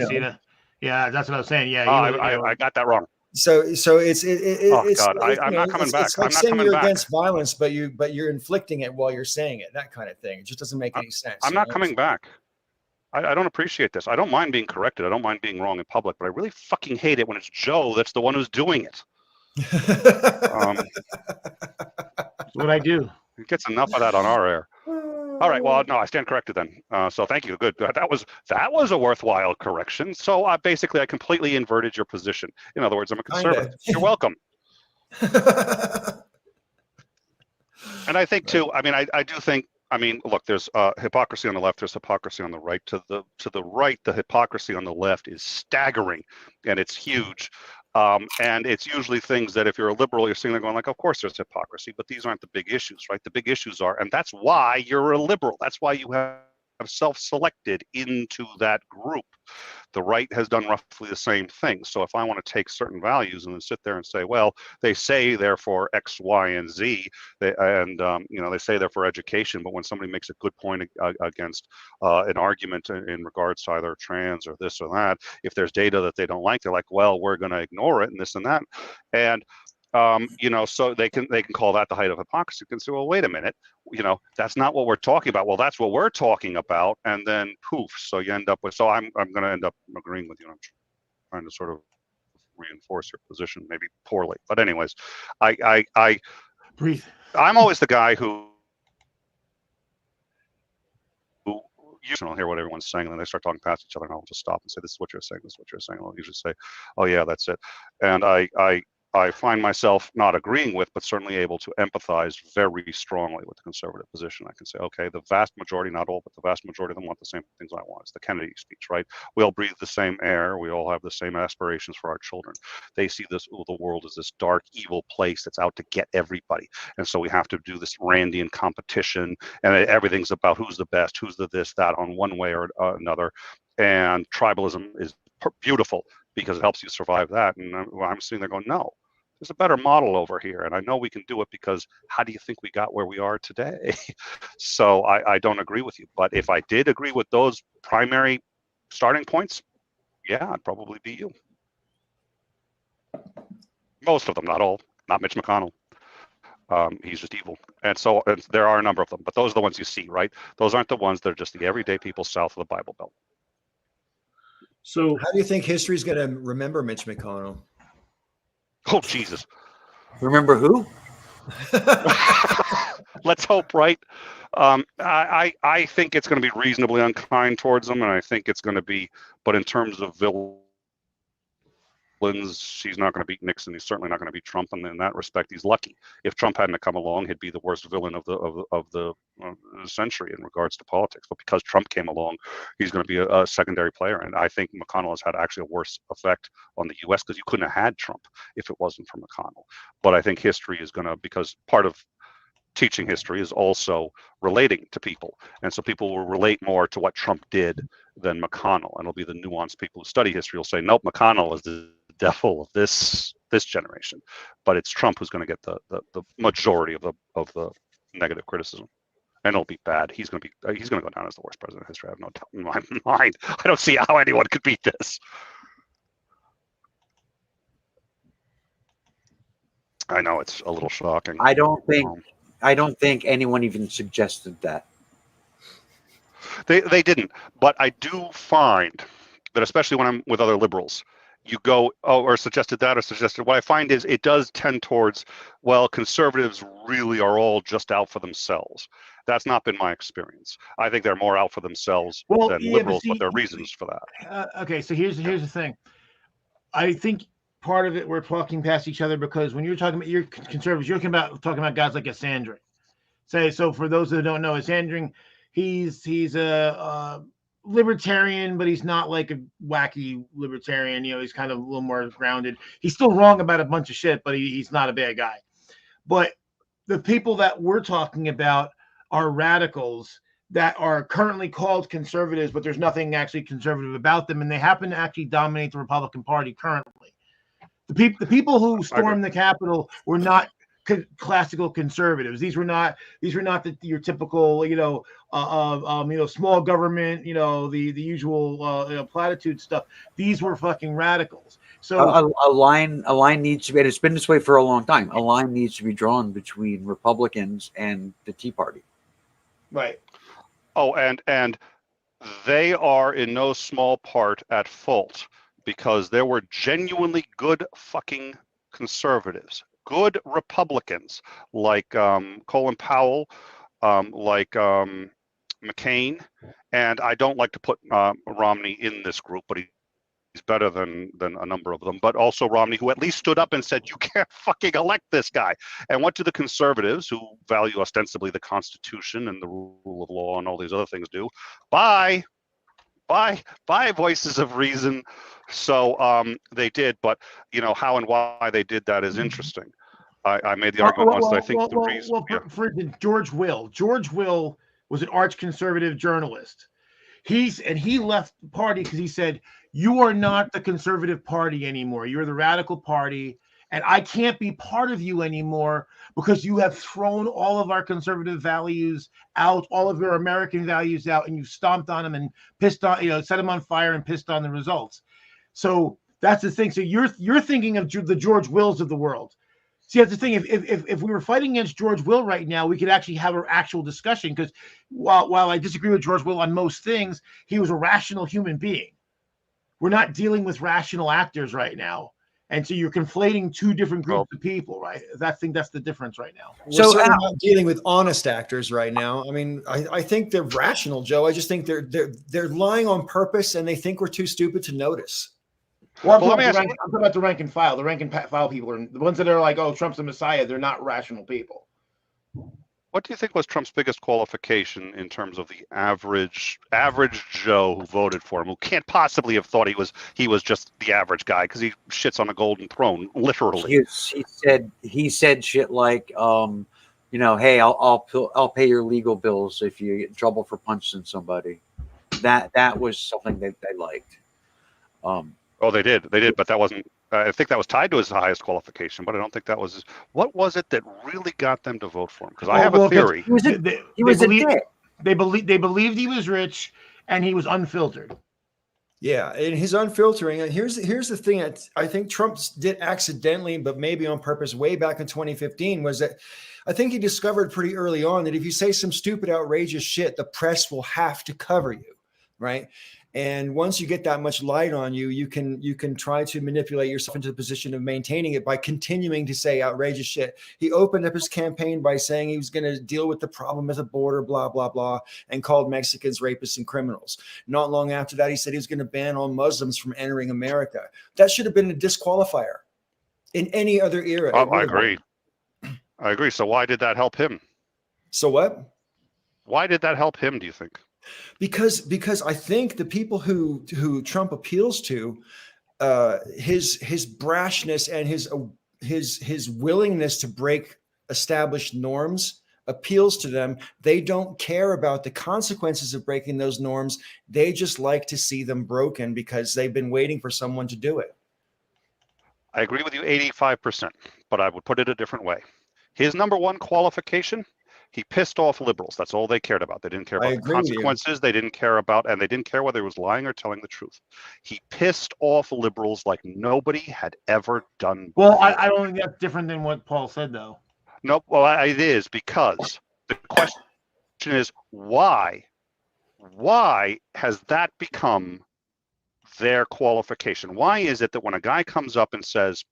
yeah, that's what I was saying. Yeah, I got that wrong. So it's God, I'm not coming back. It's like saying you're against violence, but you're inflicting it while you're saying it. That kind of thing. It just doesn't make any sense. I'm not coming back. I don't appreciate this. I don't mind being corrected. I don't mind being wrong in public, but I really fucking hate it when it's Joe that's the one who's doing it. That's what I do. He gets enough of that on our air. All right. Well, no, I stand corrected then. So thank you. Good. That was a worthwhile correction. So basically, I completely inverted your position. In other words, I'm a conservative. You're welcome. And I think too. I mean, I do think. I mean, look, there's hypocrisy on the left. There's hypocrisy on the right. To the right, the hypocrisy on the left is staggering, and it's huge. And it's usually things that if you're a liberal, you're sitting there going like, of course there's hypocrisy, but these aren't the big issues, right? The big issues are, and that's why you're a liberal. That's why you have self-selected into that group. The right has done roughly the same thing. So if I want to take certain values and then sit there and say, well, they say therefore X, Y, and Z, they say they're for education, but when somebody makes a good point against an argument in regards to either trans or this or that, if there's data that they don't like, they're like, well, we're going to ignore it and this and that. And so they can call that the height of hypocrisy. You can say, well, wait a minute, that's not what we're talking about. Well, that's what we're talking about, and then poof. So you end up with. So I'm going to end up agreeing with you. I'm trying to sort of reinforce your position, maybe poorly, but anyways, I breathe. I'm always the guy who you don't hear what everyone's saying, and then they start talking past each other, and I'll just stop and say, this is what you're saying, this is what you're saying. I'll usually say, oh yeah, that's it. And I find myself not agreeing with, but certainly able to empathize very strongly with the conservative position. I can say, okay, the vast majority, not all, but the vast majority of them want the same things I want. It's the Kennedy speech, right? We all breathe the same air. We all have the same aspirations for our children. They see the world as this dark, evil place that's out to get everybody. And so we have to do this Randian competition, and everything's about who's the best, who's the this, that, on one way or another. And tribalism is beautiful because it helps you survive that. And I'm sitting there going, no, there's a better model over here. And I know we can do it because how do you think we got where we are today? So I don't agree with you. But if I did agree with those primary starting points, yeah, I'd probably be you. Most of them, not all, not Mitch McConnell. He's just evil. And so there are a number of them, but those are the ones you see, right? Those aren't the ones that are just the everyday people south of the Bible Belt. So how do you think history is going to remember Mitch McConnell? Oh, Jesus. Remember who? Let's hope, right? I think it's going to be reasonably unkind towards them, and I think it's going to be, but in terms of villains, he's not going to beat Nixon. He's certainly not going to beat Trump, and in that respect, he's lucky. If Trump hadn't come along, he'd be the worst villain of the century in regards to politics. But because Trump came along, he's going to be a secondary player, and I think McConnell has had actually a worse effect on the U.S. because you couldn't have had Trump if it wasn't for McConnell. But I think history is going to, because part of teaching history is also relating to people, and so people will relate more to what Trump did than McConnell, and it'll be the nuanced people who study history will say, nope, McConnell is the devil of this generation, but it's Trump who's going to get the majority of the negative criticism, and it'll be bad. He's going to go down as the worst president in history. I have no doubt in my mind. I don't see how anyone could beat this. I know it's a little shocking. I don't think anyone even suggested that. They didn't, but I do find that, especially when I'm with other liberals, you go, oh, or suggested that, or suggested, what I find is it does tend towards, well, conservatives really are all just out for themselves. That's not been my experience. I think they're more out for themselves than liberals, but there are reasons for that. Okay, so here's the thing. I think part of it, we're talking past each other, because when you're talking about your conservatives, you're talking about guys like Asandring. So for those that don't know, Asandring, he's a libertarian, but he's not like a wacky libertarian. He's kind of a little more grounded. He's still wrong about a bunch of shit, but he's not a bad guy. But the people that we're talking about are radicals that are currently called conservatives, but there's nothing actually conservative about them, and they happen to actually dominate the Republican Party currently. The people who stormed the Capitol were not classical conservatives. These were not your typical, small government, the usual platitude stuff. These were fucking radicals. So a line needs to be, and it's been this way for a long time. A line needs to be drawn between Republicans and the Tea Party. Right. Oh, and they are in no small part at fault, because there were genuinely good fucking conservatives, good Republicans like Colin Powell, like McCain, and I don't like to put Romney in this group, but he's better than a number of them. But also Romney, who at least stood up and said, you can't fucking elect this guy. And what do the conservatives, who value ostensibly the Constitution and the rule of law and all these other things, do? Bye voices of reason. So they did, but how and why they did that is interesting. I made the argument once that I think the reason. For instance, George Will was an arch conservative journalist. He left the party because he said, you are not the conservative party anymore. You're the radical party, and I can't be part of you anymore because you have thrown all of our conservative values out, all of your American values out, and you stomped on them and pissed on, set them on fire and pissed on the results. So that's the thing. So you're thinking of the George Wills of the world. See, that's the thing. If we were fighting against George Will right now, we could actually have an actual discussion, because while I disagree with George Will on most things, he was a rational human being. We're not dealing with rational actors right now. And so you're conflating two different groups of people, right? I think that's the difference right now. So we're not dealing with honest actors right now. I mean, I think they're rational, Joe. I just think they're lying on purpose, and they think we're too stupid to notice. Well, I'm talking about the rank and file. The rank and file people are the ones that are like, oh, Trump's the Messiah. They're not rational people. What do you think was Trump's biggest qualification in terms of the average Joe who voted for him, who can't possibly have thought he was just the average guy, because he shits on a golden throne, literally. He said shit like, hey, I'll pay your legal bills if you get in trouble for punching somebody. That was something that they liked. Oh, they did, but that wasn't. I think that was tied to his highest qualification, but I don't think that was. What was it that really got them to vote for him? Because I have a theory. They believed he was rich, and he was unfiltered. Yeah, and his unfiltering. And here's the thing that I think Trump did accidentally, but maybe on purpose, way back in 2015, was that I think he discovered pretty early on that if you say some stupid, outrageous shit, the press will have to cover you, right? And once you get that much light on you, you can try to manipulate yourself into the position of maintaining it by continuing to say outrageous shit. He opened up his campaign by saying he was going to deal with the problem at the border, blah, blah, blah, and called Mexicans rapists and criminals. Not long after that, he said he was going to ban all Muslims from entering America. That should have been a disqualifier in any other era. Oh, I agree. So why did that help him? So what? Why did that help him, do you think? Because I think the people who Trump appeals to, his brashness and his willingness to break established norms appeals to them. They don't care about the consequences of breaking those norms. They just like to see them broken because they've been waiting for someone to do it. I agree with you 85%, but I would put it a different way. His number one qualification: he pissed off liberals. That's all they cared about. They didn't care about the consequences. They didn't care about, and they didn't care whether he was lying or telling the truth. He pissed off liberals like nobody had ever done before. Well, I don't think that's different than what Paul said, though. No, well, it is, because the question is why? Why has that become their qualification? Why is it that when a guy comes up and says,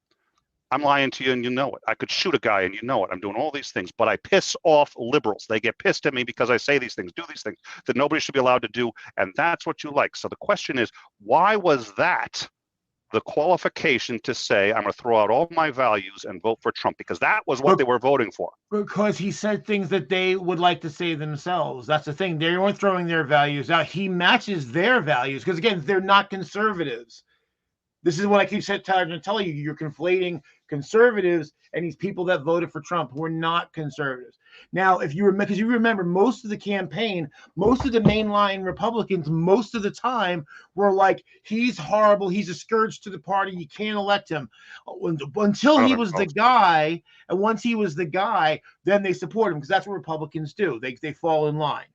I'm lying to you and you know it. I could shoot a guy and you know it. I'm doing all these things, but I piss off liberals. They get pissed at me because I say these things, do these things that nobody should be allowed to do, and that's what you like. So the question is, why was that the qualification to say, I'm going to throw out all my values and vote for Trump? Because that was what they were voting for. Because he said things that they would like to say themselves. That's the thing. They weren't throwing their values out. He matches their values because, again, they're not conservatives. This is what I keep trying to tell you. You're conflating conservatives and these people that voted for Trump who are not conservatives. Now, if you remember, because you remember most of the campaign, most of the mainline Republicans, most of the time were like, he's horrible. He's a scourge to the party. You can't elect him. Until he was the guy. And once he was the guy, then they support him because that's what Republicans do. They fall in line.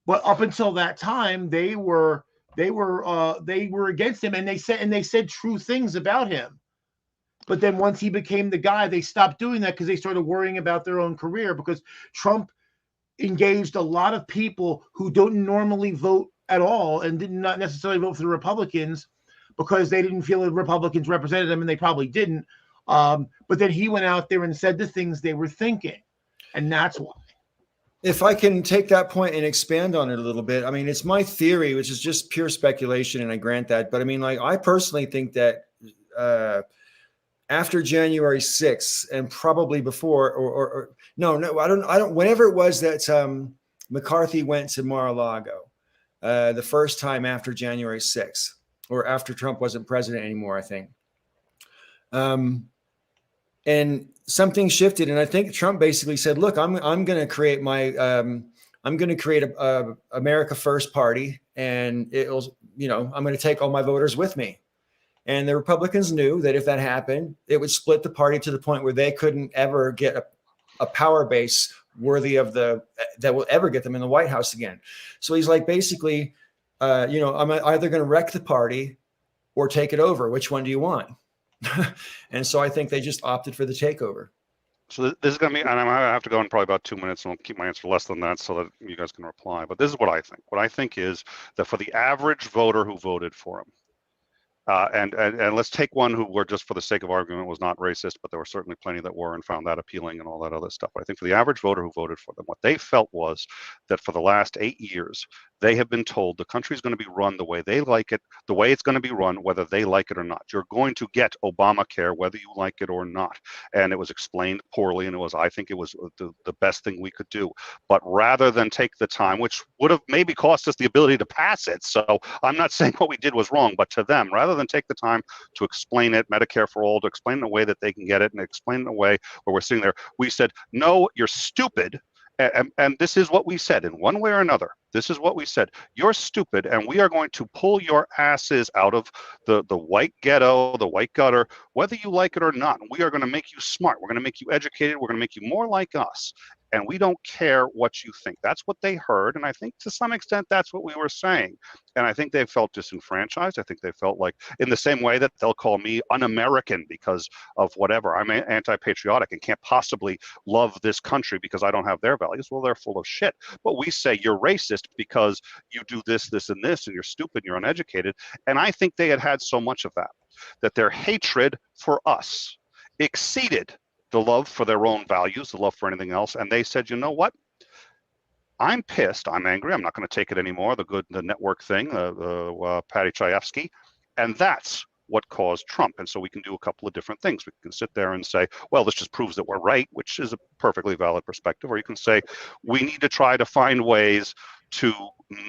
But up until that time, they were against him, and they said true things about him. But then once he became the guy, they stopped doing that because they started worrying about their own career, because Trump engaged a lot of people who don't normally vote at all and did not necessarily vote for the Republicans because they didn't feel the Republicans represented them, and they probably didn't. But then he went out there and said the things they were thinking, and that's why. If I can take that point and expand on it a little bit, I mean, it's my theory, which is just pure speculation, and I grant that. But I mean, like, I personally think that after January 6th, and probably before, or no, I don't. Whenever it was that McCarthy went to Mar-a-Lago, the first time after January 6th, or after Trump wasn't president anymore, I think. And something shifted, and I think Trump basically said, "Look, I'm going to create a America First party, and it'll, I'm going to take all my voters with me." And the Republicans knew that if that happened, it would split the party to the point where they couldn't ever get a power base worthy of that will ever get them in the White House again. So he's like, basically, I'm either going to wreck the party or take it over. Which one do you want? And so I think they just opted for the takeover. So this is going to be, and I'm going to have to go in probably about 2 minutes, and I'll keep my answer less than that so that you guys can reply. But this is what I think. What I think is that for the average voter who voted for him, and let's take one who were, just for the sake of argument, was not racist, but there were certainly plenty that were and found that appealing and all that other stuff. I think for the average voter who voted for them, what they felt was that for the last 8 years, they have been told the country is going to be run the way they like it, the way it's going to be run, whether they like it or not. You're going to get Obamacare, whether you like it or not. And it was explained poorly, and I think it was the best thing we could do. But rather than take the time, which would have maybe cost us the ability to pass it, so I'm not saying what we did was wrong, but to them, rather than take the time to explain it, Medicare for all, to explain in a way that they can get it, and explain in a way where we're sitting there, we said, no, you're stupid. And this is what we said in one way or another. This is what we said. You're stupid, and we are going to pull your asses out of the white ghetto, the white gutter, whether you like it or not. We are going to make you smart. We're going to make you educated. We're going to make you more like us. And we don't care what you think. That's what they heard. And I think to some extent, that's what we were saying. And I think they felt disenfranchised. I think they felt like, in the same way that they'll call me un-American because of whatever. I'm anti-patriotic and can't possibly love this country because I don't have their values. Well, they're full of shit. But we say you're racist because you do this, this, and this, and you're stupid, and you're uneducated. And I think they had so much of that their hatred for us exceeded the love for their own values, the love for anything else. And they said, you know what? I'm pissed. I'm angry. I'm not going to take it anymore. The network thing, Patty Chayefsky. And that's what caused Trump. And so we can do a couple of different things. We can sit there and say, well, this just proves that we're right, which is a perfectly valid perspective. Or you can say, we need to try to find ways to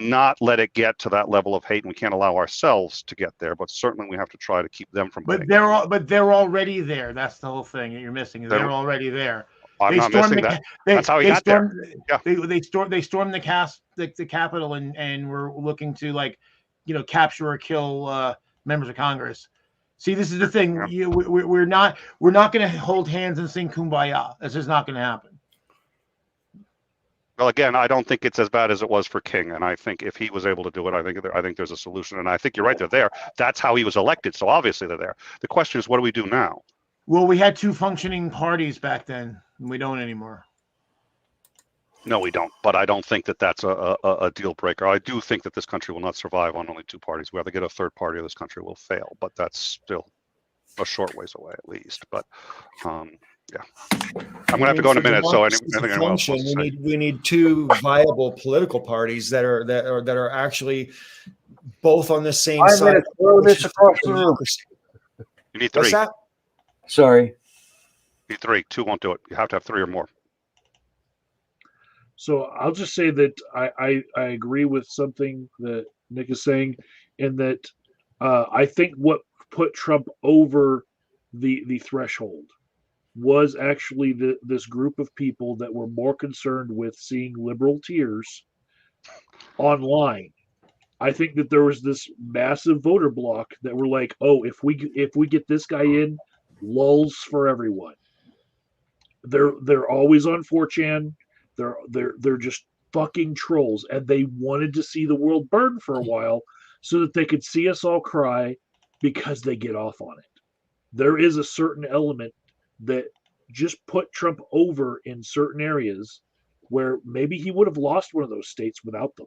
not let it get to that level of hate, and we can't allow ourselves to get there. But certainly, we have to try to keep them from. But they're already there. That's the whole thing that you're missing. They're already there. I'm not missing that. That's how he got there. Yeah. They stormed the Capitol and were looking to capture or kill members of Congress. See, this is the thing. Yeah. We're not going to hold hands and sing Kumbaya. This is not going to happen. Well, again, I don't think it's as bad as it was for King, and I think if he was able to do it, I think there's a solution, and I think you're right. They're there. That's how he was elected, so obviously they're there. The question is, what do we do now? Well, we had two functioning parties back then, and we don't anymore. No, we don't. But I don't think that that's a deal breaker. I do think that this country will not survive on only two parties. We have to get a third party, or this country will fail. But that's still a short ways away, at least. But yeah, I'm gonna have to go in a minute. So I think anyone else wants to say. We need two viable political parties that are actually both on the same side. I'm going to throw this across the room. You need three. What's that? Sorry. You need three. Two won't do it. You have to have three or more. So I'll just say that I agree with something that Nick is saying, in that I think what put Trump over the threshold was actually this group of people that were more concerned with seeing liberal tears online. I think that there was this massive voter block that were like, oh, if we get this guy in, lulls for everyone. They're always on 4chan. They're just fucking trolls, and they wanted to see the world burn for a while so that they could see us all cry because they get off on it. There is a certain element that just put Trump over in certain areas where maybe he would have lost one of those states without them.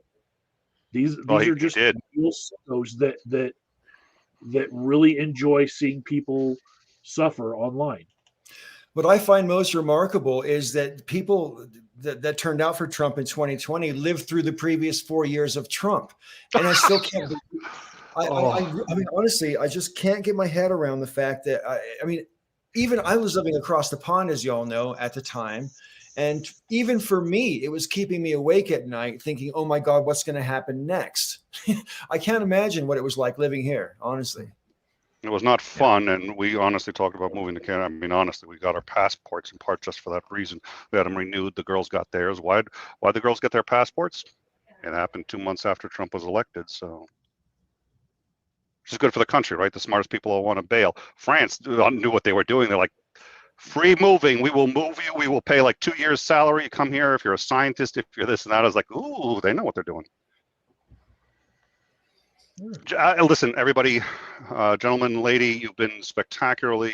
These are just those that really enjoy seeing people suffer online. What I find most remarkable is that people that turned out for Trump in 2020 lived through the previous 4 years of Trump, and I still can't. I mean, honestly, I just can't get my head around the fact that I mean, even I was living across the pond, as y'all know, at the time. And even for me, it was keeping me awake at night thinking, oh my God, what's going to happen next? I can't imagine what it was like living here, honestly. It was not fun, and we honestly talked about moving to Canada. I mean, honestly, we got our passports in part just for that reason. We had them renewed. The girls got theirs. Why'd the girls get their passports? It happened 2 months after Trump was elected, so... Which is good for the country, right? The smartest people all want to bail. France knew what they were doing. They're like, free moving. We will move you. We will pay like 2 years' salary. You come here if you're a scientist, if you're this and that. I was like, ooh, they know what they're doing. Listen, everybody, gentlemen, lady, you've been spectacularly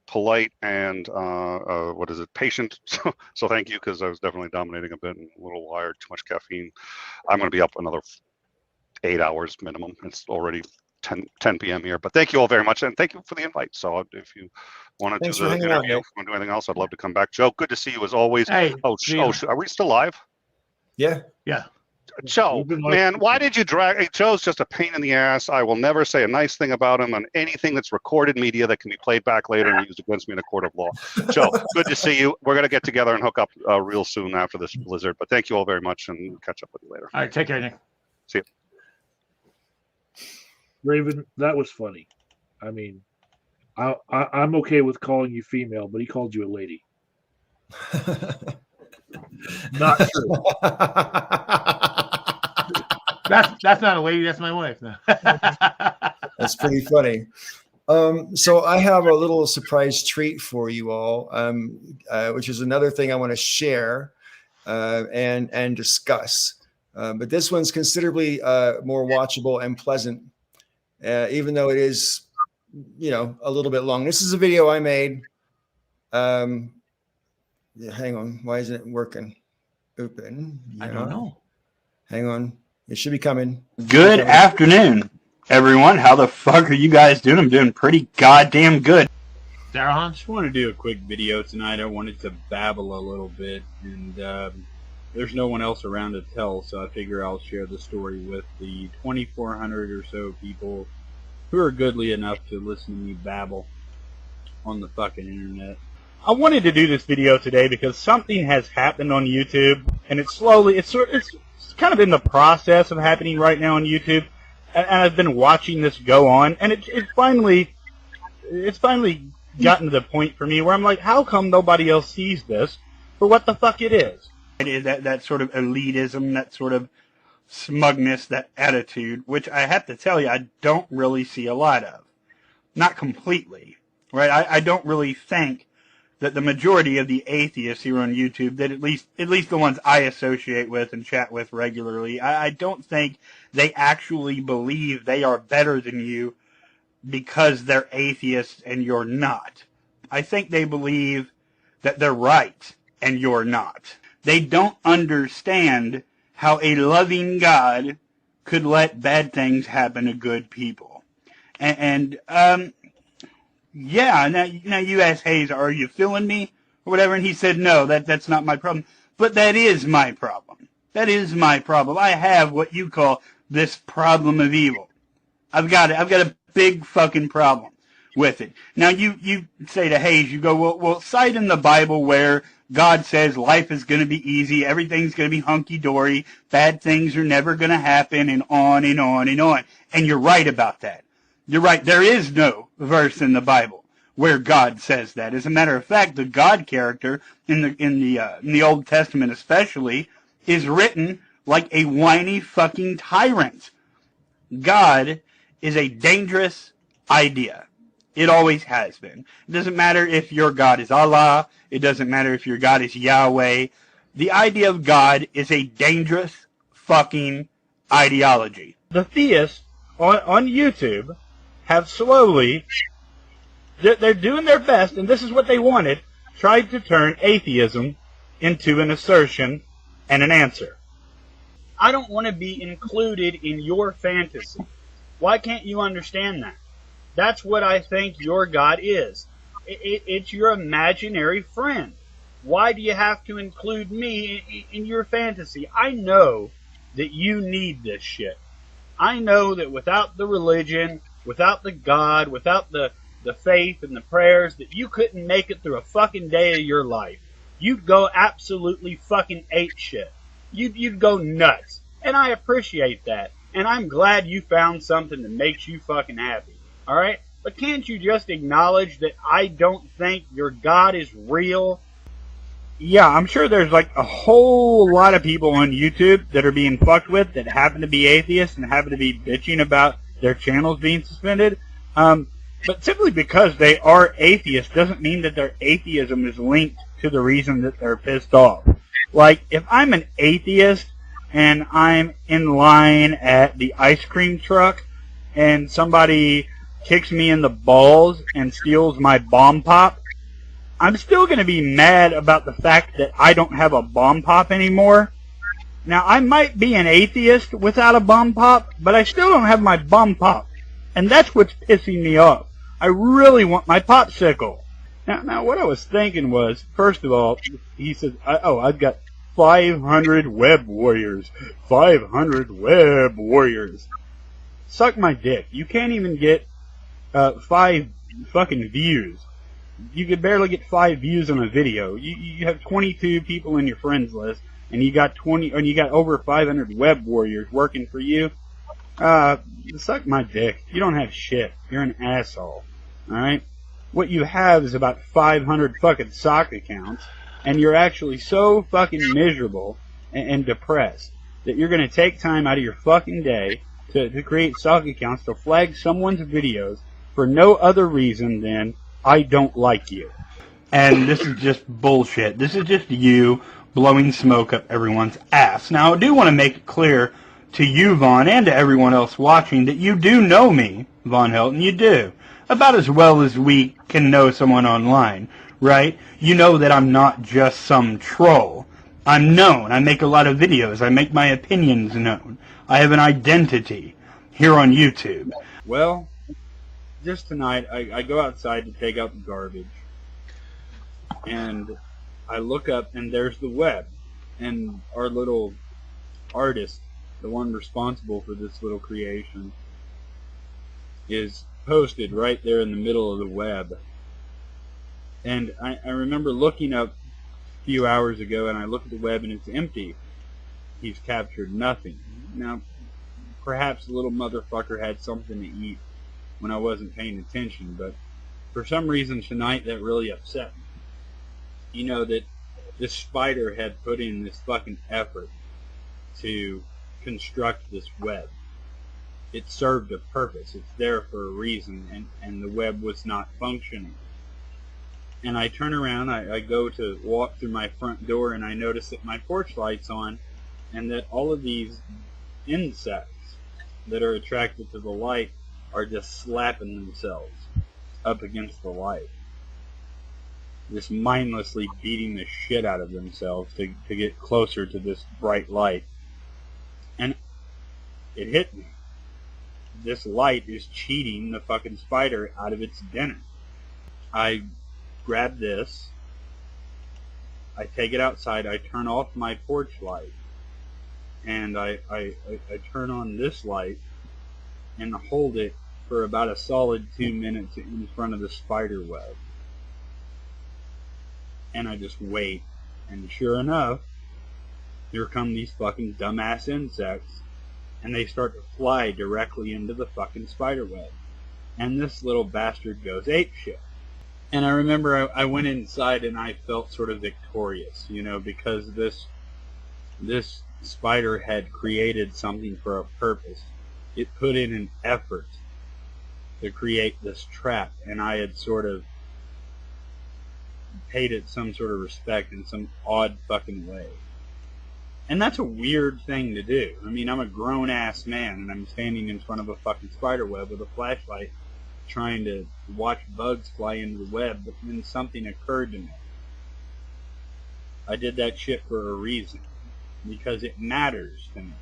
polite and patient. So thank you, because I was definitely dominating a bit and a little wired, too much caffeine. I'm going to be up another 8 hours minimum. It's already 10 p.m. here, but thank you all very much, and thank you for the invite. So if you want to do the interview, want to do anything else, I'd love to come back. Joe, good to see you as always. Hey, are we still live? Yeah. Joe, man, why did you drag? Hey, Joe's just a pain in the ass. I will never say a nice thing about him on anything that's recorded media that can be played back later and used against me in a court of law. Joe, good to see you. We're going to get together and hook up real soon after this blizzard, but thank you all very much, and we'll catch up with you later. All right, take care, Nick. See you. Raven, that was funny. I mean, I'm okay with calling you female, but he called you a lady. Not true. That's not a lady. That's my wife. No. That's pretty funny. So I have a little surprise treat for you all, which is another thing I want to share and discuss. But this one's considerably more watchable and pleasant, even though it is, a little bit long. This is a video I made. Hang on. Why isn't it working? Open. Yeah. I don't know. Hang on. It should be coming. Good afternoon, everyone. How the fuck are you guys doing? I'm doing pretty goddamn good. Darahan? Just wanted to do a quick video tonight. I wanted to babble a little bit, and there's no one else around to tell, so I figure I'll share the story with the 2,400 or so people who are goodly enough to listen to me babble on the fucking internet. I wanted to do this video today because something has happened on YouTube, and it's kind of in the process of happening right now on YouTube, and I've been watching this go on, and it's finally gotten to the point for me where I'm like, how come nobody else sees this for what the fuck it is? It is that sort of elitism, that sort of smugness, that attitude, which I have to tell you, I don't really see a lot of. Not completely, right? I don't really think that the majority of the atheists here on YouTube, that at least the ones I associate with and chat with regularly, I don't think they actually believe they are better than you because they're atheists and you're not. I think they believe that they're right and you're not. They don't understand how a loving God could let bad things happen to good people. Yeah, now you asked Hayes, are you feeling me? Or whatever, and he said, no, that's not my problem. But that is my problem. That is my problem. I have what you call this problem of evil. I've got it. I've got a big fucking problem with it. Now you say to Hayes, you go, well, cite in the Bible where God says life is going to be easy, everything's going to be hunky-dory, bad things are never going to happen, and on and on and on. And you're right about that. You're right. There is no verse in the Bible where God says that. As a matter of fact, the God character in the Old Testament especially is written like a whiny fucking tyrant. God is a dangerous idea. It always has been. It doesn't matter if your God is Allah. It doesn't matter if your God is Yahweh. The idea of God is a dangerous fucking ideology. The theists on YouTube have slowly, they're doing their best, and this is what they wanted, tried to turn atheism into an assertion and an answer. I don't want to be included in your fantasy. Why can't you understand that? That's what I think your God is. It's your imaginary friend. Why do you have to include me in your fantasy? I know that you need this shit. I know that without the religion, without the God, without the faith and the prayers, that you couldn't make it through a fucking day of your life. You'd go absolutely fucking ape shit. You'd go nuts. And I appreciate that. And I'm glad you found something that makes you fucking happy. Alright? But can't you just acknowledge that I don't think your God is real? Yeah, I'm sure there's like a whole lot of people on YouTube that are being fucked with that happen to be atheists and happen to be bitching about their channels being suspended. But simply because they are atheists doesn't mean that their atheism is linked to the reason that they're pissed off. Like, if I'm an atheist and I'm in line at the ice cream truck and somebody kicks me in the balls and steals my bomb pop, I'm still going to be mad about the fact that I don't have a bomb pop anymore. Now, I might be an atheist without a bomb pop, but I still don't have my bomb pop. And that's what's pissing me off. I really want my popsicle. Now, what I was thinking was, first of all, he says, I've got 500 web warriors. 500 web warriors. Suck my dick. You can't even get 5 fucking views. You could barely get 5 views on a video. You have 22 people in your friends list, and you got over 500 web warriors working for you. Suck my dick. You don't have shit. You're an asshole. Alright? What you have is about 500 fucking sock accounts, and you're actually so fucking miserable and depressed that you're gonna take time out of your fucking day to create sock accounts to flag someone's videos for no other reason than I don't like you. And this is just bullshit. This is just you blowing smoke up everyone's ass. Now, I do want to make it clear to you, Vaughn, and to everyone else watching that you do know me, Von Helton, you do. About as well as we can know someone online, right? You know that I'm not just some troll. I'm known. I make a lot of videos. I make my opinions known. I have an identity here on YouTube. Well, just tonight, I go outside to take out the garbage, and I look up, and there's the web, and our little artist, the one responsible for this little creation, is posted right there in the middle of the web. And I remember looking up a few hours ago, and I look at the web, and it's empty. He's captured nothing. Now, perhaps the little motherfucker had something to eat when I wasn't paying attention, but for some reason tonight that really upset me. You know, that this spider had put in this fucking effort to construct this web. It served a purpose. It's there for a reason, and the web was not functioning. And I turn around, I go to walk through my front door, and I notice that my porch light's on, and that all of these insects that are attracted to the light are just slapping themselves up against the light. Just mindlessly beating the shit out of themselves to get closer to this bright light. And it hit me. This light is cheating the fucking spider out of its dinner. I grab this, I take it outside, I turn off my porch light, and I turn on this light and hold it for about a solid 2 minutes in front of the spider web. And I just wait, and sure enough, here come these fucking dumbass insects, and they start to fly directly into the fucking spider web. and this little bastard goes apeshit. And I remember I went inside and I felt sort of victorious, because this spider had created something for a purpose. It put in an effort to create this trap, and I had sort of paid it some sort of respect in some odd fucking way. And that's a weird thing to do. I mean, I'm a grown-ass man, and I'm standing in front of a fucking spider web with a flashlight trying to watch bugs fly into the web, but then something occurred to me. I did that shit for a reason, because it matters to me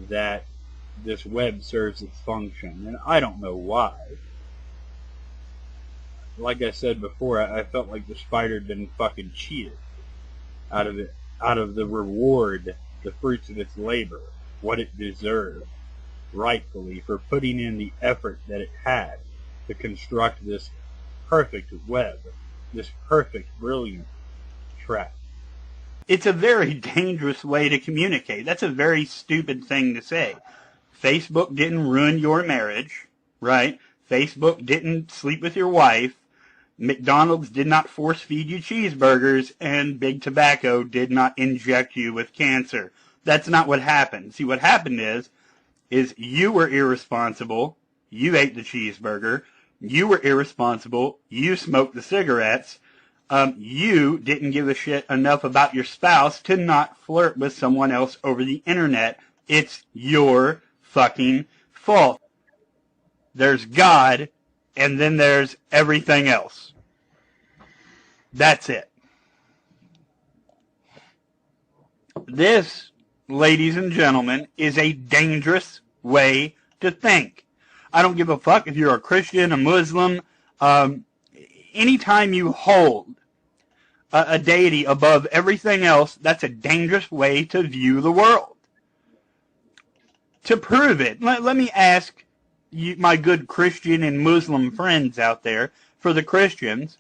that this web serves its function, and I don't know why. Like I said before, I felt like the spider had been fucking cheated out of the reward, the fruits of its labor, what it deserved, rightfully, for putting in the effort that it had to construct this perfect web, this perfect, brilliant trap. It's a very dangerous way to communicate. That's a very stupid thing to say. Facebook didn't ruin your marriage, right? Facebook didn't sleep with your wife. McDonald's did not force feed you cheeseburgers, and Big Tobacco did not inject you with cancer. That's not what happened. See, what happened is you were irresponsible. You ate the cheeseburger. You were irresponsible. You smoked the cigarettes. You didn't give a shit enough about your spouse to not flirt with someone else over the internet. It's your fucking fault. There's God, and then there's everything else. That's it. This, ladies and gentlemen, is a dangerous way to think. I don't give a fuck if you're a Christian, a Muslim. Anytime you hold a deity above everything else, that's a dangerous way to view the world. To prove it, let me ask you, my good Christian and Muslim friends out there, for the Christians,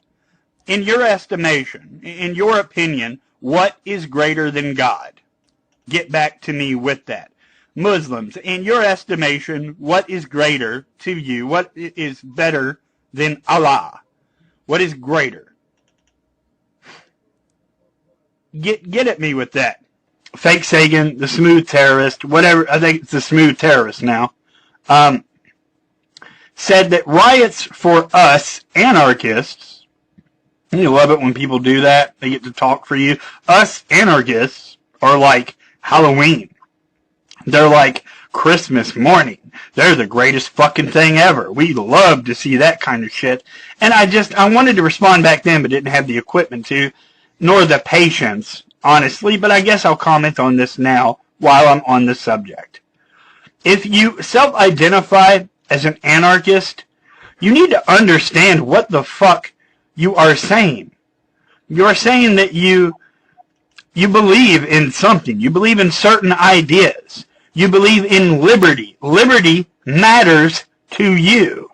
in your estimation, in your opinion, what is greater than God? Get back to me with that. Muslims, in your estimation, what is greater to you? What is better than Allah? What is greater? Get at me with that. Fake Sagan, the smooth terrorist, whatever, I think it's the smooth terrorist now, said that riots for us anarchists, you love it when people do that, they get to talk for you, us anarchists are like Halloween. They're like Christmas morning. They're the greatest fucking thing ever. We love to see that kind of shit. And I wanted to respond back then, but didn't have the equipment to, nor the patience, honestly, but I guess I'll comment on this now while I'm on the subject. If you self-identify as an anarchist, you need to understand what the fuck you are saying. You're saying that you believe in something. You believe in certain ideas. You believe in liberty. Liberty matters to you.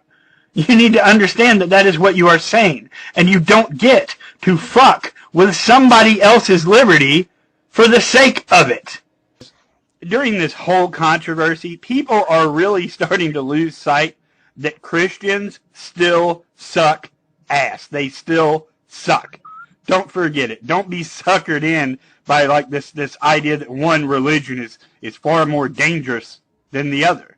You need to understand that that is what you are saying. And you don't get to fuck with somebody else's liberty for the sake of it. During this whole controversy, people are really starting to lose sight that Christians still suck ass. They still suck. Don't forget it. Don't be suckered in by like this idea that one religion is far more dangerous than the other.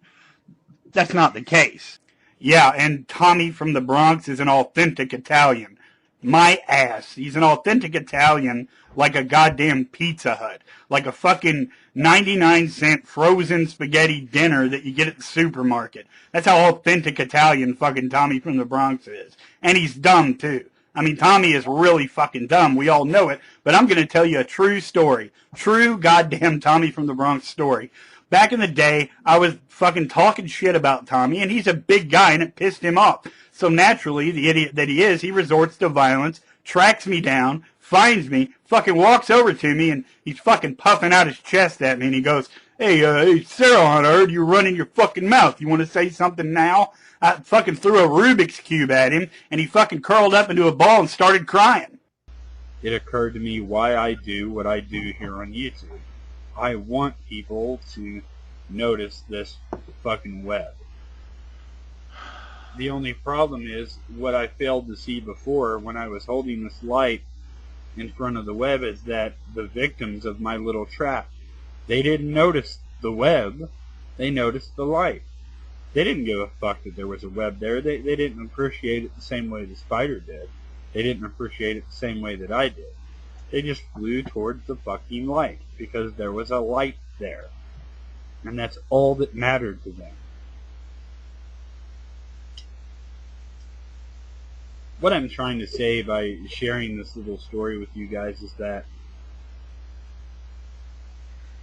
That's not the case. Yeah, and Tommy from the Bronx is an authentic Italian. My ass. He's an authentic Italian like a goddamn Pizza Hut. Like a fucking 99-cent frozen spaghetti dinner that you get at the supermarket. That's how authentic Italian fucking Tommy from the Bronx is. And he's dumb, too. I mean, Tommy is really fucking dumb. We all know it. But I'm going to tell you a true story. True goddamn Tommy from the Bronx story. Back in the day, I was fucking talking shit about Tommy, and he's a big guy, and it pissed him off. So naturally, the idiot that he is, he resorts to violence, tracks me down, finds me, fucking walks over to me, and he's fucking puffing out his chest at me, and he goes, hey, Sarah, I heard you running your fucking mouth. You want to say something now? I fucking threw a Rubik's Cube at him, and he fucking curled up into a ball and started crying. It occurred to me why I do what I do here on YouTube. I want people to notice this fucking web. The only problem is what I failed to see before when I was holding this light in front of the web is that the victims of my little trap, they didn't notice the web, they noticed the light. They didn't give a fuck that there was a web there. They didn't appreciate it the same way the spider did. They didn't appreciate it the same way that I did. They just flew towards the fucking light because there was a light there. And that's all that mattered to them. What I'm trying to say by sharing this little story with you guys is that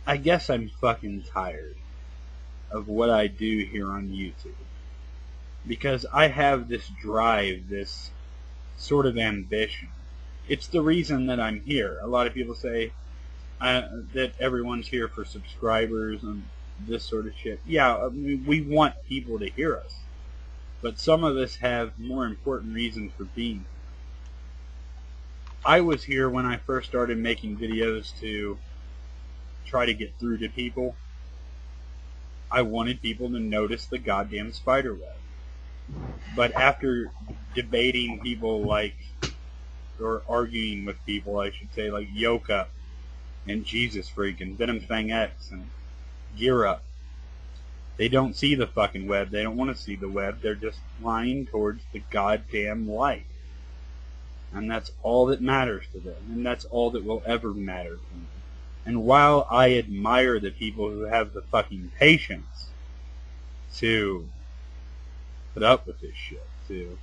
I guess I'm fucking tired of what I do here on YouTube. Because I have this drive, this sort of ambition. It's the reason that I'm here. A lot of people say that everyone's here for subscribers and this sort of shit. Yeah, I mean, we want people to hear us. But some of us have more important reasons for being. I was here when I first started making videos to try to get through to people. I wanted people to notice the goddamn spider web. But after debating people like, or arguing with people, I should say, like Yoka and Jesus Freak and Venom Fang X and Gear Up, they don't see the fucking web. They don't want to see the web. They're just flying towards the goddamn light. And that's all that matters to them. And that's all that will ever matter to them. And while I admire the people who have the fucking patience to put up with this shit, to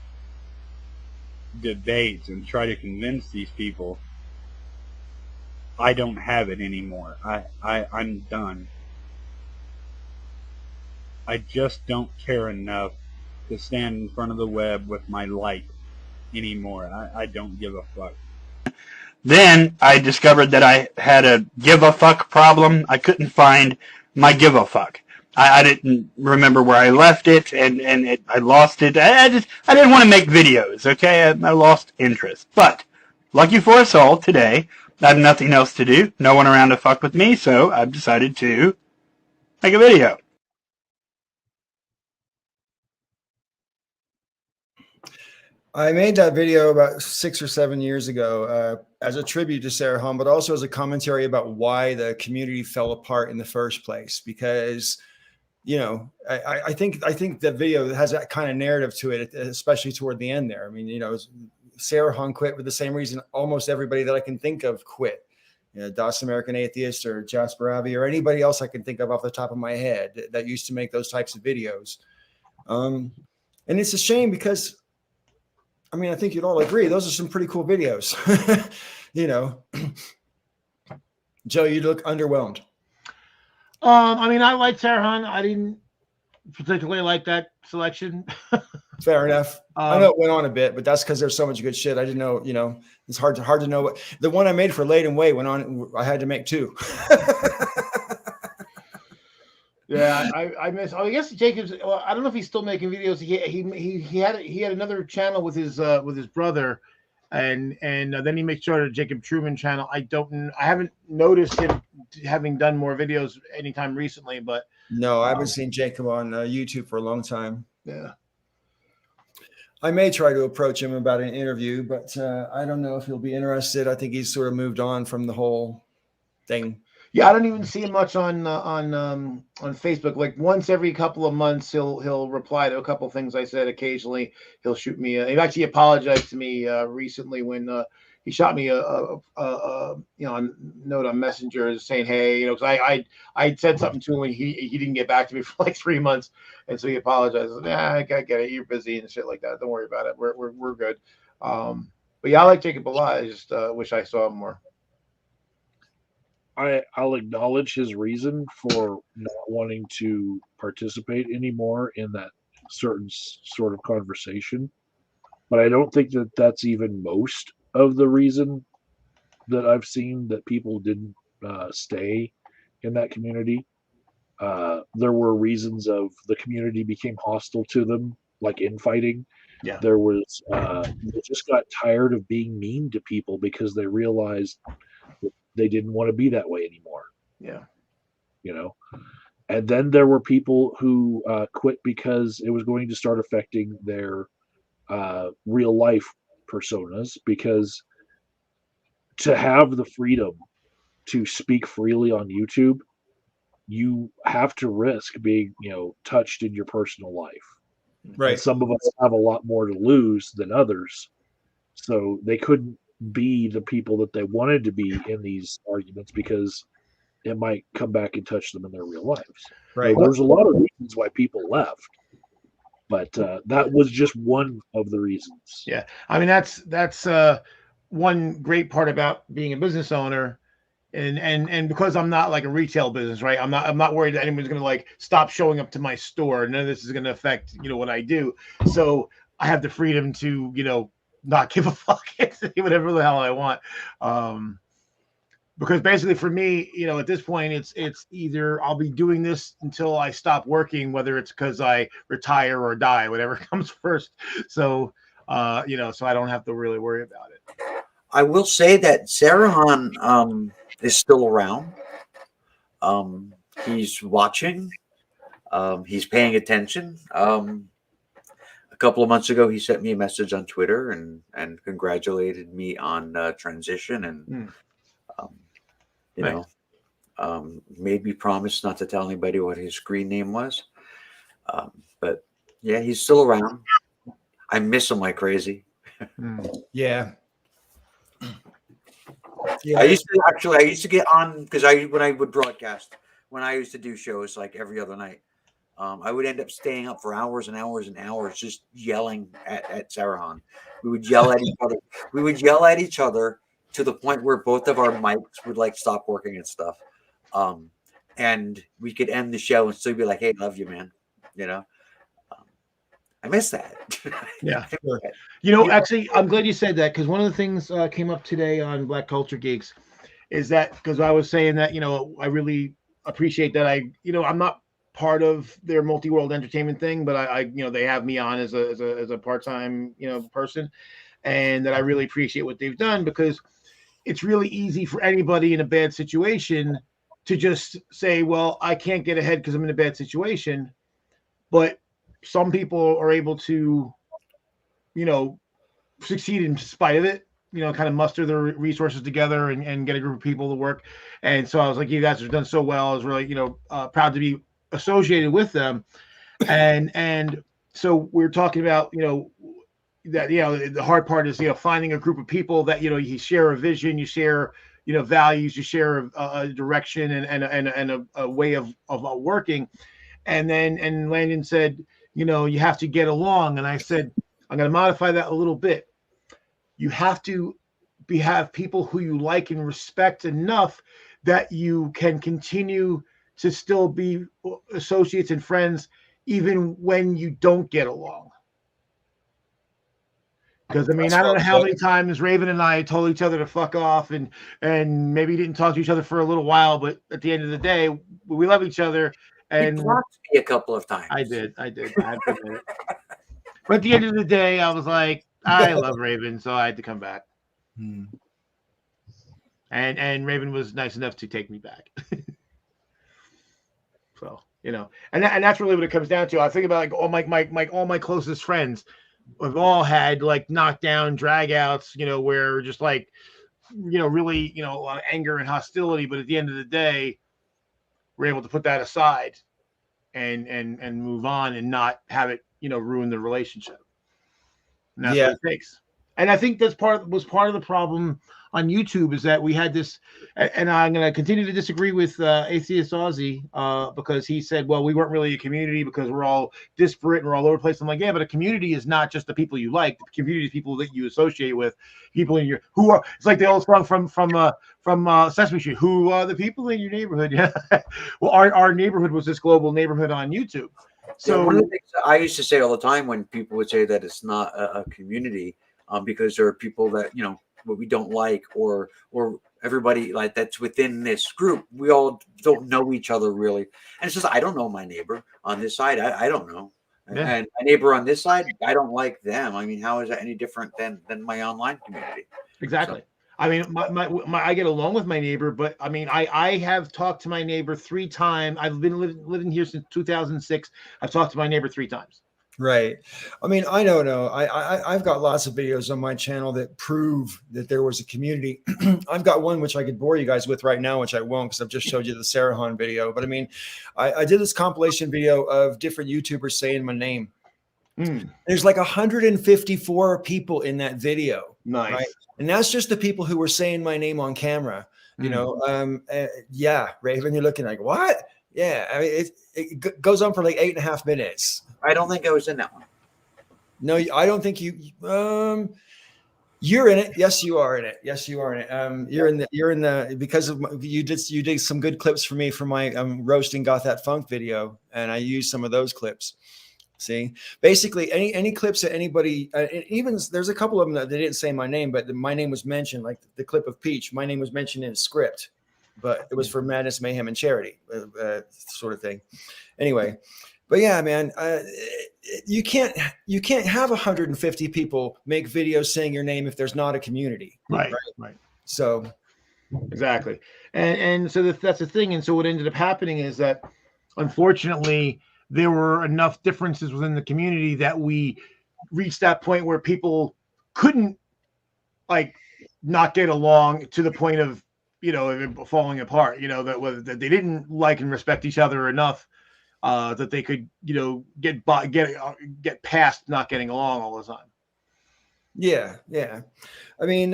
debate and try to convince these people, I don't have it anymore. I'm done. I just don't care enough to stand in front of the web with my light anymore. I don't give a fuck. Then I discovered that I had a give a fuck problem. I couldn't find my give a fuck. I didn't remember where I left it, and I lost it. I didn't want to make videos, okay? I lost interest. But, lucky for us all, today, I have nothing else to do, no one around to fuck with me, so I've decided to make a video. I made that video about 6 or 7 years ago as a tribute to Sarah Hahn, but also as a commentary about why the community fell apart in the first place. Because, you know, I think the video has that kind of narrative to it, especially toward the end there. I mean, you know, Sarah Hahn quit for the same reason almost everybody that I can think of quit. You know, Das American Atheist or Jasper Abbey or anybody else I can think of off the top of my head that used to make those types of videos. And it's a shame because, I mean, I think you'd all agree, those are some pretty cool videos. You know, Joe, you look underwhelmed. I mean, I like Sarah Hahn. I didn't particularly like that selection. Fair enough. I know it went on a bit, but that's because there's so much good shit. I didn't know, you know, it's hard to know what the one I made for Laid and Way went on. I had to make two. Yeah, I miss. Oh, I guess Jacob's. Well, I don't know if he's still making videos. He had another channel with his brother, and then he makes sure to Jacob Truman channel. I haven't noticed him having done more videos anytime recently, but no, I haven't seen Jacob on YouTube for a long time. Yeah, I may try to approach him about an interview, but I don't know if he'll be interested. I think he's sort of moved on from the whole thing. Yeah, I don't even see him much on Facebook. Like once every couple of months, he'll reply to a couple of things I said. Occasionally, he'll shoot me. He actually apologized to me recently when he shot me a note on Messenger saying, "Hey, you know, because I said something to him and he didn't get back to me for like 3 months, and so he apologized. I get it. You're busy and shit like that. Don't worry about it. We're good." But yeah, I like Jacob a lot. I just wish I saw him more. I'll acknowledge his reason for not wanting to participate anymore in that certain sort of conversation, but I don't think that that's even most of the reason that I've seen that people didn't stay in that community. There were reasons of the community became hostile to them, like infighting. Yeah, there was they just got tired of being mean to people because they realized that they didn't want to be that way anymore. Yeah, you know, And then there were people who quit because it was going to start affecting their real life personas, because to have the freedom to speak freely on YouTube, you have to risk being, touched in your personal life. Right. And some of us have a lot more to lose than others. So they couldn't be the people that they wanted to be in these arguments because it might come back and touch them in their real lives. Right. There's a lot of reasons why people left, but that was just one of the reasons. Yeah, I mean that's one great part about being a business owner, and because I'm not like a retail business, right? I'm not worried that anyone's gonna like stop showing up to my store. None of this is gonna affect what I do. So I have the freedom to not give a fuck and say whatever the hell I want. Because basically for me, at this point, it's either I'll be doing this until I stop working, whether it's because I retire or die, whatever comes first. So, so I don't have to really worry about it. I will say that Sarahan is still around. He's watching. He's paying attention. A couple of months ago, he sent me a message on Twitter and congratulated me on transition and. Made me promise not to tell anybody what his screen name was. But yeah, he's still around. I miss him like crazy. Yeah. I used to get on because when I would broadcast, when I used to do shows like every other night, I would end up staying up for hours and hours and hours just yelling at Sarahan. We would yell at each other. We would yell at each other to the point where both of our mics would like stop working and stuff. And we could end the show and still be like, "Hey, love you, man." I miss that. Yeah. Actually, I'm glad you said that, because one of the things came up today on Black Culture Geeks is that, because I was saying that, I really appreciate that I'm not part of their multi-world entertainment thing, but I they have me on as a part-time, person, and that I really appreciate what they've done, because it's really easy for anybody in a bad situation to just say, well, I can't get ahead because I'm in a bad situation. But some people are able to, succeed in spite of it, kind of muster their resources together and get a group of people to work. And so I was like, you guys have done so well. I was really, proud to be associated with them. And so we're talking about, that, the hard part is, finding a group of people that, you share a vision, you share, values, you share a direction and a way of working. And Landon said, you have to get along. And I said, I'm going to modify that a little bit. You have to have people who you like and respect enough that you can continue to still be associates and friends, even when you don't get along. Because I don't know how many times Raven and I told each other to fuck off and maybe didn't talk to each other for a little while, but at the end of the day, we love each other. And he blocked me a couple of times. I did. I have to admit it. But at the end of the day, I was like, I love Raven, so I had to come back. And Raven was nice enough to take me back. So, and that's really what it comes down to. I think about like all my closest friends have all had like knockdown dragouts, where just like, really, a lot of anger and hostility. But at the end of the day, we're able to put that aside and move on and not have it, ruin the relationship. And that's what it takes. And I think that's was part of the problem on YouTube, is that we had this, and I'm going to continue to disagree with Atheist Aussie because he said, well, we weren't really a community because we're all disparate and we're all over the place. I'm like, yeah, but a community is not just the people you like. The community is people that you associate with, people in your, who are, it's like the old song from Sesame Street, who are the people in your neighborhood. Yeah. Well, our neighborhood was this global neighborhood on YouTube. So one of the things that I used to say all the time when people would say that it's not a community, because there are people that, what we don't like, or everybody like that's within this group, we all don't know each other really. And it's just, I don't know my neighbor on this side. I don't know. Yeah. And my neighbor on this side, I don't like them. I mean, how is that any different than my online community? Exactly. I mean, I get along with my neighbor, but I mean, I have talked to my neighbor 3 times. I've been living here since 2006. I've talked to my neighbor 3 times. Right. I mean, I don't know. I've got lots of videos on my channel that prove that there was a community. I've got one which I could bore you guys with right now, which I won't because I've just showed you the Sarahan video. But I mean, I did this compilation video of different YouTubers saying my name. There's like 154 people in that video. Nice. Right. And that's just the people who were saying my name on camera. You know, yeah, Raven, you're looking like, what? Yeah, I mean, it goes on for like 8.5 minutes. I don't think I was in that one. No, I don't think you. You're in it. Yes, you are in it. Yes, you are in it. You're in the because of you did some good clips for me for my roasting got that funk video, and I used some of those clips. See, basically any clips that anybody, even there's a couple of them that they didn't say my name, but my name was mentioned, like the clip of Peach. My name was mentioned in a script, but it was for Madness, Mayhem, and Charity, sort of thing. Anyway, but yeah, man, you can't have 150 people make videos saying your name if there's not a community. Right. So exactly, and so that's the thing. And so what ended up happening is that, unfortunately, there were enough differences within the community that we reached that point where people couldn't like not get along to the point of, you know, falling apart, you know, that they didn't like and respect each other enough that they could, you know, get past not getting along all the time. Yeah. I mean,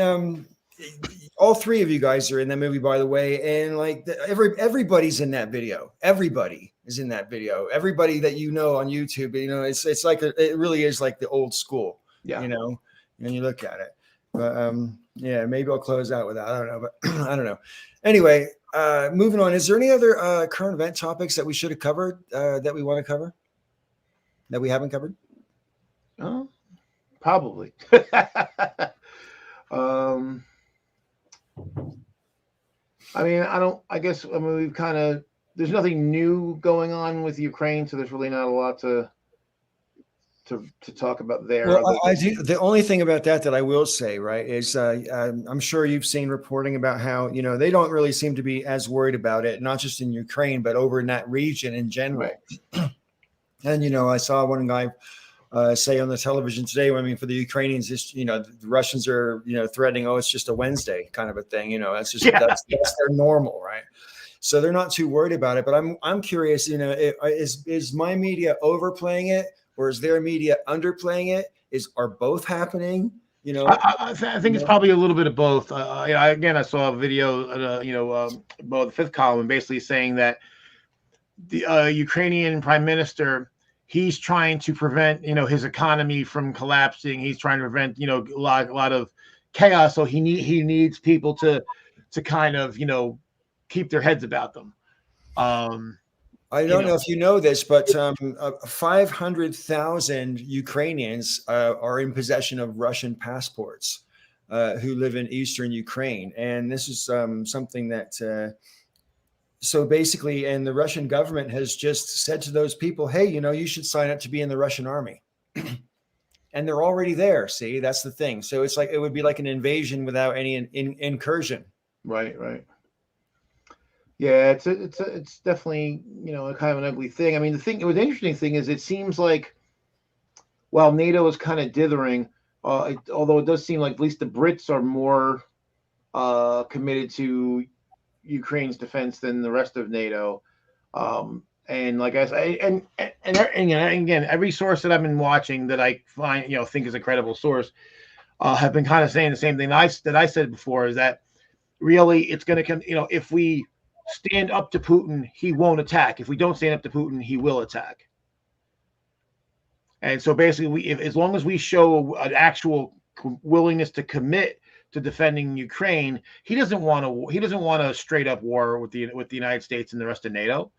all three of you guys are in that movie, by the way, and like everybody's in that video. Everybody is in that video. Everybody that you know on YouTube, you know, it's like it really is like the old school. Yeah. You know, when you look at it. But yeah, maybe I'll close out with that. I don't know, but I don't know. Anyway, moving on. Is there any other current event topics that we should have covered that we want to cover that we haven't covered? Oh, probably. I mean, we've kind of, there's nothing new going on with Ukraine, so there's really not a lot to talk about there. Well, I do. The only thing about that I will say, right, is I'm sure you've seen reporting about how, you know, they don't really seem to be as worried about it, not just in Ukraine, but over in that region in general. Right. And, you know, I saw one guy say on the television today, I mean, for the Ukrainians, just, you know, the Russians are, you know, threatening, oh, it's just a Wednesday kind of a thing. You know, that's just, that's their normal, right? So they're not too worried about it. But I'm curious, you know, is my media overplaying it, or is their media underplaying it? Are both happening? You know, I think it's probably a little bit of both. I saw a video, about the Fifth Column, basically saying that the Ukrainian prime minister, he's trying to prevent, you know, his economy from collapsing. He's trying to prevent, you know, a lot of chaos. So he needs people to kind of, you know, keep their heads about them. I don't know if you know this, but 500,000 Ukrainians are in possession of Russian passports who live in eastern Ukraine. And this is something that, so basically, and the Russian government has just said to those people, hey, you know, you should sign up to be in the Russian army. And they're already there. See, that's the thing. So it's like, it would be like an invasion without any incursion. Right. Yeah, it's definitely, you know, a kind of an ugly thing. I mean, the interesting thing is, it seems like while NATO is kind of dithering, although it does seem like at least the Brits are more committed to Ukraine's defense than the rest of NATO. And like I said, and again, every source that I've been watching that I find, you know, think is a credible source, have been kind of saying the same thing that I said before, is that really it's going to come, you know, if we stand up to Putin, he won't attack. If we don't stand up to Putin, he will attack. And so basically, as long as we show an actual willingness to commit to defending Ukraine, he doesn't want a straight up war with the United States and the rest of NATO.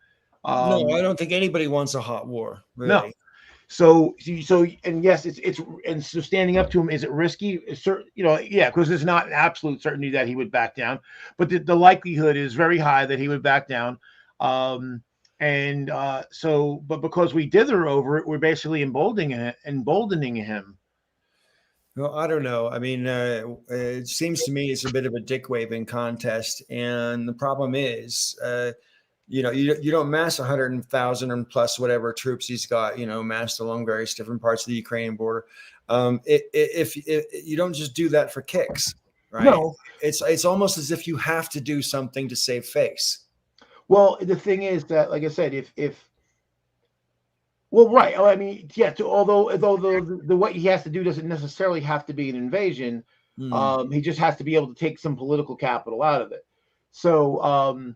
No, I don't think anybody wants a hot war. Really. No. So and yes, so standing up to him, is it risky? You know, yeah, because there's not an absolute certainty that he would back down, but the likelihood is very high that he would back down. But because we dither over it, we're basically emboldening him. Well, I don't know. I mean, it seems to me it's a bit of a dick waving contest, and the problem is, you don't mass 100,000 and plus whatever troops he's got, massed along various different parts of the Ukrainian border. If you don't just do that for kicks, right? No. It's almost as if you have to do something to save face. Well, the thing is that, like I said, if well, right. I mean, yeah. Although the what he has to do doesn't necessarily have to be an invasion. He just has to be able to take some political capital out of it. So,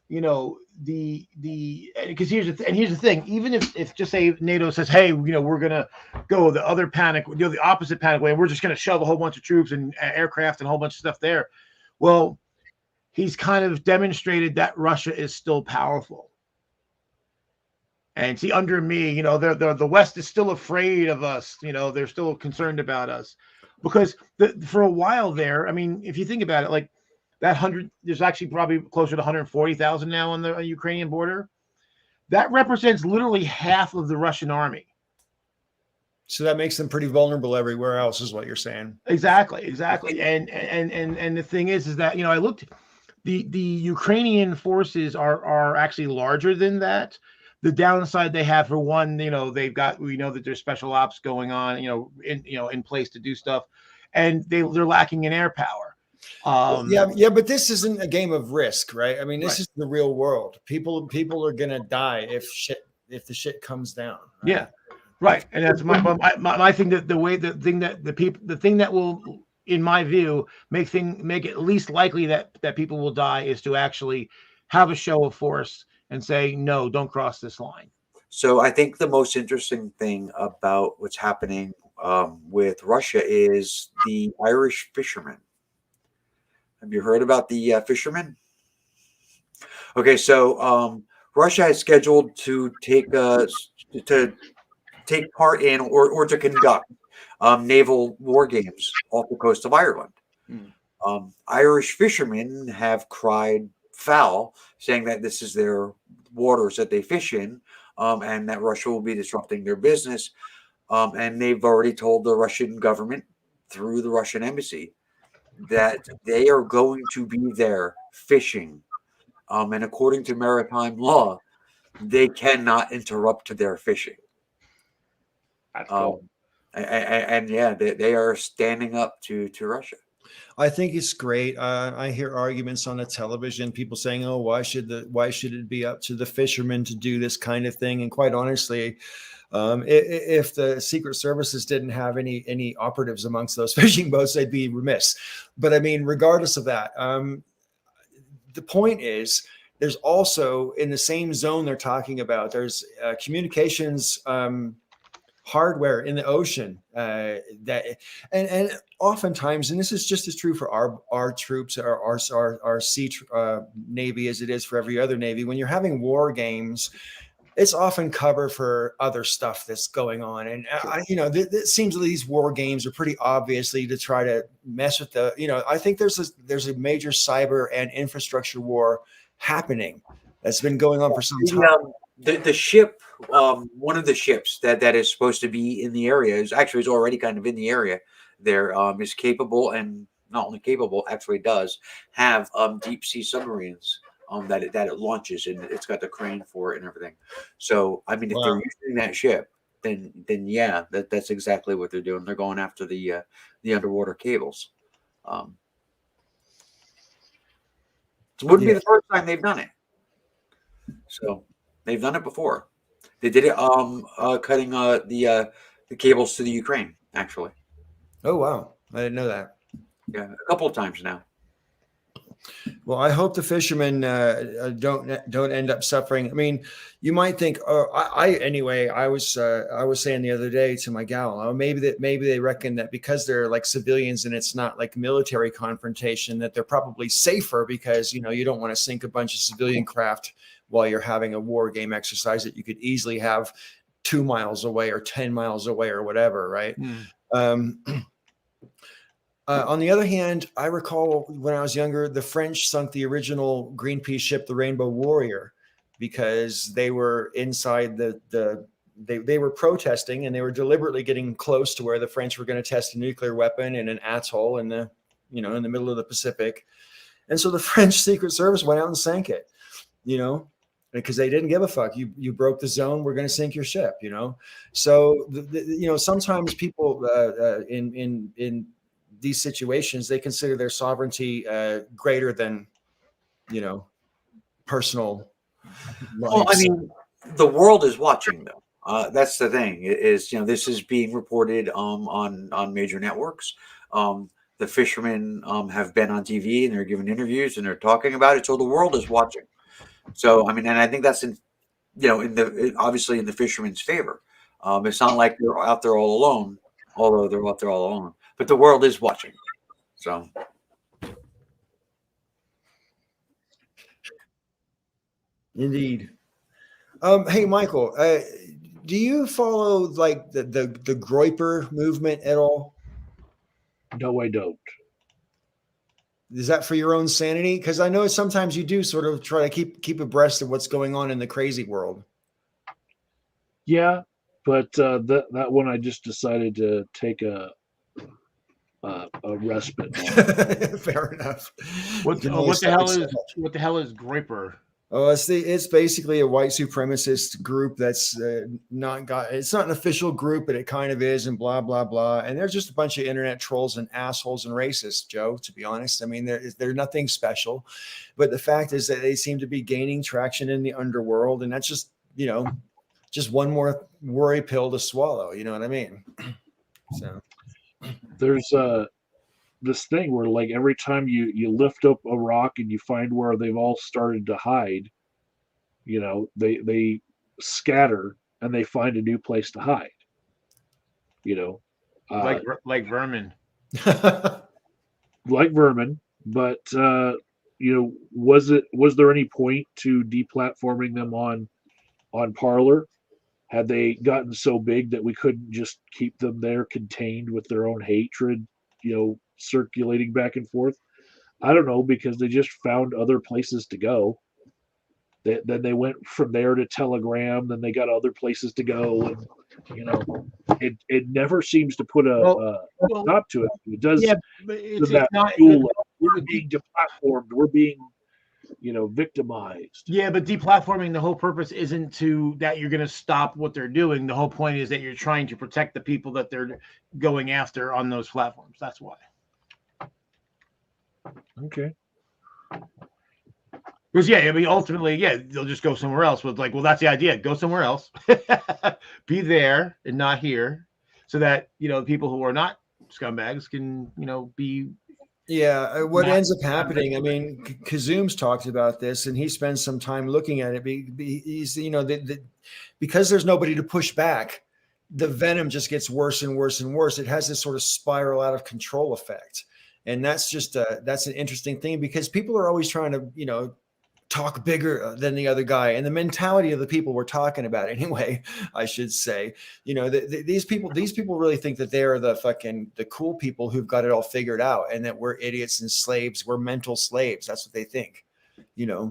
because here's the thing. Even if just say NATO says, hey, we're gonna go the other panic, the opposite panic way, and we're just gonna shove a whole bunch of troops and aircraft and a whole bunch of stuff there. Well, he's kind of demonstrated that Russia is still powerful. And see, under me, the West is still afraid of us. They're still concerned about us because for a while there, I mean, if you think about it, like that there's actually probably closer to 140,000 now on the Ukrainian border. That represents literally half of the Russian army. So that makes them pretty vulnerable everywhere else, is what you're saying. Exactly. And the thing is that I looked. The Ukrainian forces are actually larger than that. The downside they have, for one, they've got, we know that there's special ops going on, in place to do stuff, and they're lacking in air power. But this isn't a game of risk, right? I mean, this is the real world. People are gonna die if the shit comes down. Right? Yeah, right. And that's my thing. The thing that will, in my view, make it least likely that people will die is to actually have a show of force and say, no, don't cross this line. So I think the most interesting thing about what's happening with Russia is the Irish fishermen. Have you heard about the fishermen? Okay, so Russia has scheduled to take part in or to conduct naval war games off the coast of Ireland. Irish fishermen have cried foul, saying that this is their waters that they fish in, and that Russia will be disrupting their business. And they've already told the Russian government through the Russian embassy that they are going to be there fishing. And according to maritime law, they cannot interrupt their fishing. That's cool. And yeah, they are standing up to Russia. I think it's great. I hear arguments on the television, people saying, "Oh, why should it be up to the fishermen to do this kind of thing?" And quite honestly, if the Secret Services didn't have any operatives amongst those fishing boats, they'd be remiss. But I mean, regardless of that, the point is, there's also in the same zone they're talking about. There's communications hardware in the ocean that and oftentimes, and this is just as true for our troops, our sea navy as it is for every other navy. When you're having war games, it's often cover for other stuff that's going on, and it seems that these war games are pretty obviously to try to mess with the. I think there's a major cyber and infrastructure war happening that's been going on for some time. The ship, one of the ships that is supposed to be in the area is already kind of in the area. There is capable, and not only capable, actually does have deep sea submarines that it launches, and it's got the crane for it and everything. So I mean, if they're using that ship, then yeah, that's exactly what they're doing. They're going after the underwater cables. It wouldn't be the first time they've done it. So they've done it before. They did it cutting the cables to the Ukraine, actually. Oh wow, I didn't know that. Yeah, a couple of times now. Well, I hope the fishermen don't end up suffering. I mean, you might think, I was saying the other day to my gal, maybe they reckon that because they're like civilians and it's not like military confrontation, that they're probably safer because you don't want to sink a bunch of civilian craft while you're having a war game exercise that you could easily have 2 miles away or 10 miles away or whatever, right? On the other hand, I recall when I was younger, the French sunk the original Greenpeace ship, the Rainbow Warrior, because they were inside the they were protesting, and they were deliberately getting close to where the French were going to test a nuclear weapon in an atoll in the middle of the Pacific. And so the French Secret Service went out and sank it, because they didn't give a fuck. You broke the zone, we're going to sink your ship, So sometimes people in these situations, they consider their sovereignty greater than personal lives. Well, I mean, the world is watching, though. That's the thing. Is this is being reported on major networks. The fishermen have been on TV and they're giving interviews and they're talking about it. So the world is watching. So I mean, and I think that's obviously in the fishermen's favor. It's not like they're out there all alone, although they're out there all alone. But the world is watching. So. Indeed. Hey, Michael, do you follow like the Groyper movement at all? No, I don't. Is that for your own sanity? Because I know sometimes you do sort of try to keep abreast of what's going on in the crazy world. Yeah, but that one I just decided to take a respite. Fair enough. What the hell is Groyper? Oh, it's basically a white supremacist group that's it's not an official group, but it kind of is, and blah blah blah. And they're just a bunch of internet trolls and assholes and racists, Joe. To be honest, I mean they're nothing special, but the fact is that they seem to be gaining traction in the underworld, and that's just just one more worry pill to swallow. You know what I mean? So there's this thing where like every time you lift up a rock and you find where they've all started to hide, they scatter and they find a new place to hide. Like vermin. Like vermin, but was there any point to deplatforming them on Parler? Had they gotten so big that we couldn't just keep them there contained with their own hatred, circulating back and forth? I don't know, because they just found other places to go. Then they went from there to Telegram, then they got other places to go, and it never seems to put a stop to it. It does. Yeah, but it's not. We're being deplatformed. We're being victimized. Yeah, but deplatforming, the whole purpose isn't that you're going to stop what they're doing. The whole point is that you're trying to protect the people that they're going after on those platforms. That's why. Okay. Because I mean, ultimately, they'll just go somewhere else. But well, that's the idea. Go somewhere else. Be there and not here, so that people who are not scumbags can be. Yeah, what ends up happening, I mean, Kazum's talked about this, and he spends some time looking at it. He's, because there's nobody to push back, the venom just gets worse and worse and worse. It has this sort of spiral out of control effect. And that's just that's an interesting thing, because people are always trying to, talk bigger than the other guy, and the mentality of the people we're talking about anyway, I should say, these people really think that they're the cool people who've got it all figured out, and that we're idiots and slaves. We're mental slaves. That's what they think, yeah.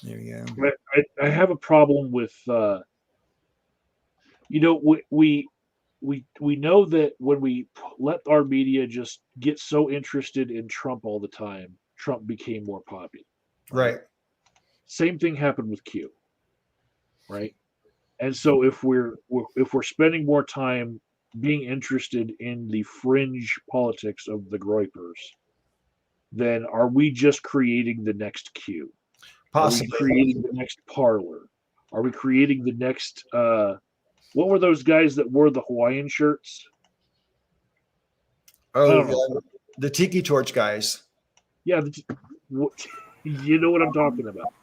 There you go. I have a problem with, we know that when we let our media just get so interested in Trump all the time, Trump became more popular. Right. Same thing happened with Q. Right. And so if we're spending more time being interested in the fringe politics of the Groypers, then are we just creating the next Q? Possibly. Are we creating the next Parler? Are we creating the next? What were those guys that wore the Hawaiian shirts? Oh, the Tiki Torch guys. Yeah, you know what I'm talking about,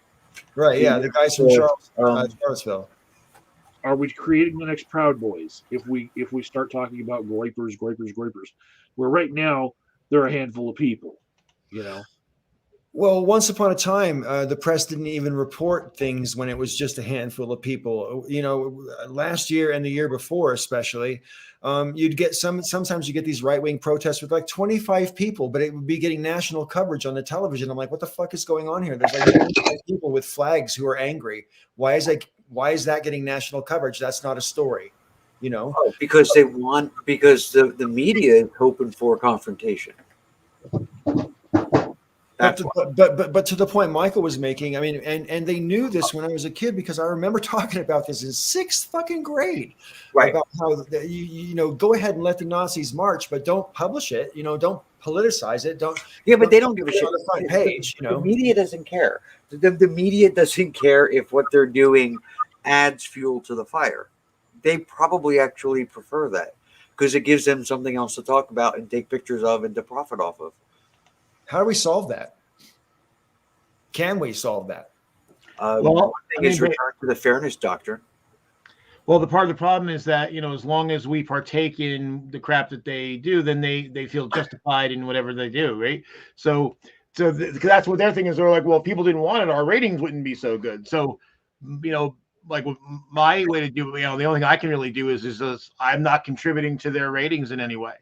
right? Yeah, the guys from Charlottesville. Are we creating the next Proud Boys if we start talking about Groypers? Where right now there are a handful of people, Well, once upon a time, the press didn't even report things when it was just a handful of people. You know, last year and the year before, especially, you'd get sometimes you get these right-wing protests with like 25 people, but it would be getting national coverage on the television. I'm like, what the fuck is going on here? There's like 25 people with flags who are angry. Why is that getting national coverage? That's not a story, you know? Oh, because the media is hoping for confrontation. But to the point Michael was making, I mean, and they knew this when I was a kid because I remember talking about this in sixth fucking grade, right? About how you know, go ahead and let the Nazis march, but don't publish it. You know, don't politicize it. Don't. Yeah, but they don't give a shit on the front page. You know, the media doesn't care. The media doesn't care if what they're doing adds fuel to the fire. They probably actually prefer that because it gives them something else to talk about and take pictures of and to profit off of. How do we solve that? Can we solve that? Well, I think it's return to the fairness doctrine. Well, the part of the problem is that, you know, as long as we partake in the crap that they do, then they feel justified in whatever they do, right? So that's what their thing is. They're like, well, if people didn't want it, our ratings wouldn't be so good. So, you know, like my way to do it, you know, the only thing I can really do is I'm not contributing to their ratings in any way.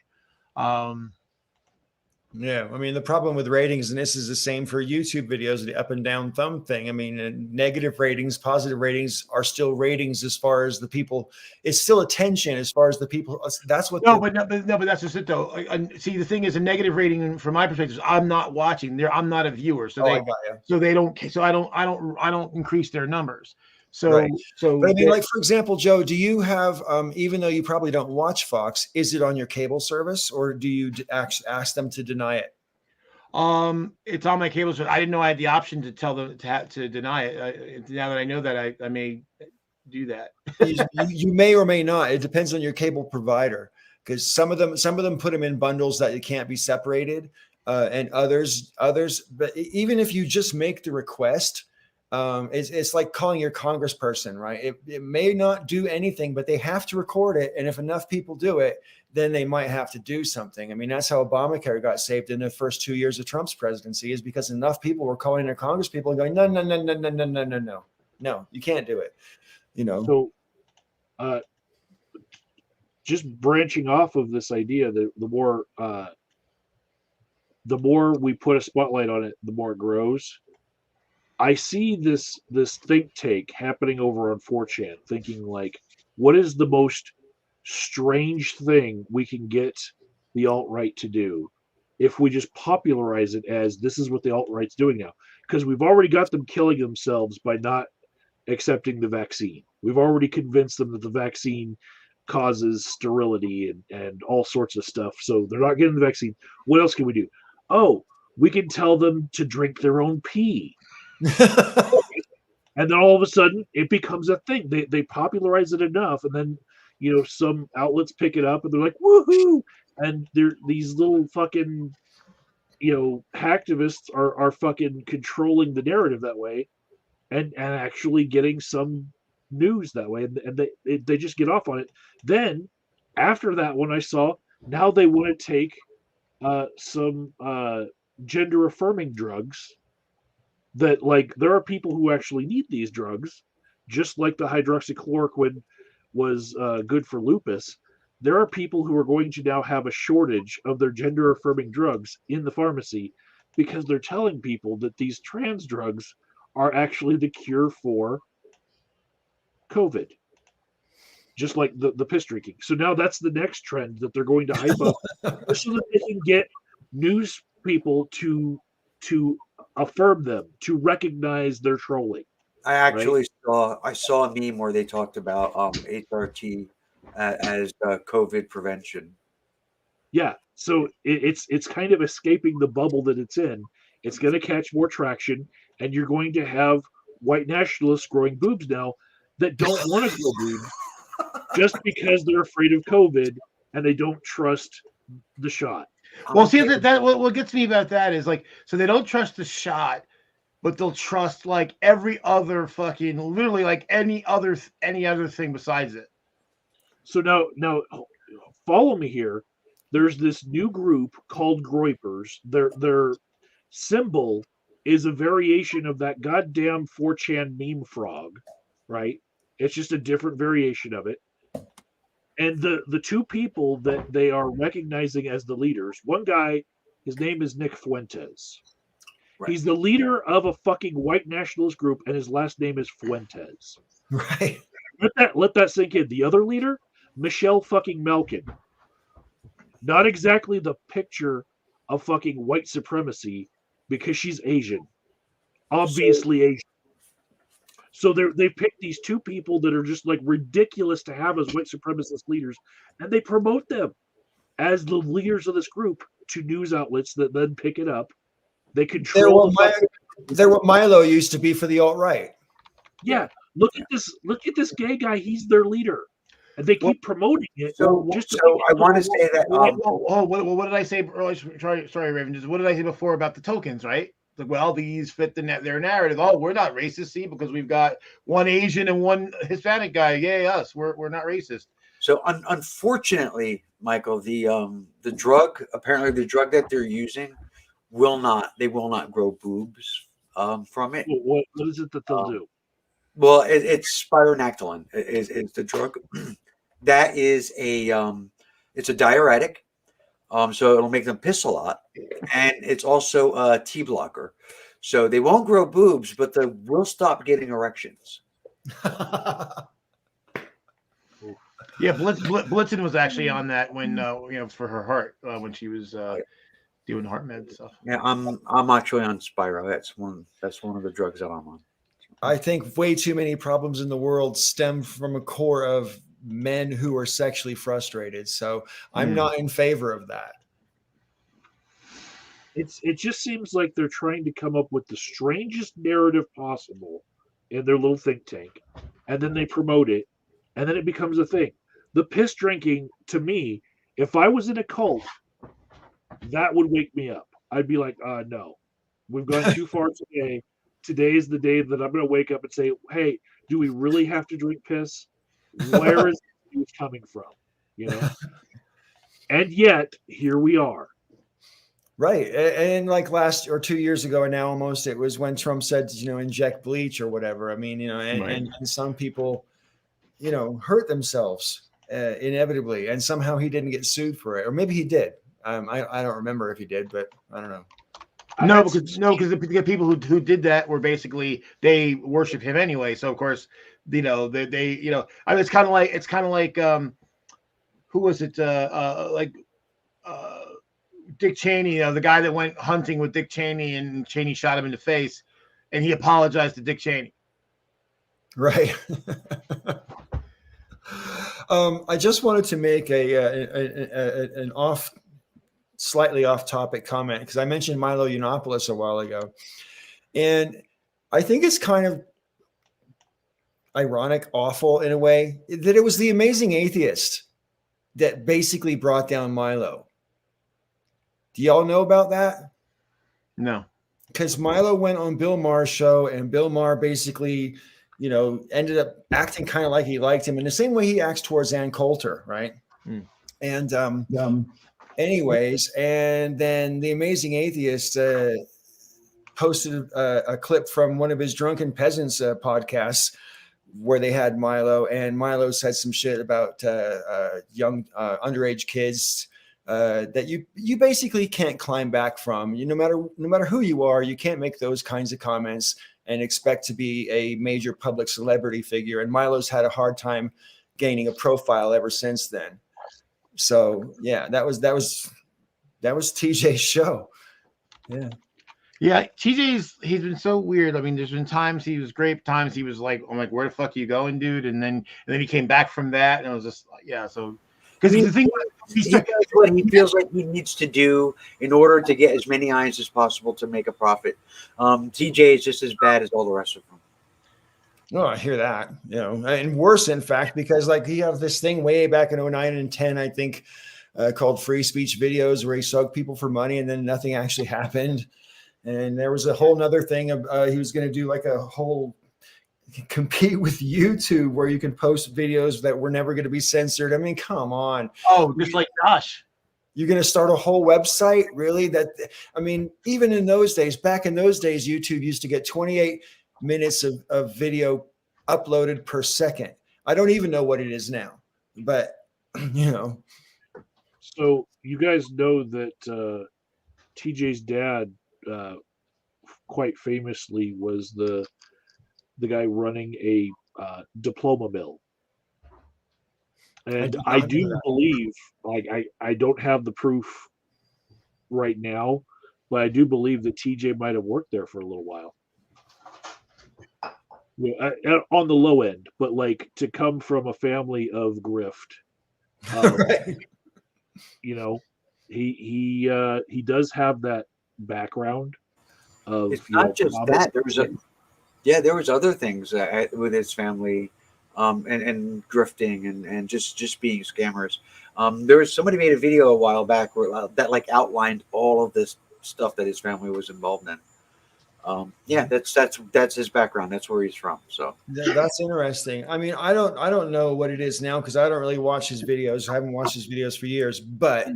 Yeah, I mean, the problem with ratings, and this is the same for YouTube videos, the up and down thumb thing. I mean, negative ratings, positive ratings are still ratings as far as the people. It's still attention as far as the people. That's what. But that's just it though. See, the thing is, a negative rating from my perspective, I'm not watching. I'm not a viewer, so I got you. So they don't. So I don't increase their numbers. So, right. So, but I mean, like for example, Joe, do you have, even though you probably don't watch Fox, is it on your cable service, or do you ask them to deny it? It's on my cable service. I didn't know I had the option to tell them to deny it. Now that I know that, I may do that. you may or may not. It depends on your cable provider, because some of them put them in bundles that it can't be separated, and others. But even if you just make the request. It's like calling your congressperson, right? It may not do anything, but they have to record it. And if enough people do it, then they might have to do something. I mean, that's how Obamacare got saved in the first 2 years of Trump's presidency, is because enough people were calling their congresspeople and going, no, you can't do it. You know? So just branching off of this idea, the more we put a spotlight on it, the more it grows. I see this think tank happening over on 4chan, thinking like, what is the most strange thing we can get the alt-right to do if we just popularize it as this is what the alt-right's doing now? Because we've already got them killing themselves by not accepting the vaccine. We've already convinced them that the vaccine causes sterility and all sorts of stuff. So they're not getting the vaccine. What else can we do? Oh, we can tell them to drink their own pee. And then all of a sudden it becomes a thing. They popularize it enough, and then some outlets pick it up and they're like, woohoo! And these little fucking hacktivists are fucking controlling the narrative that way, and actually getting some news that way, and they just get off on it. Then after that one I saw, now they want to take some gender affirming drugs. That, like, there are people who actually need these drugs, just like the hydroxychloroquine was good for lupus. There are people who are going to now have a shortage of their gender affirming drugs in the pharmacy because they're telling people that these trans drugs are actually the cure for COVID. Just like the piss drinking. So now that's the next trend that they're going to hype up so that they can get news people to affirm them, to recognize their trolling. I actually saw a meme where they talked about HRT as COVID prevention. Yeah, so it's kind of escaping the bubble that it's in. It's going to catch more traction, and you're going to have white nationalists growing boobs now that don't want to grow boobs just because they're afraid of COVID and they don't trust the shot. Well, see, that what gets me about that is, like, so they don't trust the shot, but they'll trust like every other fucking, literally like any other thing besides it. So now follow me here. There's this new group called Groypers. Their symbol is a variation of that goddamn 4chan meme frog, right? It's just a different variation of it. And the two people that they are recognizing as the leaders, one guy, his name is Nick Fuentes. Right. He's the leader of a fucking white nationalist group, and his last name is Fuentes. Right. Let that sink in. The other leader, Michelle fucking Malkin. Not exactly the picture of fucking white supremacy because she's Asian. Obviously Asian. So they picked these two people that are just like ridiculous to have as white supremacist leaders, and they promote them as the leaders of this group to news outlets that then pick it up. They control they're what Milo used to be for the alt-right. Yeah. Look at this gay guy. He's their leader. And they keep promoting it. So I want to say that. What did I say earlier? Sorry, Raven. Just what did I say before about the tokens? Right? Like, well, these fit their narrative. Oh, we're not racist, see, because we've got one Asian and one Hispanic guy. Yay, us. We're not racist. So unfortunately, Michael, the drug that they're using will not grow boobs from it. What is it that they'll do? Well, it's spironolactone is the drug. That is it's a diuretic, so it'll make them piss a lot, and it's also a T blocker, so they won't grow boobs, but they will stop getting erections. Yeah, Blitzen was actually on that when for her heart when she was doing heart med stuff. Yeah, I'm actually on Spiro. That's one of the drugs that I'm on. I think way too many problems in the world stem from a core of men who are sexually frustrated. So I'm not in favor of that. It just seems like they're trying to come up with the strangest narrative possible in their little think tank, and then they promote it, and then it becomes a thing. The piss drinking, to me, if I was in a cult, that would wake me up. I'd be like, no, we've gone too far today. Today is the day that I'm going to wake up and say, hey, do we really have to drink piss? Where is it coming from? And yet, here we are. Right. And like last or 2 years ago, and now almost, it was when Trump said, inject bleach or whatever. I mean, and some people, hurt themselves inevitably, and somehow he didn't get sued for it. Or maybe he did. I don't remember if he did, but I don't know. No, because the people who did that were basically, they worship him anyway. So of course, they I mean, it's kind of like who was it? Dick Cheney, the guy that went hunting with Dick Cheney, and Cheney shot him in the face, and he apologized to Dick Cheney. Right. I just wanted to make an slightly off-topic comment, because I mentioned Milo Yiannopoulos a while ago, and I think it's kind of ironic, awful in a way, that it was the Amazing Atheist that basically brought down Milo. Do y'all know about that? No. Because Milo went on Bill Maher's show, and Bill Maher basically, ended up acting kind of like he liked him in the same way he acts towards Ann Coulter, right? And anyways, and then the Amazing Atheist posted a clip from one of his Drunken Peasants podcasts where they had Milo, and Milo said some shit about young underage kids that you basically can't climb back from. No matter who you are, you can't make those kinds of comments and expect to be a major public celebrity figure. And Milo's had a hard time gaining a profile ever since then. So yeah, that was TJ's show. Yeah, he's been so weird. I mean, there's been times he was great, times he was like, I'm like, where the fuck are you going, dude? And then he came back from that, and it was just so. Because the thing, he does what he feels like he needs to do in order to get as many eyes as possible to make a profit. TJ is just as bad as all the rest of them. No, I hear that, and worse, in fact, because like he have this thing way back in 2009 and 10, I think, called free speech videos, where he sucked people for money, and then nothing actually happened. And there was a whole nother thing of he was going to do like a whole compete with YouTube, where you can post videos that were never going to be censored. I mean, come on. Oh, just like Josh. You're going to start a whole website? Really? I mean, even in those days, back in those days, YouTube used to get 28 minutes of video uploaded per second. I don't even know what it is now, but you know. So you guys know that TJ's dad, quite famously, was the guy running a diploma mill. And I do believe, like, I don't have the proof right now, but I do believe that TJ might have worked there for a little while. Yeah, on the low end, but like to come from a family of grift, Right. you know, he does have that background of. It's not just that. There was other things with his family, and drifting and just being scammers. There was somebody made a video a while back where that like outlined all of this stuff that his family was involved in. Yeah, that's his background. That's where he's from. So that's interesting. I mean, I don't know what it is now because I don't really watch his videos. I haven't watched his videos for years, but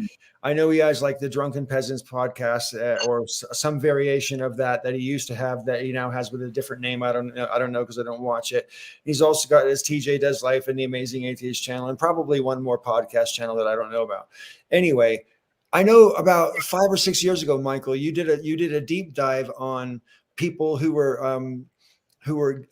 I know he has like the Drunken Peasants podcast or some variation of that he used to have that he now has with a different name. I don't know because I don't watch it. He's also got his TJ Does Life and the Amazing Atheist channel and probably one more podcast channel that I don't know about. Anyway, I know about 5 or 6 years ago, Michael, you did a deep dive on people who were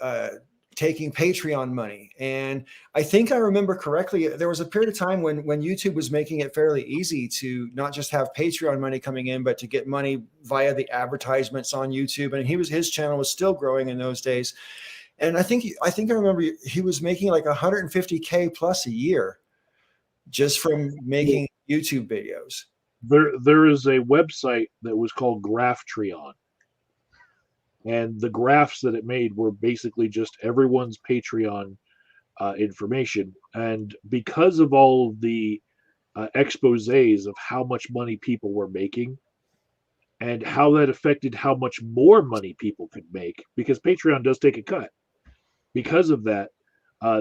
taking Patreon money. And I think I remember correctly, there was a period of time when YouTube was making it fairly easy to not just have Patreon money coming in, but to get money via the advertisements on YouTube. And his channel was still growing in those days. And I think I remember he was making like 150K plus a year just from making YouTube videos. There is a website that was called Graphtreon. And the graphs that it made were basically just everyone's Patreon information. And because of all of the exposés of how much money people were making and how that affected how much more money people could make, because Patreon does take a cut. Because of that,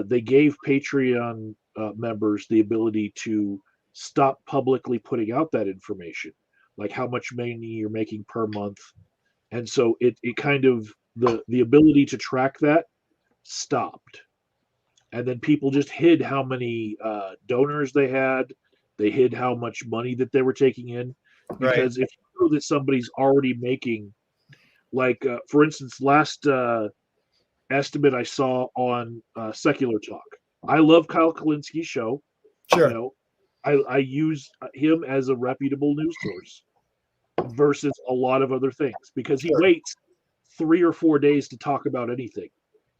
they gave Patreon members the ability to stop publicly putting out that information, like how much money you're making per month. And so it kind of the ability to track that stopped. And then people just hid how many donors they had. They hid how much money that they were taking in. Because if you know that somebody's already making, like, for instance, last estimate I saw on Secular Talk. I love Kyle Kalinski's show. Sure. You know, I use him as a reputable news source versus a lot of other things because he waits 3 or 4 days to talk about anything.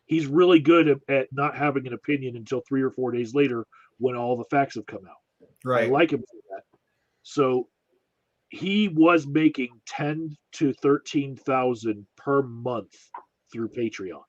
He's really good at not having an opinion until 3 or 4 days later when all the facts have come out. Right. I like him for that. So he was making 10 to 13,000 per month through Patreon.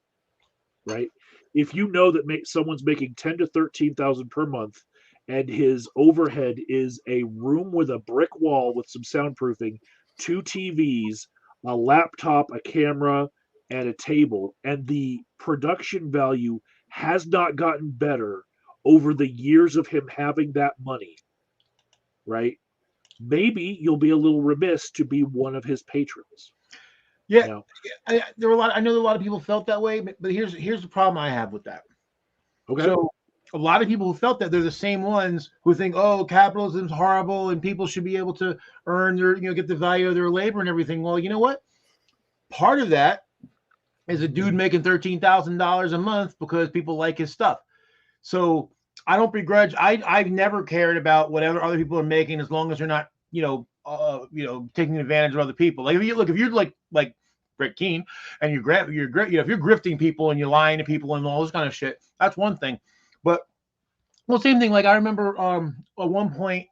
Right? If you know that someone's making 10 to 13,000 per month and his overhead is a room with a brick wall with some soundproofing, 2 TVs, a laptop, a camera, and a table, and the production value has not gotten better over the years of him having that money, right? Maybe you'll be a little remiss to be one of his patrons. Yeah, you know? I know a lot of people felt that way, but here's the problem I have with that. Okay. So a lot of people who felt that, they're the same ones who think, oh, capitalism's horrible and people should be able to earn their, get the value of their labor and everything. Well, you know what? Part of that is a dude making $13,000 a month because people like his stuff. So I don't begrudge. I've never cared about whatever other people are making as long as they're not, taking advantage of other people. Like if you're like Brett Keane and if you're grifting people and you're lying to people and all this kind of shit, that's one thing. But same thing. Like I remember at one point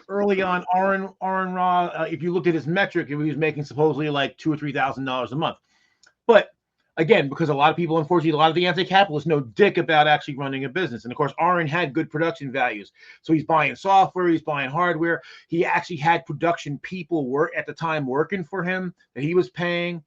early on, Aaron Ra, if you looked at his metric, he was making supposedly like $2,000 or $3,000 a month. But again, because a lot of people, unfortunately, a lot of the anti-capitalists know dick about actually running a business. And of course, Aaron had good production values. So he's buying software, he's buying hardware. He actually had production people at the time working for him that he was paying.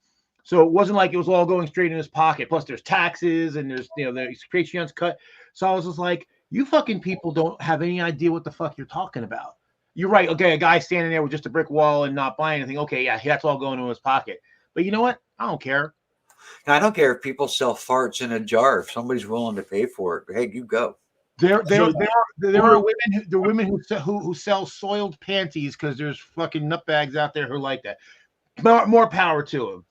So it wasn't like it was all going straight in his pocket. Plus there's taxes and there's, there's Patreon's cut. So I was just like, you fucking people don't have any idea what the fuck you're talking about. you're right. Okay, a guy standing there with just a brick wall and not buying anything. Okay, yeah, that's all going into his pocket. But you know what? I don't care. I don't care if people sell farts in a jar. If somebody's willing to pay for it, hey, you go. There are women who sell soiled panties because there's fucking nutbags out there who like that. More power to them.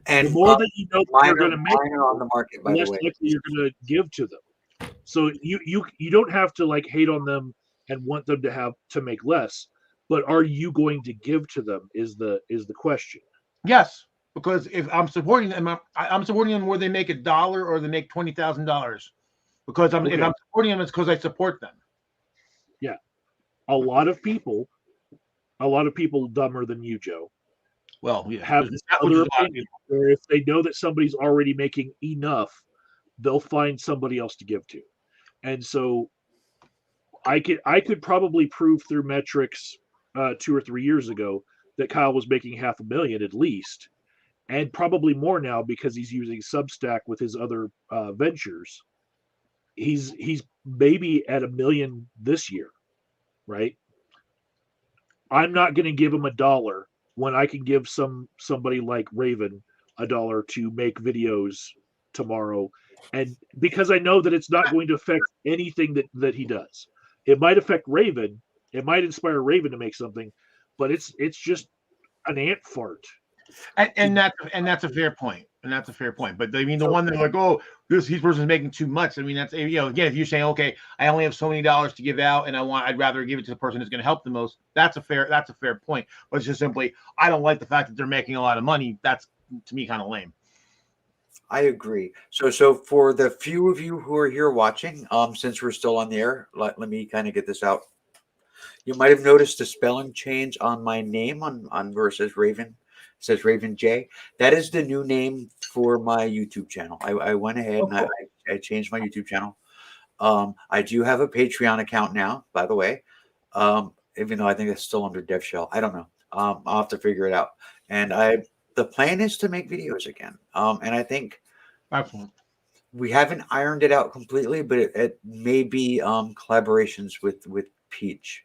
And the more that you know that they're going to make on the market, by less the way, likely you're going to give to them. So you don't have to like hate on them and want them to make less, but are you going to give to them is the question. Yes, because if I'm supporting them, I'm supporting them where they make $1 or they make $20,000. Because if I'm supporting them, it's because I support them. Yeah, a lot of people dumber than you, Joe. Well, yeah, have other opinions where if they know that somebody's already making enough, they'll find somebody else to give to. And so I could probably prove through metrics 2 or 3 years ago that Kyle was making $500,000 at least, and probably more now because he's using Substack with his other ventures. He's maybe at $1 million this year, right? I'm not going to give him $1 when I can give somebody like Raven $1 to make videos tomorrow, and because I know that it's not going to affect anything that he does. It might affect Raven, it might inspire Raven to make something, but it's just an ant fart. And that's a fair point. And that's a fair point. But I mean, the one that like, oh, this person's making too much. I mean, that's, you know, again, if you're saying, okay, I only have so many dollars to give out, and I'd rather give it to the person who's going to help the most. That's a fair point. But it's just simply, I don't like the fact that they're making a lot of money. That's to me kind of lame. I agree. So for the few of you who are here watching, since we're still on the air, let me kind of get this out. You might have noticed the spelling change on my name on versus Raven. It says Raven J. That is the new name for my YouTube channel. I went ahead and I changed my YouTube channel. I do have a Patreon account now, by the way. Even though I think it's still under DevShell. I don't know. I'll have to figure it out. And the plan is to make videos again. And I think we haven't ironed it out completely, but it may be collaborations with Peach,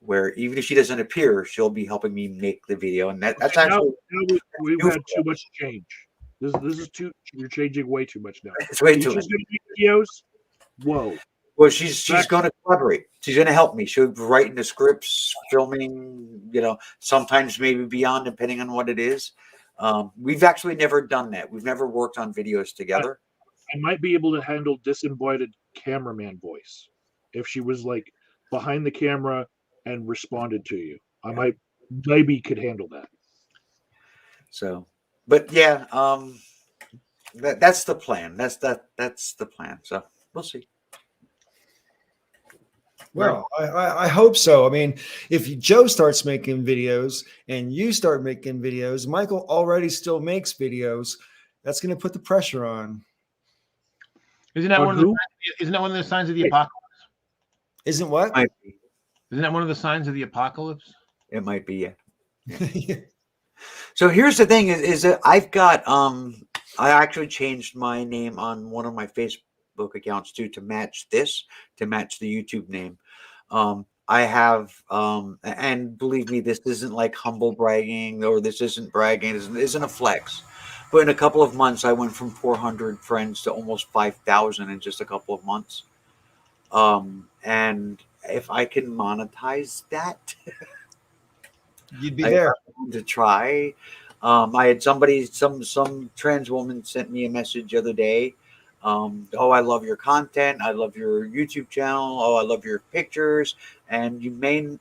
where even if she doesn't appear, she'll be helping me make the video. And that's actually now we've had too much change. This is too. You're changing way too much now. It's way too much. much. Gonna make videos. Whoa. Well, she's going to collaborate. She's going to help me. She'll be writing the scripts, filming. You know, sometimes maybe beyond, depending on what it is. We've actually never done that. We've never worked on videos together. I might be able to handle disembodied cameraman voice if she was like behind the camera and responded to you. I might maybe could handle that. So, but yeah, that's the plan. That's the plan. So we'll see. Well, I hope so. I mean, if Joe starts making videos and you start making videos, Michael already still makes videos. That's going to put the pressure on. Isn't that one of the signs of the apocalypse? Isn't what? Isn't that one of the signs of the apocalypse? It might be, yeah. So here's the thing: is that I've got I actually changed my name on one of my Facebook accounts too to match the YouTube name. I have and believe me, this isn't like humble bragging, or this isn't bragging. This isn't a flex. But in a couple of months, I went from 400 friends to almost 5,000 in just a couple of months. And if I can monetize that, you'd be there to try. I had some trans woman sent me a message the other day. Oh, I love your content. I love your YouTube channel. Oh, I love your pictures. And you may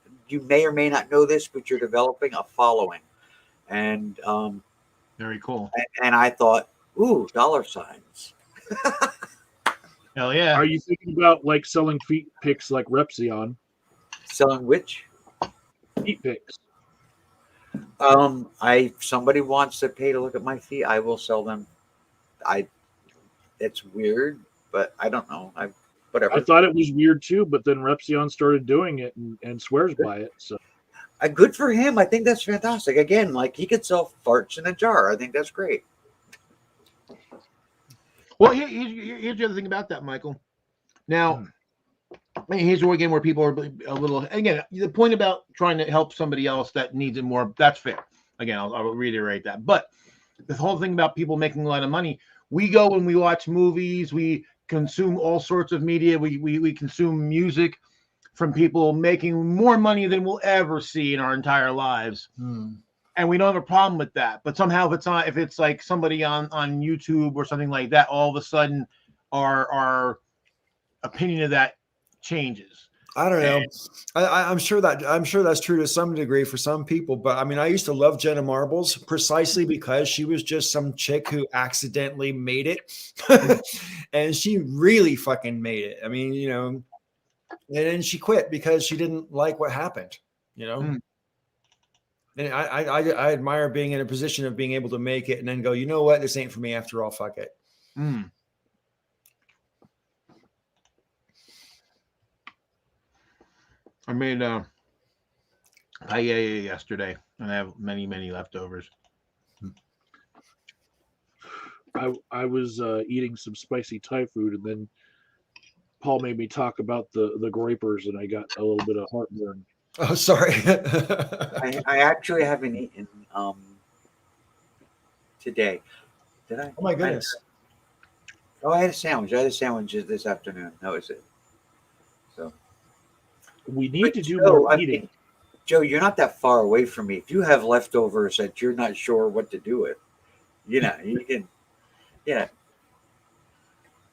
or may not know this, but you're developing a following. And very cool. And I thought, ooh, dollar signs. Hell yeah. Are you thinking about like selling feet pics like Repzion? Selling which? Feet pics. Somebody wants to pay to look at my feet, I will sell them. It's weird, but I don't know. Whatever. I thought it was weird too, but then Repzion started doing it and swears by it. So good for him. I think that's fantastic. Again, like he could sell farts in a jar. I think that's great. Well, here's the other thing about that, Michael. Now, here's where again where people are a little. Again, the point about trying to help somebody else that needs it more, that's fair. Again, I'll reiterate that. But the whole thing about people making a lot of money, we go and we watch movies, we consume all sorts of media, we consume music from people making more money than we'll ever see in our entire lives. And we don't have a problem with that. But somehow if it's like somebody on YouTube or something like that, all of a sudden our opinion of that changes. I don't know. I'm sure that's true to some degree for some people, but I mean, I used to love Jenna Marbles precisely because she was just some chick who accidentally made it, and she really fucking made it. I mean, and then she quit because she didn't like what happened. And I admire being in a position of being able to make it and then go, you know what, this ain't for me after all. Fuck it. I made paella yesterday, and I have many leftovers. I was eating some spicy Thai food, and then Paul made me talk about the grapers, and I got a little bit of heartburn. Oh, sorry. I actually haven't eaten today. Did I? Oh my goodness. I had a sandwich. I had a sandwich this afternoon. That was it. So we need to do more eating. Joe, you're not that far away from me. If you have leftovers that you're not sure what to do with, you can,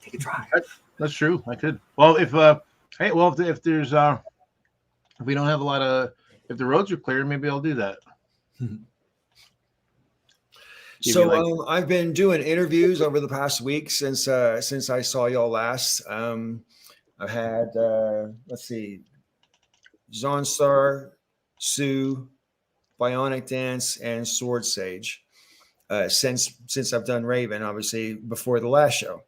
take a try. That's true. I could. Well, if there's if we don't have a lot of, if the roads are clear, maybe I'll do that. So I've been doing interviews over the past week since I saw y'all last. I've had let's see, Zonstar, Sue, Bionic Dance, and Sword Sage since I've done Raven, obviously before the last show.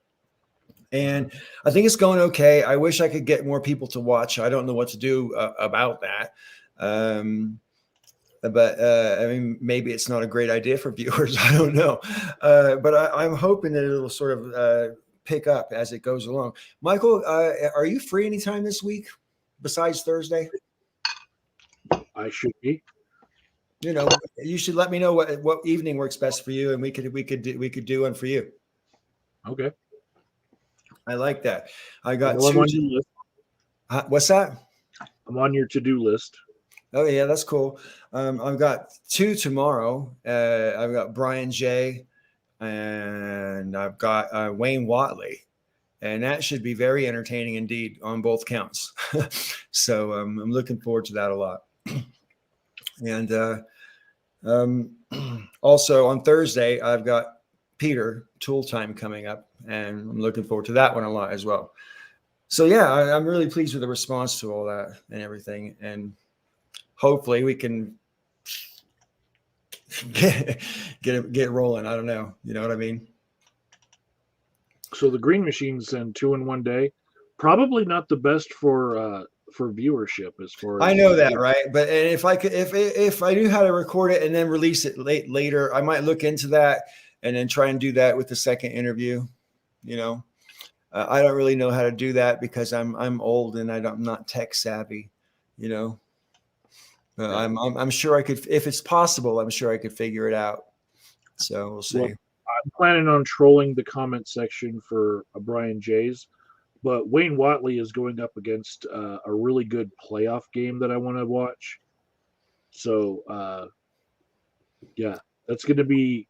And I think it's going okay. I wish I could get more people to watch. I don't know what to do about that. But I mean, maybe it's not a great idea for viewers. I don't know. But I'm hoping that it'll sort of pick up as it goes along. Michael, are you free anytime this week besides Thursday? I should be. You should let me know what evening works best for you, and we could do one for you. Okay. I like that. I got two. What's that? I'm on your to-do list. Oh yeah, that's cool. I've got 2 tomorrow. I've got Brian J. and I've got Wayne Watley, and that should be very entertaining indeed on both counts. So I'm looking forward to that a lot. And also on Thursday, I've got Peter Tool Time coming up, and I'm looking forward to that one a lot as well. So yeah, I'm really pleased with the response to all that and everything, and hopefully we can get rolling. I don't know, you know what I mean? So the Green Machines send 2 in one day, probably not the best for viewership as far as I know that, right? But if I could, if I knew how to record it and then release it later, I might look into that and then try and do that with the second interview. I don't really know how to do that because I'm old and I'm not tech savvy. I'm sure I could, if it's possible. I'm sure I could figure it out. So we'll see. Well, I'm planning on trolling the comment section for Brian J's. But Wayne Watley is going up against a really good playoff game that I want to watch. So, yeah, that's going to be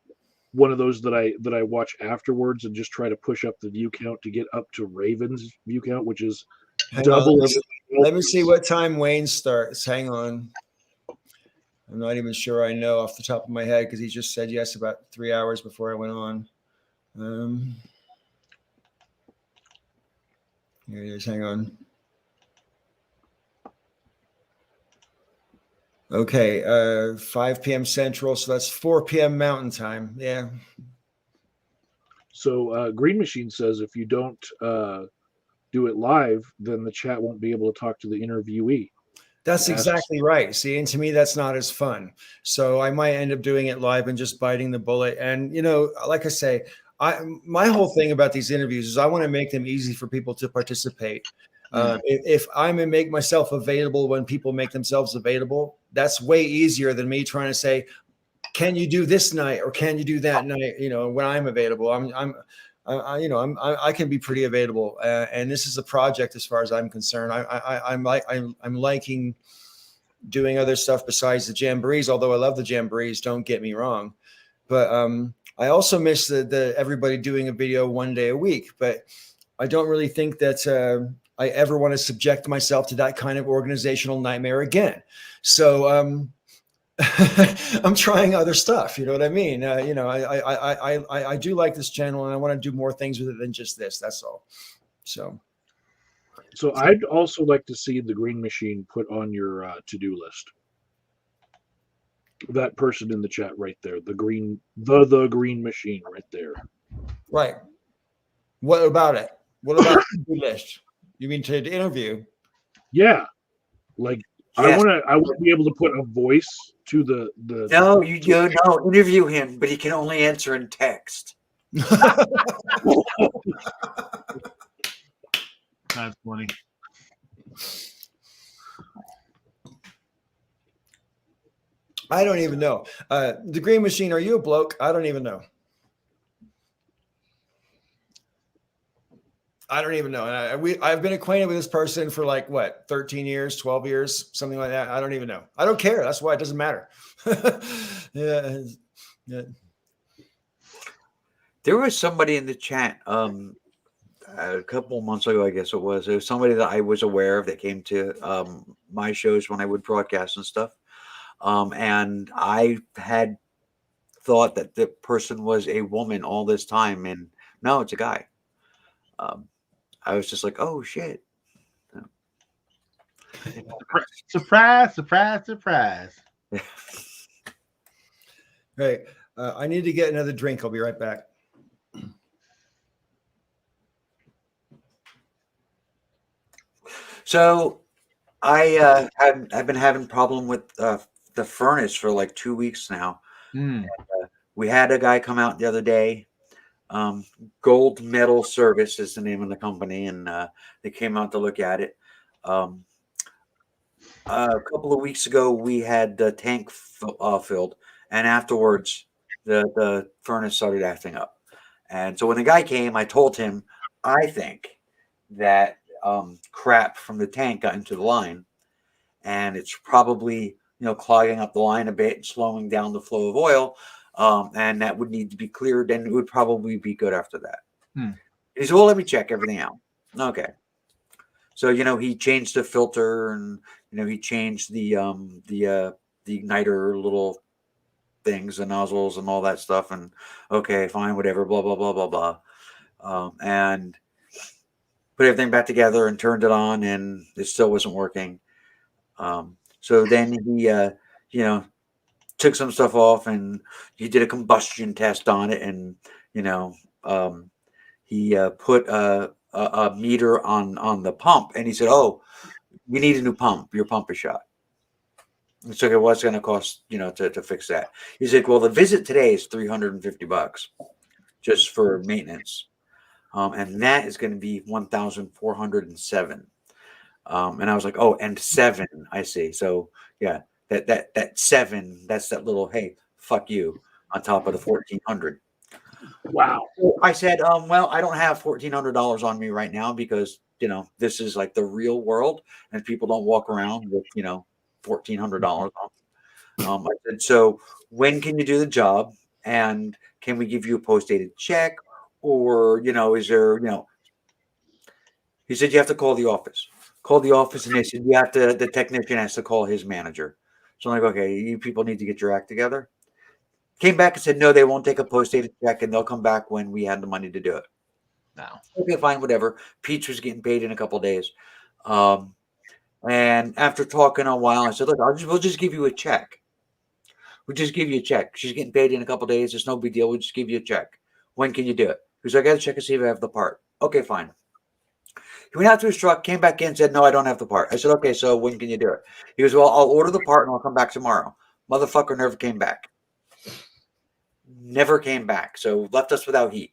one of those that I watch afterwards and just try to push up the view count to get up to Ravens view count, which is double. Let me see what time Wayne starts. Hang on. I'm not even sure I know off the top of my head because he just said yes about 3 hours before I went on. Here it is. Hang on. Okay, 5 p.m. Central, so that's 4 p.m. Mountain Time. Yeah. So Green Machine says if you don't do it live, then the chat won't be able to talk to the interviewee. That's exactly right. See, and to me, that's not as fun. So I might end up doing it live and just biting the bullet. And, like I say, my whole thing about these interviews is I want to make them easy for people to participate. If I'm gonna make myself available when people make themselves available, that's way easier than me trying to say, can you do this night or can you do that night? You know, when I'm available, I can be pretty available, and this is a project as far as I'm concerned. I'm liking doing other stuff besides the jamborees, although I love the jamborees. Don't get me wrong, but I also miss the everybody doing a video one day a week. But I don't really think that I ever want to subject myself to that kind of organizational nightmare again. So I'm trying other stuff. You know what I mean? I do like this channel, and I want to do more things with it than just this. That's all. So I'd also like to see the Green Machine put on your to-do list. That person in the chat right there, the Green Machine right there. Right. What about it? What about the list? You mean to interview? Yeah, like Yes. I want to be able to put a voice to the. No, no, interview him, but he can only answer in text. That's funny. I don't even know. The Green Machine, are you a bloke? I don't even know. I don't even know. And I've been acquainted with this person for like what, 13 years, 12 years, something like that. I don't even know. I don't care. That's why it doesn't matter. Yeah. There was somebody in the chat a couple of months ago, I guess it was. It was somebody that I was aware of that came to my shows when I would broadcast and stuff. And I had thought that the person was a woman all this time, and no, it's a guy. I was just like, oh shit. Surprise, surprise, surprise. Right. I need to get another drink. I'll be right back. So I've been having problem with the furnace for like 2 weeks now. And, we had a guy come out the other day. Gold Metal Service is the name of the company, and they came out to look at it. A couple of weeks ago, we had the tank filled, and afterwards, the furnace started acting up. And so when the guy came, I told him, I think that crap from the tank got into the line, and it's probably clogging up the line a bit and slowing down the flow of oil. And that would need to be cleared, and it would probably be good after that. He said, well, let me check everything out. Okay. So, he changed the filter, and, he changed the igniter little things, the nozzles and all that stuff. And okay, fine, whatever, blah, blah, blah, blah, blah. And put everything back together and turned it on, and it still wasn't working. So then he, took some stuff off, and he did a combustion test on it, and he put a meter on the pump, and he said, "Oh, you need a new pump. Your pump is shot." It's okay. What's going to cost to fix that? He said, "Well, the visit today is $350 just for maintenance, and that is going to be $1,407." And I was like, "Oh, and 7, I see." So yeah. That 7, that's that little, hey, fuck you, on top of the 1,400. Wow. I said, well, I don't have $1,400 on me right now because this is like the real world, and people don't walk around with $1,400 on. I said, so when can you do the job, and can we give you a post-dated check, or is there He said you have to call the office. Call the office, and they said the technician has to call his manager. So I'm like, okay, you people need to get your act together. Came back and said, no, they won't take a post-dated check, and they'll come back when we had the money to do it. No. Okay, fine, whatever. Peach was getting paid in a couple of days. And after talking a while, I said, look, we'll just give you a check. We'll just give you a check. She's getting paid in a couple of days. It's no big deal. We'll just give you a check. When can you do it? He goes, I got to check and see if I have the part. Okay, fine. He went out to his truck, came back in, said, no, I don't have the part. I said, okay, so when can you do it? He goes, well, I'll order the part and I'll come back tomorrow. Motherfucker never came back. Never came back. So left us without heat.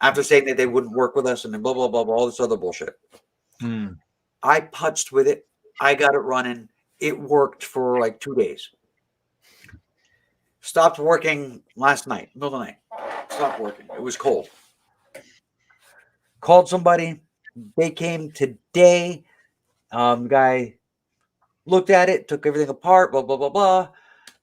After saying that they wouldn't work with us and then blah, blah, blah, blah, all this other bullshit. I putzed with it. I got it running. It worked for like 2 days. Stopped working last night, middle of the night. Stopped working. It was cold. Called somebody. They came today. Guy looked at it, took everything apart, blah, blah, blah, blah.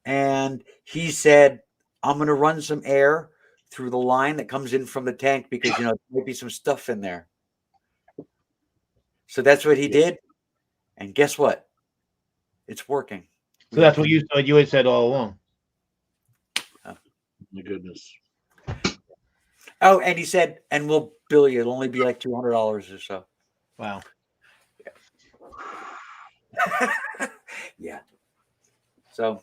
And he said, I'm going to run some air through the line that comes in from the tank because, there might be some stuff in there. So that's what he did. And guess what? It's working. So that's what you had said all along. Oh, my goodness. Oh, and he said, and we'll bill you. It'll only be like $200 or so. Wow. Yeah. So,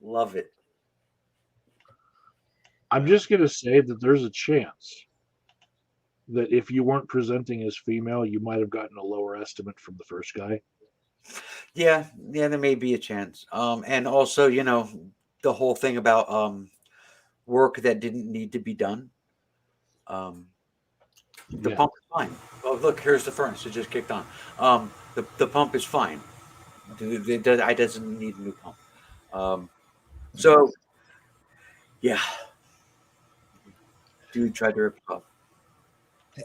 love it. I'm just going to say that there's a chance that if you weren't presenting as female, you might have gotten a lower estimate from the first guy. Yeah, there may be a chance. And also, the whole thing about work that didn't need to be done. The pump is fine. Oh, look, here's the furnace. It just kicked on. The pump is fine. I doesn't need a new pump. So, yeah. Dude tried to rip it off.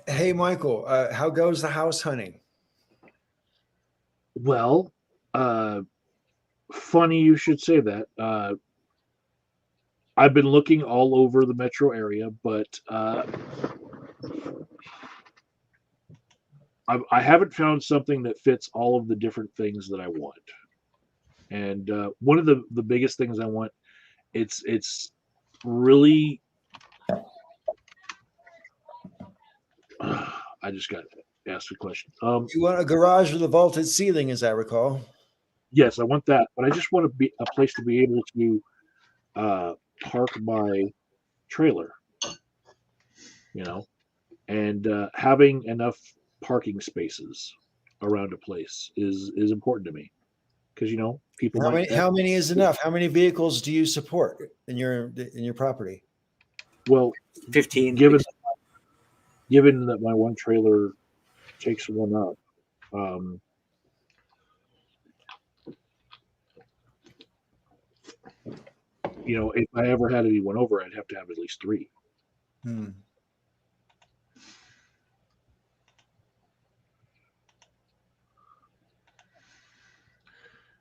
Hey, Michael, how goes the house hunting? Well, funny you should say that. I've been looking all over the metro area, but I haven't found something that fits all of the different things that I want. And one of the biggest things I want, it's really. I just got asked a question. You want a garage with a vaulted ceiling, as I recall. Yes, I want that, but I just want to be a place to be able to park my trailer. And having enough parking spaces around a place is important to me, because people. How many is enough? How many vehicles do you support in your property? Well, 15. Given that my one trailer takes one up, if I ever had anyone over, I'd have to have at least 3.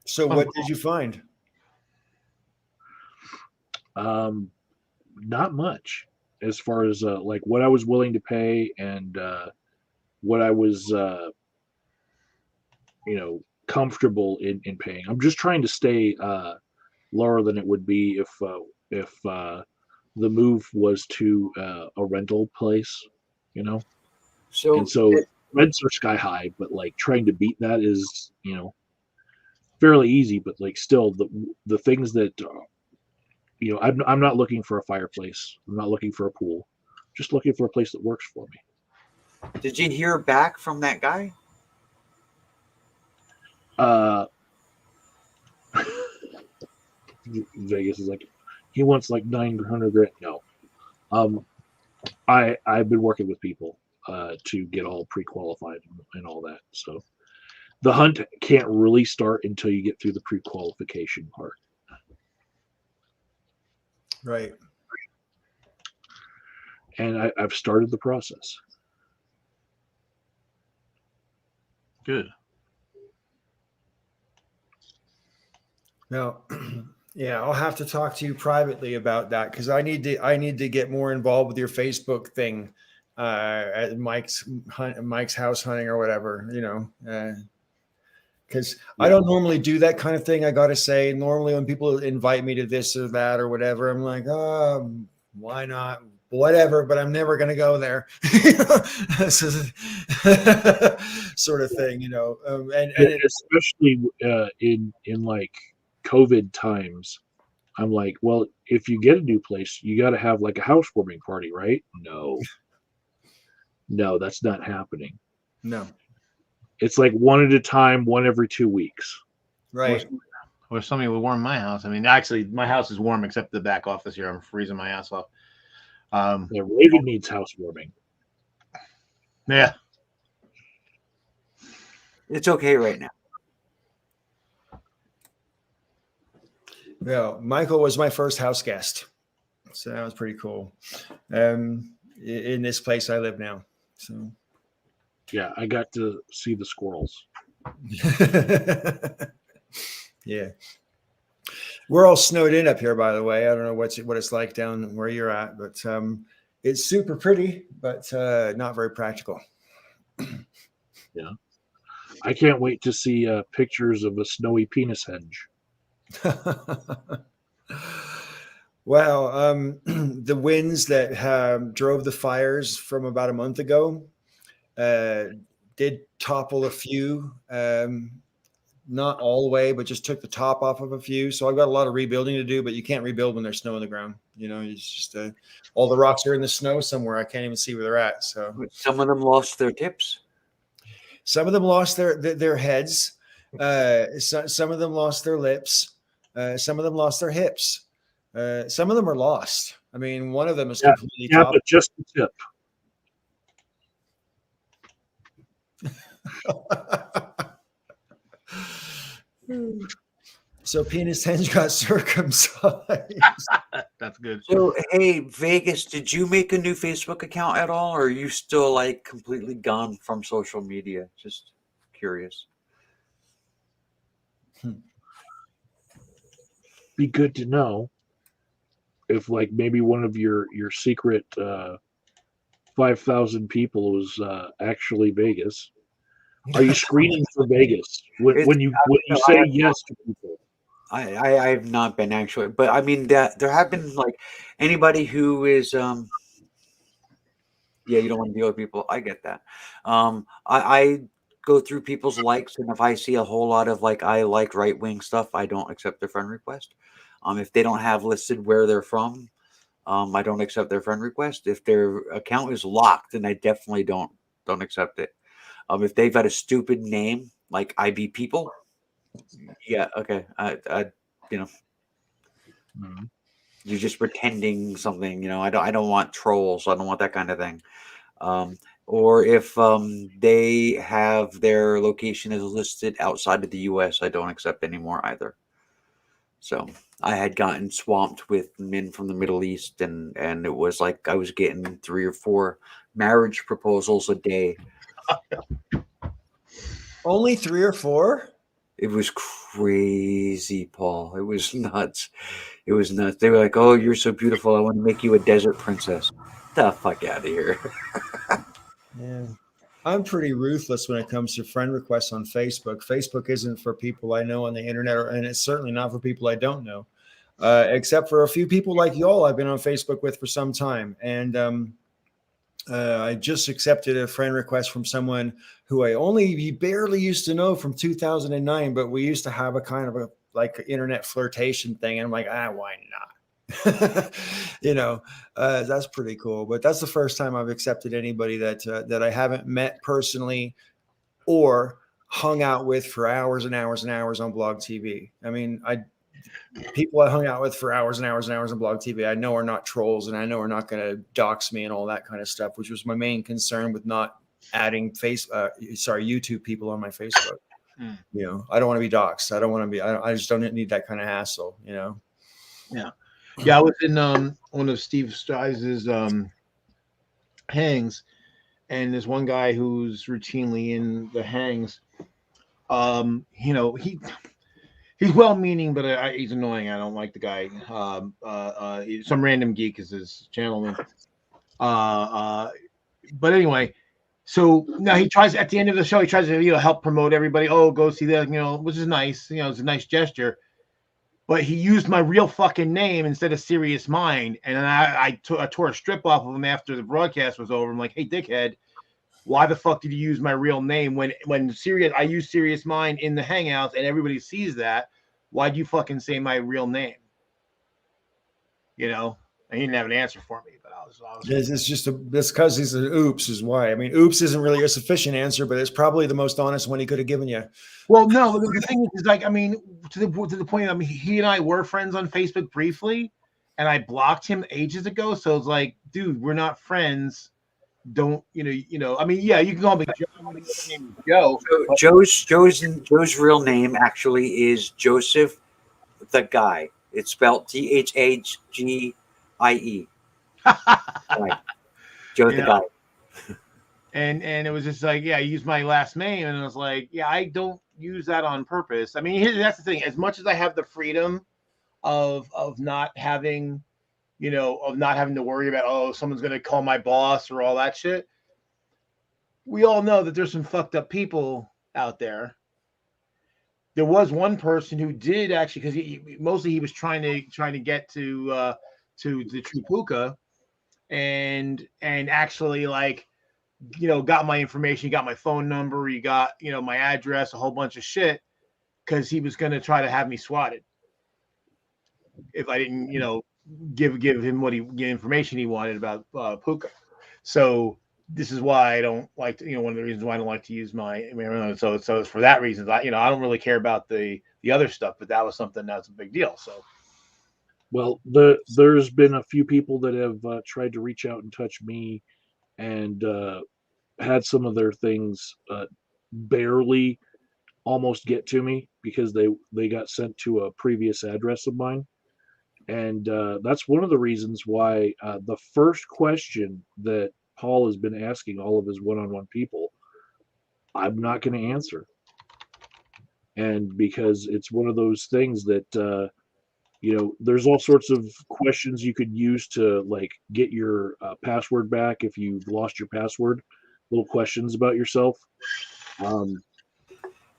So what did you find? Not much, as far as like what I was willing to pay and what I was comfortable in paying. I'm just trying to stay lower than it would be if the move was to a rental place, So rents are sky high, but like trying to beat that is fairly easy. But like still, the things that I'm not looking for a fireplace. I'm not looking for a pool. Just looking for a place that works for me. Did you hear back from that guy? Vegas is like, he wants like $900,000. No, I've been working with people to get all pre-qualified and all that. So the hunt can't really start until you get through the pre-qualification part. Right. And I've started the process. Good. Now, yeah, I'll have to talk to you privately about that, because I need to get more involved with your Facebook thing at Mike's house hunting or whatever, because I don't normally do that kind of thing. I got to say, normally when people invite me to this or that or whatever, I'm like, oh, why not? Whatever, but I'm never going to go there. Sort of thing, and especially in like COVID times, I'm like, well, if you get a new place, you got to have like a housewarming party, right? No, that's not happening. No, it's like one at a time, one every 2 weeks. Right. Or somebody would warm my house. I mean, actually, my house is warm except the back office here. I'm freezing my ass off. Raven needs housewarming. Yeah. It's okay right now. Well, Michael was my first house guest, so that was pretty cool. In this place I live now. So Yeah, I got to see the squirrels. Yeah. We're all snowed in up here, by the way. I don't know what it's like down where you're at, but it's super pretty, but not very practical. Yeah. I can't wait to see pictures of a snowy penis henge. Well, the winds that drove the fires from about a month ago did topple a few. Not all the way, but just took the top off of a few. So I've got a lot of rebuilding to do, but you can't rebuild when there's snow on the ground. You know, it's just all the rocks are in the snow somewhere. I can't even see where they're at. So some of them lost their tips. Some of them lost their heads. Some of them lost their lips. Some of them lost their hips. Some of them are lost. I mean, one of them is completely top. But just the tip. So penis henge got circumcised. That's good. So hey, Vegas, did you make a new Facebook account at all, or are you still like completely gone from social media? Just curious. Be good to know if like maybe one of your secret 5,000 people was actually Vegas. Are you screening for Vegas when you say yes to people? I have not been actually, but I mean that there have been like anybody who is yeah, you don't want to deal with people. I get that. I go through people's likes, and if I see a whole lot of like I like right wing stuff, I don't accept their friend request. If they don't have listed where they're from, I don't accept their friend request. If their account is locked, then I definitely don't accept it. If they've got a stupid name like IB people, yeah, okay, you know, you're just pretending something. You know, I don't want trolls. I don't want that kind of thing. Or if they have their location is listed outside of the U.S., I don't accept anymore either. So I had gotten swamped with men from the Middle East, and it was like I was getting 3 or 4 marriage proposals a day. Only 3 or 4? It was crazy, Paul. It was nuts. It was nuts. They were like, "Oh, you're so beautiful. I want to make you a desert princess." Get the fuck out of here. Yeah. I'm pretty ruthless when it comes to friend requests on Facebook. Facebook isn't for people I know on the internet, and it's certainly not for people I don't know, except for a few people like y'all I've been on Facebook with for some time. And I just accepted a friend request from someone who I barely used to know from 2009, but we used to have a kind of a like internet flirtation thing. And I'm like, why not? You know, that's pretty cool. But that's the first time I've accepted anybody that I haven't met personally or hung out with for hours and hours and hours on Blog TV. I mean, people I hung out with for hours and hours and hours on Blog TV, I know are not trolls, and I know are not going to dox me and all that kind of stuff, which was my main concern with not adding YouTube people on my Facebook. You know, I don't want to be doxxed. I don't want to be. I just don't need that kind of hassle. You know. Yeah. Yeah, I was in one of Steve Strize's hangs, and there's one guy who's routinely in the hangs. You know, he's well-meaning, but he's annoying. I don't like the guy. Some random geek is his channel. But anyway, so now he tries at the end of the show. He tries to help promote everybody. Oh, go see that. Which is nice. It's a nice gesture. But he used my real fucking name instead of Serious Mind. And then I tore a strip off of him after the broadcast was over. I'm like, hey, dickhead, why the fuck did you use my real name when I use Serious Mind in the Hangouts and everybody sees that? Why'd you fucking say my real name? And he didn't have an answer for me, but I was it's just that's because he's an oops is why. I mean, oops isn't really a sufficient answer, but it's probably the most honest one he could have given you. Well, no, the thing is like, I mean, to the point, I mean, he and I were friends on Facebook briefly, and I blocked him ages ago. So it's like, dude, we're not friends. don't, I mean, yeah, you can call me Joe. My name is Joe. So Joe's real name actually is Joseph the Guy. It's spelled Thhgie. Right. Joe the Guy. And it was just like, yeah, I used my last name, and I was like, yeah, I don't use that on purpose. I mean, that's the thing. As much as I have the freedom of not having, of not having to worry about, oh, someone's gonna call my boss or all that shit. We all know that there's some fucked up people out there. There was one person who did actually, because he was trying to get to the True Puka, and actually, like, got my information, got my phone number, he got, my address, a whole bunch of shit, because he was going to try to have me swatted if I didn't, give him the information he wanted about Puka. So this is why I don't like to, one of the reasons why I don't like to use my so it's for that reason. I don't really care about the other stuff, but that was something that's a big deal. So. Well, there's been a few people that have tried to reach out and touch me, and had some of their things barely almost get to me because they got sent to a previous address of mine. And that's one of the reasons why the first question that Paul has been asking all of his one-on-one people, I'm not going to answer. And because it's one of those things that, there's all sorts of questions you could use to, like, get your password back if you've lost your password, little questions about yourself. All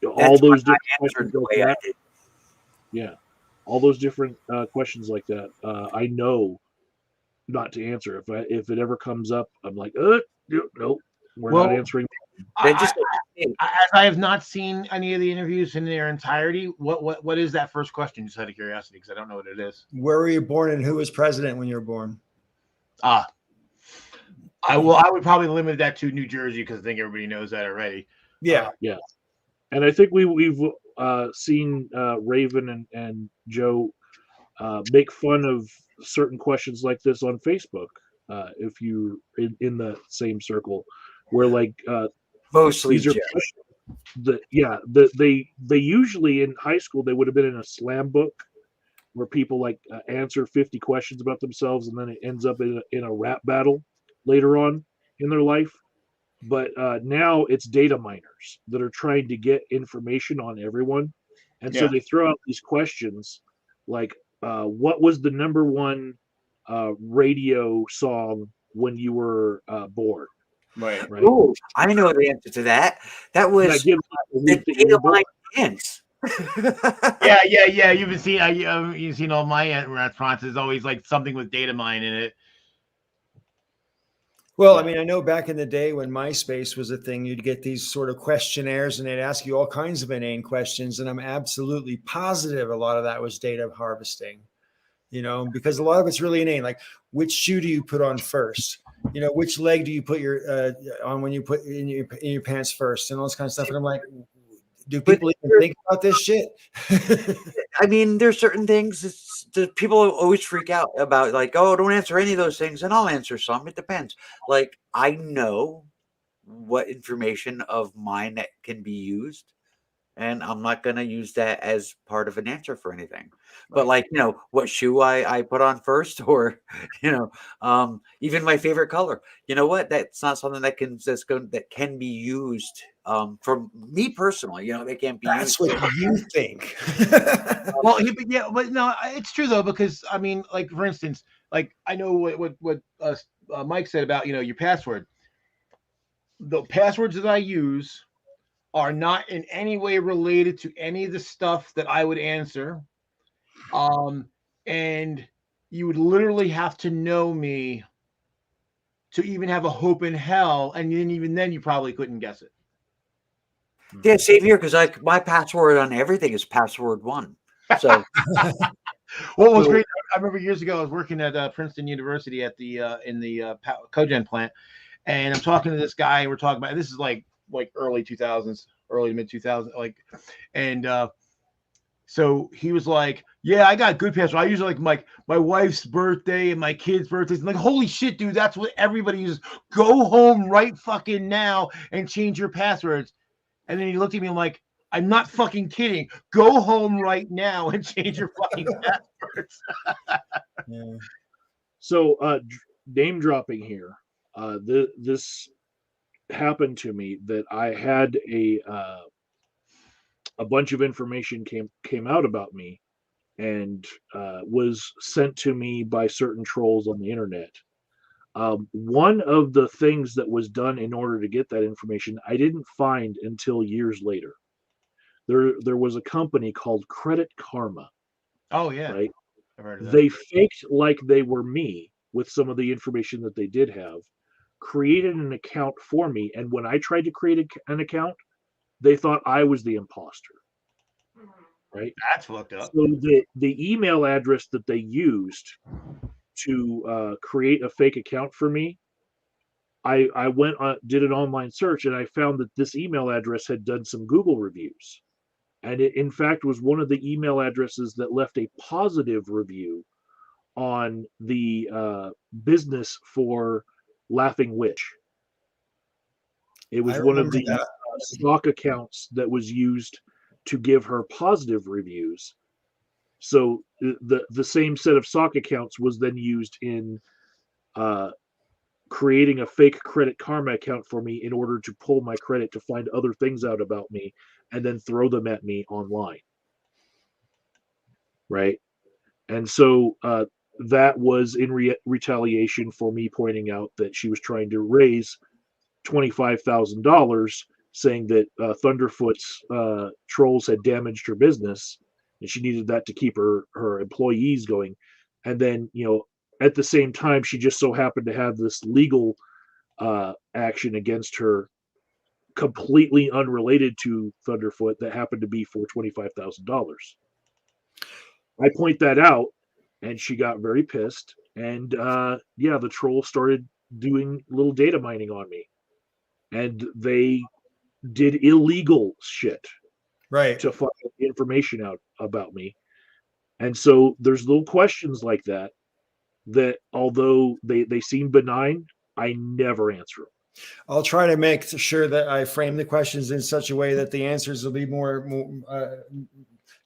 those different questions like that. Yeah. All those different questions like that, I know not to answer. If it ever comes up, I'm like, nope, we're not answering. As I have not seen any of the interviews in their entirety, what is that first question? Just out of curiosity, because I don't know what it is. Where were you born, and who was president when you were born? I would probably limit that to New Jersey, because I think everybody knows that already. Yeah. Yeah. And I think we've seen Raven and Joe make fun of certain questions like this on Facebook. If you're in the same circle, where, like, mostly these are questions they usually in high school they would have been in a slam book where people like answer 50 questions about themselves, and then it ends up in a rap battle later on in their life. But now it's data miners that are trying to get information on everyone. And so they throw out these questions like, what was the number one radio song when you were born? Right. Oh, I know the answer to that. That was the data mine hints. Yeah. You've seen all my restaurants. There's always like something with data mine in it. Well, I mean, I know back in the day when MySpace was a thing, you'd get these sort of questionnaires and they'd ask you all kinds of inane questions. And I'm absolutely positive a lot of that was data harvesting, because a lot of it's really inane. Like, which shoe do you put on first? Which leg do you put your on when you put in your pants first, and all this kind of stuff. And I'm like, do people even think about this shit? I mean, there's certain things people always freak out about, like, oh, don't answer any of those things, and I'll answer some. It depends. Like, I know what information of mine that can be used, and I'm not going to use that as part of an answer for anything. But, like, what shoe I put on first, or, even my favorite color. You know what? That's not something that can be used for me personally. They can't be That's used. what you think. Well, but no, it's true though, because I mean, like, for instance, like, I know what Mike said about your password. The passwords that I use are not in any way related to any of the stuff that I would answer. And you would literally have to know me to even have a hope in hell, and even then you probably couldn't guess it. Yeah, same here, because my password on everything is password 1. So what was great, I remember years ago I was working at Princeton University at the in the cogen plant, and I'm talking to this guy, and we're talking about, this is like early 2000s, early to mid 2000s, like, and So he was like, "Yeah, I got good password. I usually like my wife's birthday and my kids' birthdays." I'm like, holy shit, dude, that's what everybody uses. Go home right fucking now and change your passwords. And then he looked at me and like, I'm not fucking kidding. Go home right now and change your fucking passwords. Yeah. So, name dropping here. This happened to me that I had a bunch of information came out about me and was sent to me by certain trolls on the internet. One of the things that was done in order to get that information, I didn't find until years later. There was a company called Credit Karma. Oh yeah, right. I've heard of that. They faked like they were me with some of the information that they did have, created an account for me, and when I tried to create an account, they thought I was the imposter. Right. That's fucked up. So the email address that they used to create a fake account for me, I went did an online search and I found that this email address had done some Google reviews, and it in fact was one of the email addresses that left a positive review on the business for Laughing Witch. It was one of the stock accounts that was used to give her positive reviews. So the same set of stock accounts was then used in creating a fake Credit Karma account for me in order to pull my credit to find other things out about me and then throw them at me online. Right. And so that was in retaliation for me pointing out that she was trying to raise $25,000, saying that Thunderfoot's trolls had damaged her business and she needed that to keep her employees going. And then, at the same time, she just so happened to have this legal action against her completely unrelated to Thunderfoot that happened to be for $25,000. I point that out, and she got very pissed. And the troll started doing little data mining on me, and they did illegal shit, right, to find information out about me. And so there's little questions like that although they seem benign, I never answer them. I'll try to make sure that I frame the questions in such a way that the answers will be more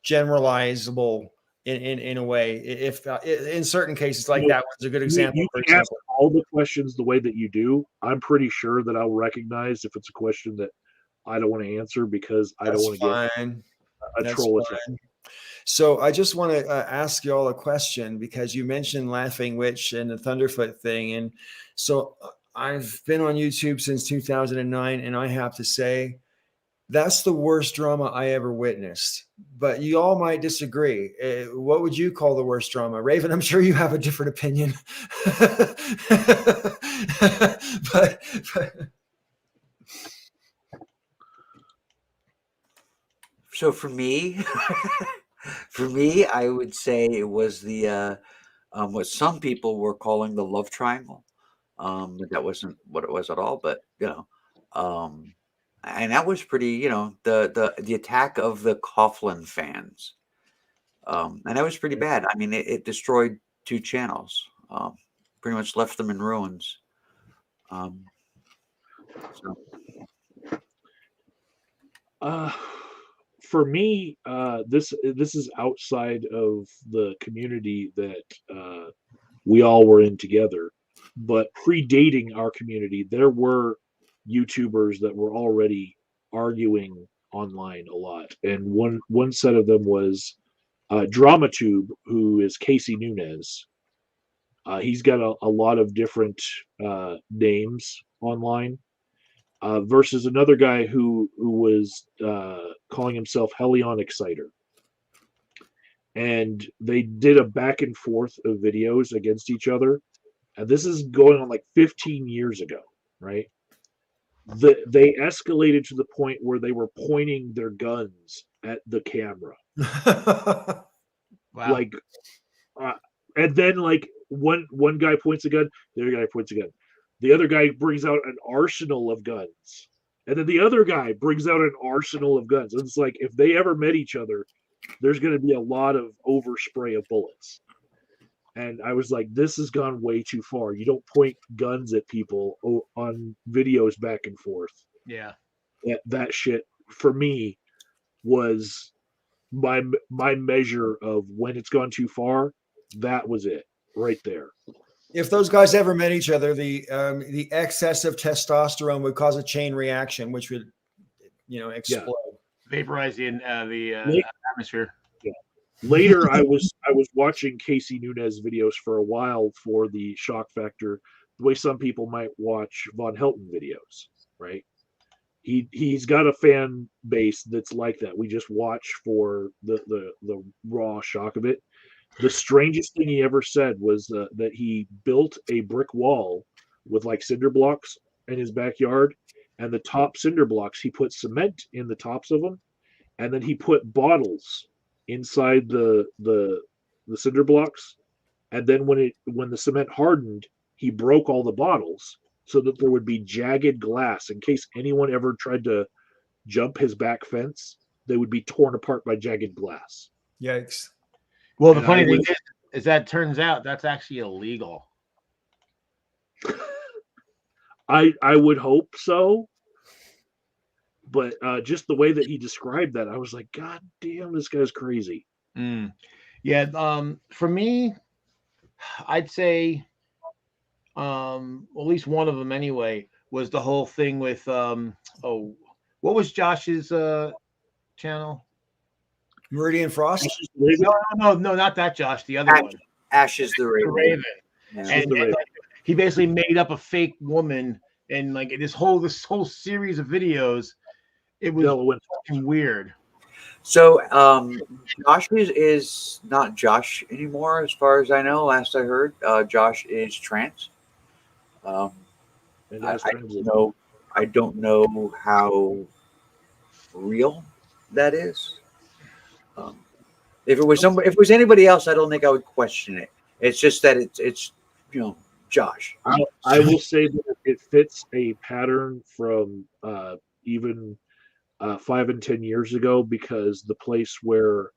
generalizable in a way. If in certain cases like that was a good example. You can ask all the questions the way that you do. I'm pretty sure that I'll recognize if it's a question that I don't want to answer because I don't want to get a troll attack. So I just want to ask you all a question because you mentioned Laughing Witch and the Thunderfoot thing. And so I've been on YouTube since 2009, and I have to say that's the worst drama I ever witnessed. But you all might disagree. What would you call the worst drama? Raven, I'm sure you have a different opinion. but so for me, I would say it was the what some people were calling the love triangle. But that wasn't what it was at all. But and that was pretty. The attack of the Coughlin fans, and that was pretty bad. I mean, it destroyed 2 channels. Pretty much left them in ruins. For me, this is outside of the community that we all were in together, but predating our community, there were YouTubers that were already arguing online a lot, and one set of them was DramaTube, who is Casey Nunez. He's got a lot of different names online. Versus another guy who was calling himself Helion Exciter. And they did a back and forth of videos against each other. And this is going on like 15 years ago, right? They escalated to the point where they were pointing their guns at the camera. Wow. Like, and then like one guy points a gun, the other guy points a gun. The other guy brings out an arsenal of guns. And then the other guy brings out an arsenal of guns. And it's like, if they ever met each other, there's going to be a lot of overspray of bullets. And I was like, this has gone way too far. You don't point guns at people on videos back and forth. Yeah. That shit for me was my measure of when it's gone too far. That was it right there. If those guys ever met each other, the excess of testosterone would cause a chain reaction, which would, explode. Vaporize the atmosphere. Yeah. Later, I was watching Casey Nunez videos for a while for the shock factor, the way some people might watch Von Helton videos, right? He's got a fan base that's like that. We just watch for the raw shock of it. The strangest thing he ever said was that he built a brick wall with like cinder blocks in his backyard, and the top cinder blocks he put cement in the tops of them, and then he put bottles inside the cinder blocks, and then when the cement hardened, he broke all the bottles so that there would be jagged glass in case anyone ever tried to jump his back fence. They would be torn apart by jagged glass. Yikes. Well, the funny thing is that turns out that's actually illegal. I would hope so. But just the way that he described that, I was like, God damn, this guy's crazy. Yeah. For me, I'd say at least one of them anyway was the whole thing with what was Josh's channel? Meridian Frost? No, not that Josh. The other one. Ashes the Raven. Yeah. And like, he basically made up a fake woman, and like this whole series of videos, it was fucking weird. So Josh is not Josh anymore, as far as I know. Last I heard, Josh is trans. I don't know how real that is. If it was anybody else, I don't think I would question it. It's just that it's Josh. I will say that it fits a pattern from even 5 and 10 years ago, because the place where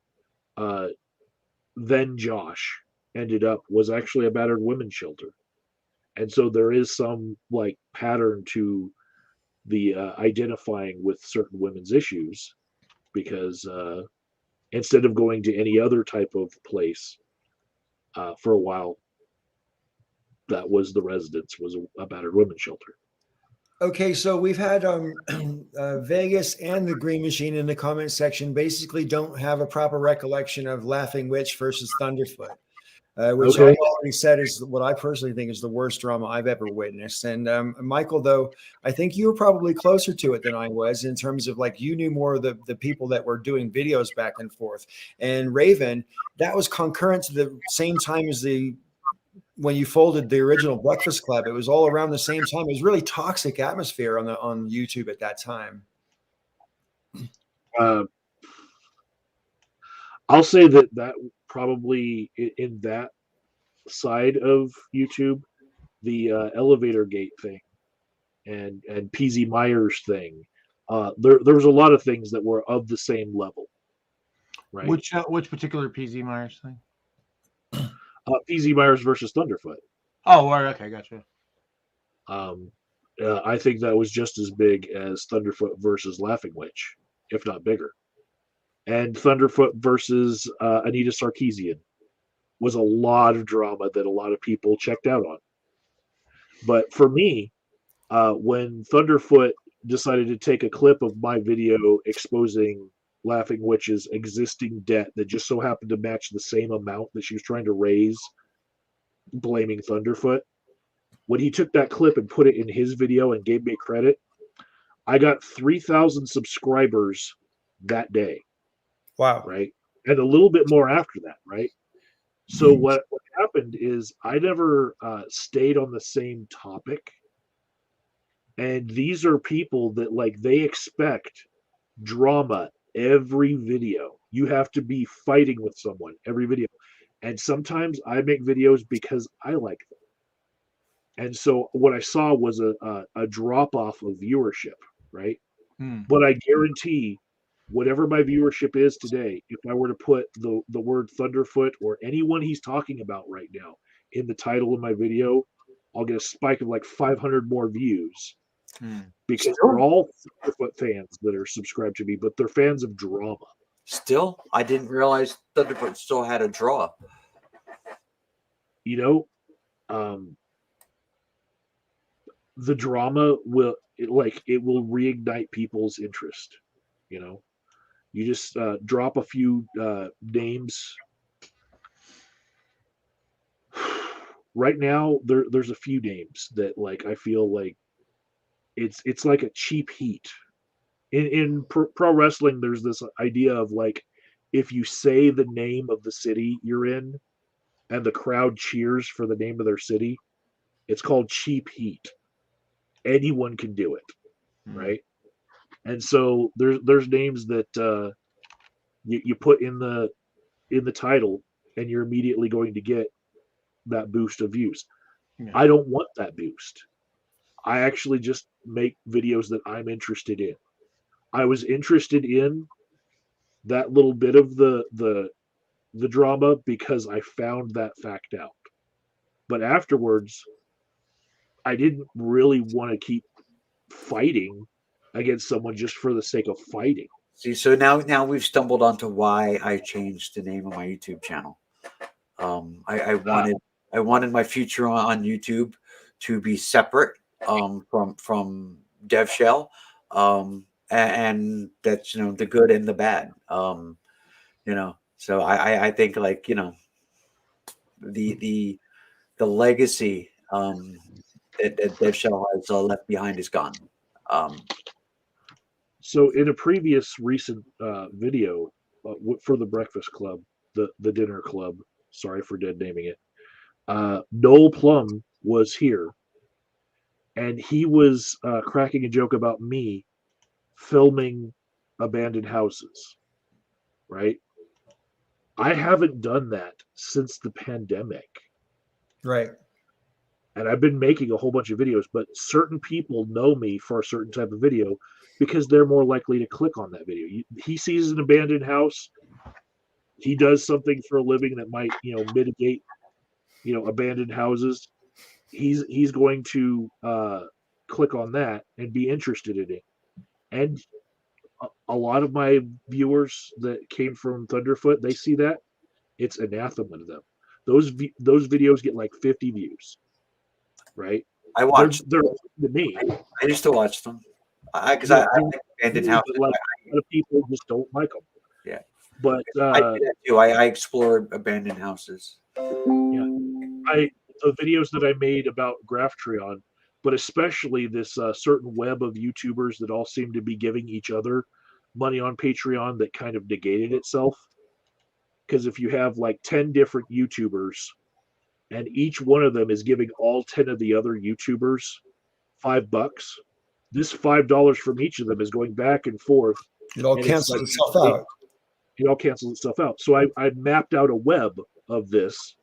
then Josh ended up was actually a battered women's shelter, and so there is some like pattern to the identifying with certain women's issues, because instead of going to any other type of place for a while, that was the residence, was a battered women's shelter. Okay, so we've had Vegas and the Green Machine in the comment section basically don't have a proper recollection of Laughing Witch versus Thunderfoot, which I already said is what I personally think is the worst drama I've ever witnessed. And Michael, though, I think you were probably closer to it than I was, in terms of like you knew more of the people that were doing videos back and forth. And Raven, that was concurrent to the same time as when you folded the original Breakfast Club. It was all around the same time. It was really toxic atmosphere on YouTube at that time. I'll say that probably in that side of YouTube, the elevator gate thing and PZ Myers thing, there was a lot of things that were of the same level. Right. Which particular PZ Myers thing? PZ Myers versus Thunderfoot. Oh, okay, gotcha. I think that was just as big as Thunderfoot versus Laughing Witch, if not bigger. And Thunderfoot versus Anita Sarkeesian was a lot of drama that a lot of people checked out on. But for me, when Thunderfoot decided to take a clip of my video exposing Laughing Witch's existing debt that just so happened to match the same amount that she was trying to raise, blaming Thunderfoot, when he took that clip and put it in his video and gave me credit, I got 3,000 subscribers that day. Wow. Right. And a little bit more after that. Right. So what happened is I never stayed on the same topic. And these are people that like, they expect drama every video. You have to be fighting with someone every video. And sometimes I make videos because I like them. And so what I saw was a drop off of viewership, right? But I guarantee whatever my viewership is today, if I were to put the word Thunderfoot or anyone he's talking about right now in the title of my video, I'll get a spike of like 500 more views because they're all Thunderfoot fans that are subscribed to me, but they're fans of drama. Still, I didn't realize Thunderfoot still had a draw. You know, the drama will reignite people's interest. You know, you just drop a few names. Right now, there's a few names that like I feel like it's like a cheap heat. In pro wrestling, there's this idea of like if you say the name of the city you're in and the crowd cheers for the name of their city, it's called cheap heat. Anyone can do it, right? And so there's names that you put in the title, and you're immediately going to get that boost of views. Yeah. I don't want that boost. I actually just make videos that I'm interested in. I was interested in that little bit of the drama because I found that fact out. But afterwards, I didn't really want to keep fighting against someone just for the sake of fighting. See, so now we've stumbled onto why I changed the name of my YouTube channel. I wanted my future on YouTube to be separate from DevShell, and that's the good and the bad. So I think like the legacy that DevShell has left behind is gone. So in a previous recent video for the Breakfast Club, the Dinner Club, sorry for dead naming it, Noel Plum was here, and he was cracking a joke about me filming abandoned houses, right? I haven't done that since the pandemic. Right. And I've been making a whole bunch of videos, but certain people know me for a certain type of video because they're more likely to click on that video. He sees an abandoned house. He does something for a living that might, mitigate, abandoned houses. He's going to click on that and be interested in it. And a lot of my viewers that came from Thunderfoot, they see that. It's anathema to them. Those videos get like 50 views. Right? I watched. They're to me. I used to watch them because I think abandoned houses. Like a lot of people just don't like them. Yeah, but I do that too. I explored abandoned houses. Yeah, the videos that I made about Graphtreon, but especially this certain web of YouTubers that all seem to be giving each other money on Patreon that kind of negated itself. Because if you have like 10 different YouTubers, and each one of them is giving all 10 of the other YouTubers $5. This $5 from each of them is going back and forth. It all cancels itself out. It all cancels itself out. So I mapped out a web of this,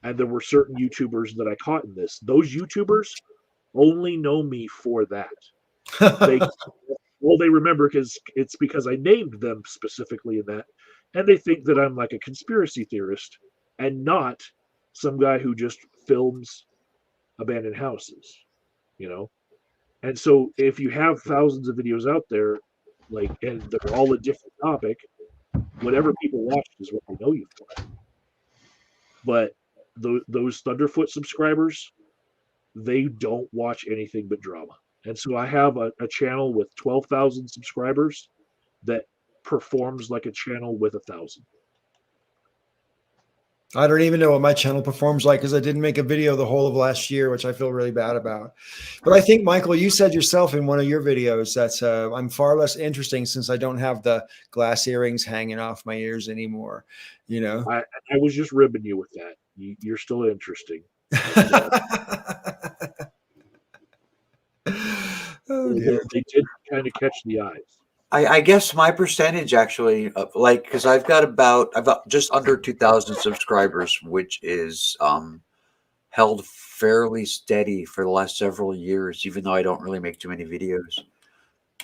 and there were certain YouTubers that I caught in this. Those YouTubers only know me for that. They remember because I named them specifically in that, and they think that I'm like a conspiracy theorist and not some guy who just films abandoned houses, And so if you have thousands of videos out there, like, and they're all a different topic, whatever people watch is what they know you for. But those Thunderfoot subscribers, they don't watch anything but drama. And so I have a channel with 12,000 subscribers that performs like a channel with 1,000. I don't even know what my channel performs like because I didn't make a video the whole of last year, which I feel really bad about. But I think, Michael, you said yourself in one of your videos that I'm far less interesting since I don't have the glass earrings hanging off my ears anymore. I was just ribbing you with that. You're still interesting. Oh, dear. They did kind of catch the eyes. I guess my percentage actually, because I've got just under 2,000 subscribers, which is held fairly steady for the last several years, even though I don't really make too many videos.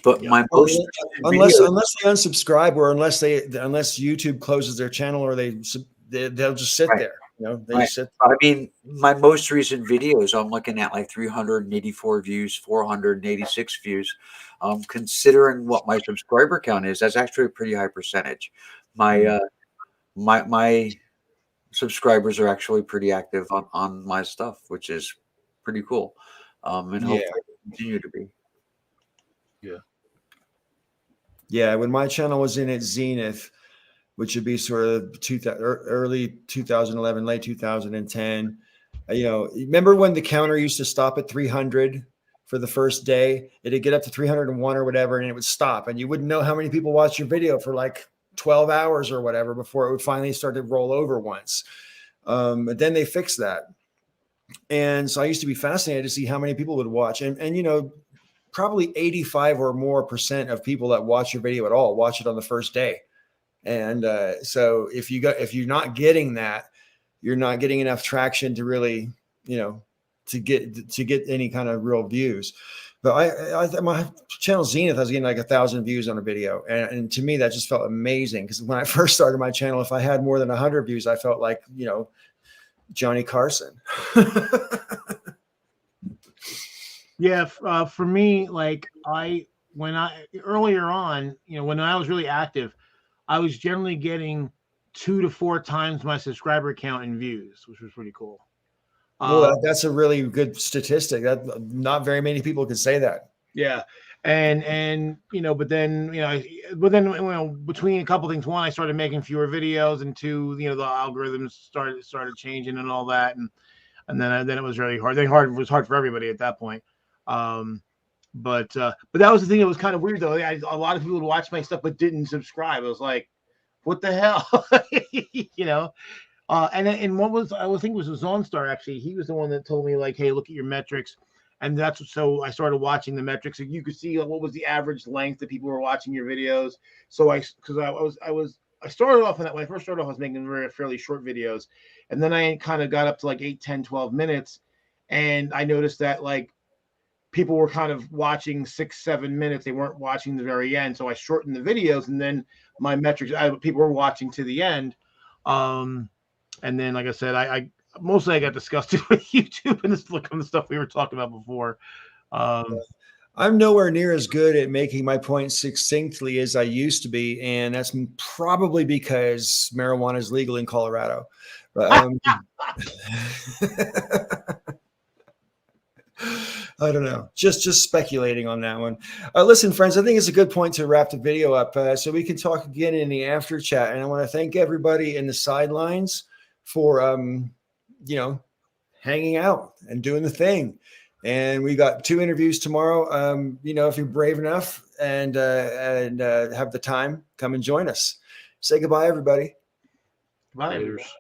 But my most unless videos, they unsubscribe, or unless YouTube closes their channel, or they'll just sit right, there. You know, they right. just sit. I mean, my most recent videos, I'm looking at like 384 views, 486 views. Considering what my subscriber count is, that's actually a pretty high percentage. My my subscribers are actually pretty active on my stuff, which is pretty cool. And Yeah. hopefully continue to be. Yeah, when my channel was in its zenith, which would be sort of early 2011, late 2010. Remember when the counter used to stop at 300 for the first day? It'd get up to 301 or whatever, and it would stop, and you wouldn't know how many people watched your video for like 12 hours or whatever before it would finally start to roll over once. But then they fixed that. And so I used to be fascinated to see how many people would watch. And probably 85 or more percent of people that watch your video at all watch it on the first day. And so if you're not getting that, you're not getting enough traction to really, to get any kind of real views. But my channel Zenith, I was getting like 1,000 views on a video. And to me, that just felt amazing. Because when I first started my channel, if I had more than 100 views, I felt like, Johnny Carson. Yeah, for me, like earlier on, when I was really active, I was generally getting 2 to 4 times my subscriber count in views, which was pretty cool. Well, that's a really good statistic. That not very many people can say that. Yeah, and but then between a couple things, one, I started making fewer videos, and two, the algorithms started changing and all that, and then it was really hard. It was hard for everybody at that point. But that was the thing that was kind of weird though. A lot of people would watch my stuff but didn't subscribe. I was like, what the hell, and what was I think it was Zonstar actually. He was the one that told me like, hey, look at your metrics, and so I started watching the metrics, so you could see what was the average length that people were watching your videos. So I started off when I first started off, I was making fairly short videos, and then I kind of got up to like 8, 10, 12 minutes, and I noticed that like people were kind of watching 6, 7 minutes. They weren't watching the very end. So I shortened the videos, and then my metrics, people were watching to the end. And then, like I said, I mostly got disgusted with YouTube and this look on the stuff we were talking about before. I'm nowhere near as good at making my points succinctly as I used to be, and that's probably because marijuana is legal in Colorado. But I don't know. Just speculating on that one. Listen, friends, I think it's a good point to wrap the video up so we can talk again in the after chat. And I want to thank everybody in the sidelines for, hanging out and doing the thing. And we got 2 interviews tomorrow. If you're brave enough and have the time, come and join us. Say goodbye, everybody. Bye.